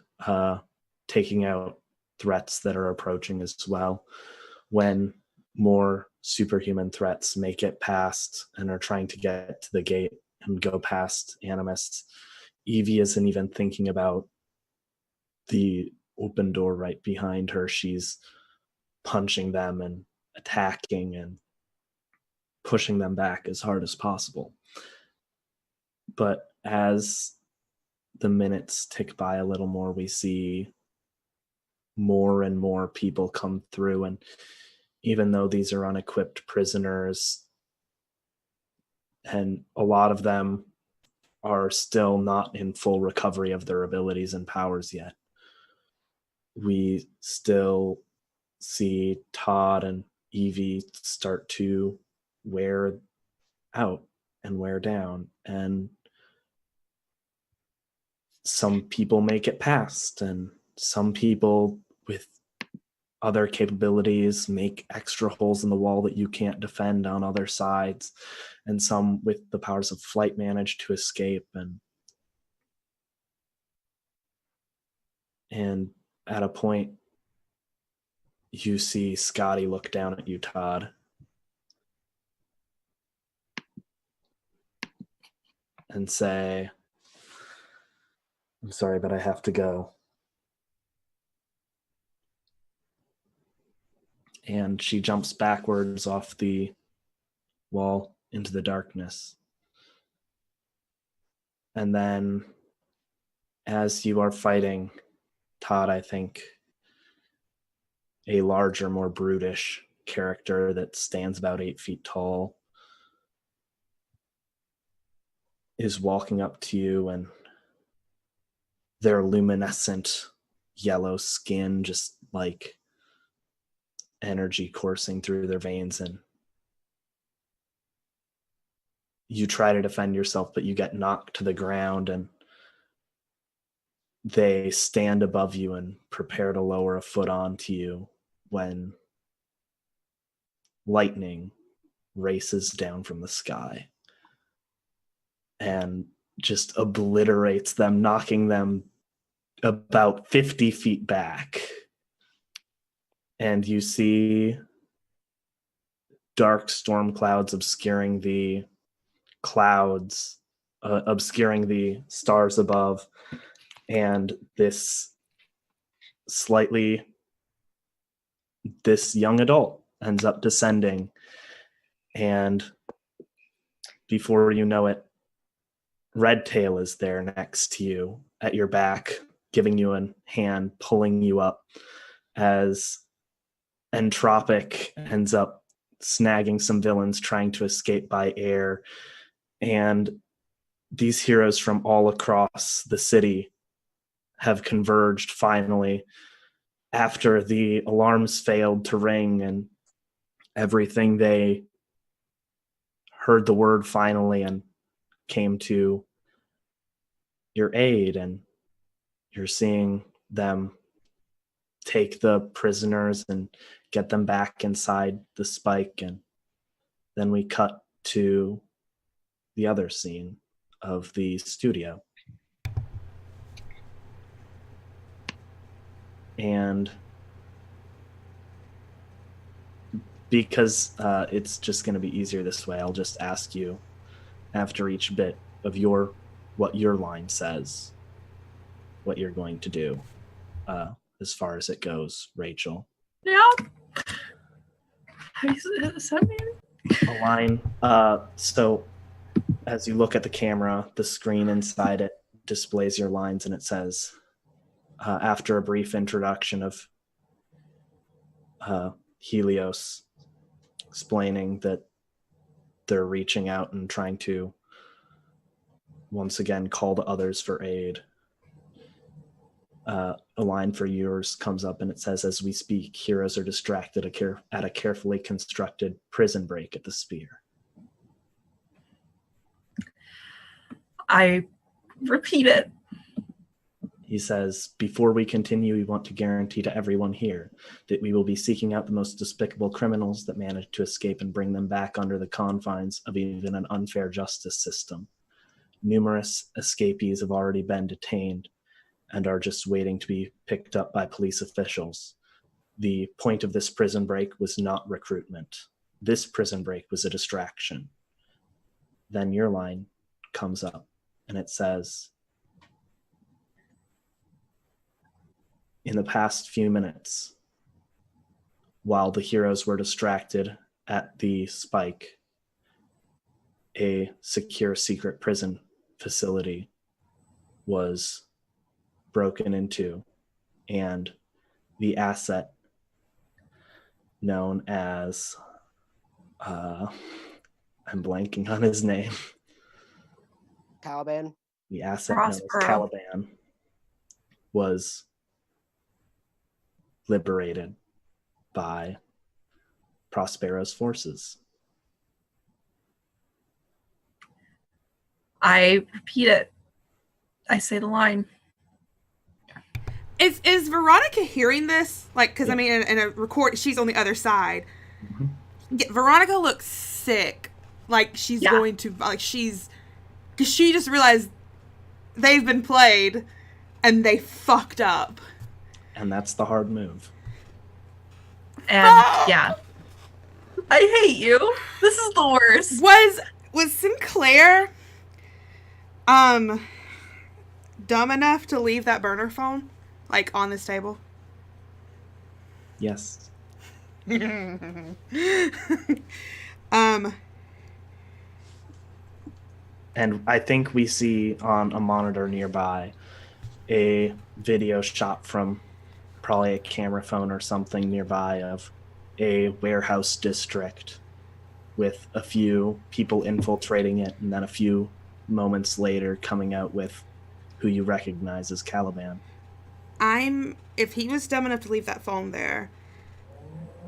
taking out threats that are approaching as well. When more superhuman threats make it past and are trying to get to the gate and go past Animus, Evie isn't even thinking about the open door right behind her. She's punching them and attacking and pushing them back as hard as possible. But as the minutes tick by a little more, we see more and more people come through. And even though these are unequipped prisoners, and a lot of them are still not in full recovery of their abilities and powers yet, we still see Todd and Evie start to wear out and wear down. And some people make it past, and some people with other capabilities make extra holes in the wall that you can't defend on other sides, and some with the powers of flight manage to escape. And at a point, you see Scotty look down at you, Todd, and say, "I'm sorry, but I have to go." And she jumps backwards off the wall into the darkness. And then, as you are fighting, Todd, I think a larger, more brutish character that stands about 8 feet tall is walking up to you, and their luminescent yellow skin just like energy coursing through their veins, and you try to defend yourself, but you get knocked to the ground, and they stand above you and prepare to lower a foot onto you when lightning races down from the sky and just obliterates them, knocking them about 50 feet back. And you see dark storm clouds obscuring the clouds, obscuring the stars above, and this young adult ends up descending, and before you know it, Redtail is there next to you at your back, giving you a hand, pulling you up, as Entropic ends up snagging some villains trying to escape by air. And these heroes from all across the city have converged finally after the alarms failed to ring and everything. They heard the word finally and came to your aid, and you're seeing them take the prisoners and get them back inside the spike. And then we cut to the other scene of the studio. And because it's just going to be easier this way, I'll just ask you after each bit of what your line says, what you're going to do as far as it goes, Rachel. Yeah. Is that maybe? A line. So as you look at the camera, the screen inside it displays your lines, and it says, after a brief introduction of Helios explaining that they're reaching out and trying to once again call to others for aid, a line for yours comes up, and it says, as we speak, heroes are distracted at a carefully constructed prison break at the Spear. I repeat it. He says, before we continue, we want to guarantee to everyone here that we will be seeking out the most despicable criminals that manage to escape and bring them back under the confines of even an unfair justice system. Numerous escapees have already been detained and are just waiting to be picked up by police officials. The point of this prison break was not recruitment. This prison break was a distraction. Then your line comes up, and it says, in the past few minutes, while the heroes were distracted at the spike, a secure secret prison facility was broken into, and the asset known as I'm blanking on his name. Caliban. The asset known as Caliban was liberated by Prospero's forces. I repeat it. I say the line. Is Veronica hearing this? Like, because I mean, in a record, she's on the other side. Mm-hmm. Yeah, Veronica looks sick. Like she's going to, like because she just realized they've been played, and they fucked up. And that's the hard move. And yeah, I hate you. This is the worst. Was Sinclair dumb enough to leave that burner phone like on this table? Yes. um, And I think we see on a monitor nearby a video shot from probably a camera phone or something nearby of a warehouse district with a few people infiltrating it, and then a few moments later coming out with who you recognize as Caliban. if he was dumb enough to leave that phone there,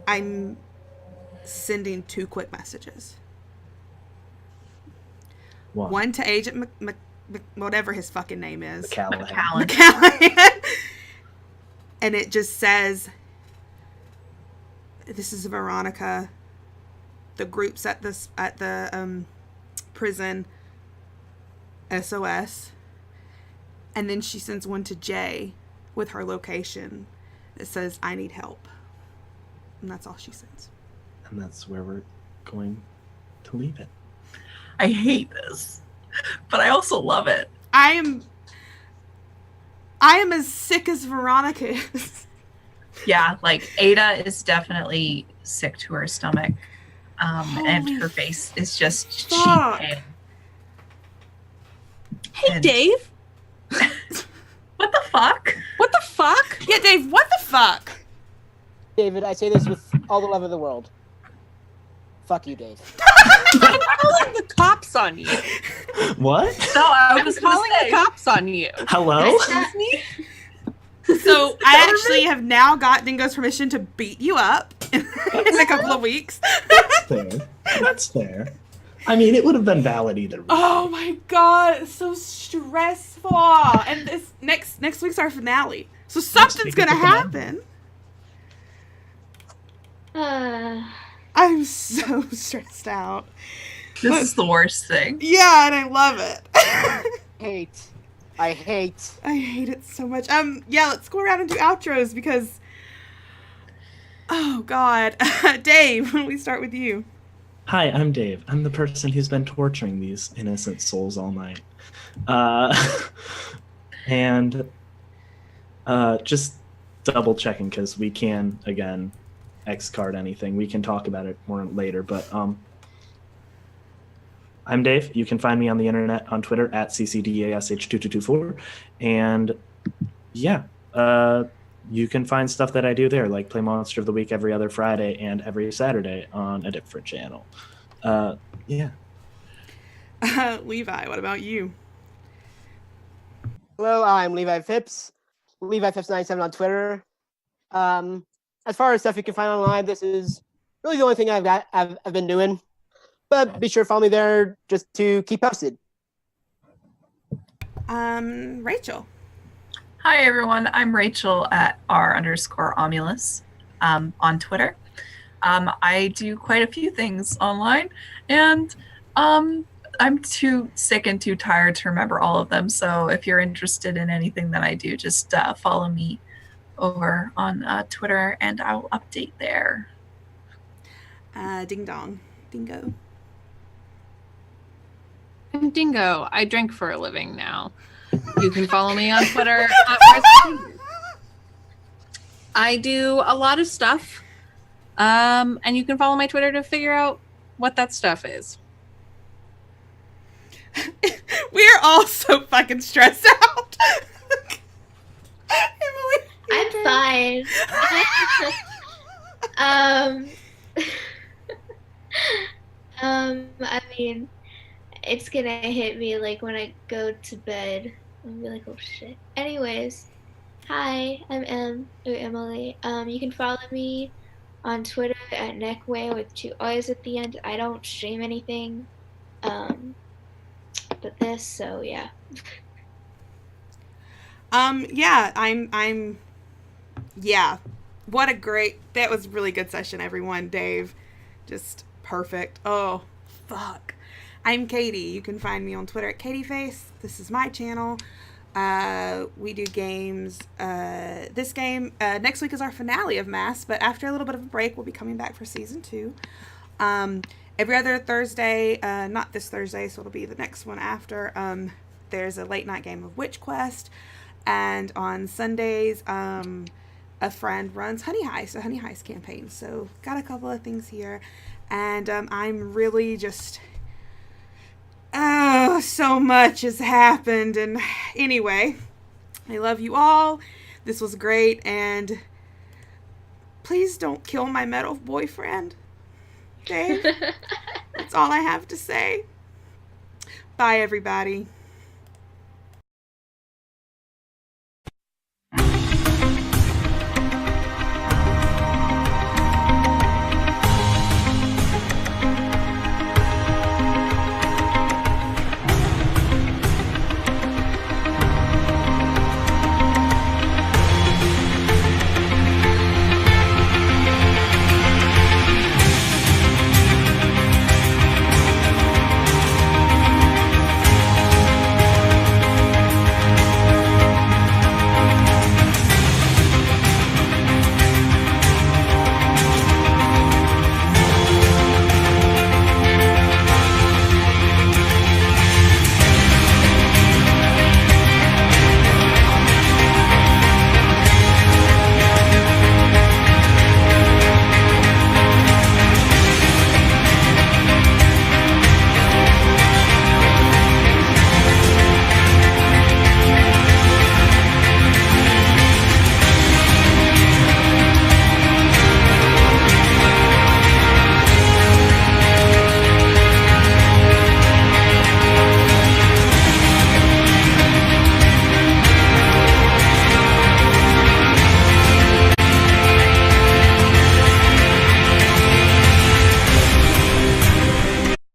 I'm sending 2 quick messages. One to Agent whatever his fucking name is. McCallahan. And it just says, this is Veronica. The group's at the prison. SOS. And then she sends one to Jay with her location. It says, I need help. And that's all she sends. And that's where we're going to leave it. I hate this, but I also love it. I am as sick as Veronica is. Yeah, like Ada is definitely sick to her stomach. And her face is just sheet fuck. pale. Hey, And- Dave. What the fuck? What the fuck? Yeah, Dave, what the fuck? David, I say this with all the love of the world. Fuck you, Dave. I'm calling the cops on you. What? No, I I'm was gonna calling say. the cops on you. Hello? Excuse me? So I actually have now got Dingo's permission to beat you up in a couple of weeks. That's fair. That's fair. I mean, it would have been valid either way. Oh my god, it's so stressful. And this next week's our finale. So something's week is gonna the finale. happen. Uh, I'm so stressed out. This is the worst thing. Yeah, and I love it. I hate. I hate it so much. Yeah, let's go around and do outros because oh god. Dave, we start with you. Hi, I'm Dave. I'm the person who's been torturing these innocent souls all night. And just double checking because we can, again, X card anything. We can talk about it more later, but I'm Dave. You can find me on the internet on Twitter at ccdash2224. And yeah, you can find stuff that I do there, like play Monster of the Week every other Friday and every Saturday on a different channel. Yeah. Levi, what about you? Hello, I'm Levi Phipps. Levi Phipps97 on Twitter. As far as stuff you can find online, this is really the only thing I've been doing. But be sure to follow me there just to keep posted. Rachel. Hi everyone, I'm Rachel at r_Omulus on Twitter. I do quite a few things online, and I'm too sick and too tired to remember all of them. So if you're interested in anything that I do, just follow me over on Twitter, and I'll update there. Ding dong. Dingo. I'm Dingo. I drink for a living now. You can follow me on Twitter. I do a lot of stuff. And you can follow my Twitter to figure out what that stuff is. We're all so fucking stressed out. Emily, I'm fine. I mean, it's gonna hit me like when I go to bed. I'll be like, oh shit. Anyways, hi, I'm Emily. You can follow me on Twitter at Neckway with 2 O's at the end. I don't stream anything, but this, so yeah. Yeah, I'm yeah. What a great, that was a really good session, everyone. Dave, just perfect. Oh, fuck. I'm Katie. You can find me on Twitter at KatieFace. This is my channel. We do games. This game, next week is our finale of Mass, but after a little bit of a break, we'll be coming back for season 2. Every other Thursday, not this Thursday, so it'll be the next one after, there's a late night game of Witch Quest. And on Sundays, a friend runs Honey Heist, a Honey Heist campaign. So got a couple of things here, and I'm really just, oh, so much has happened. And anyway, I love you all. This was great, and please don't kill my metal boyfriend, Dave. That's all I have to say. Bye, everybody.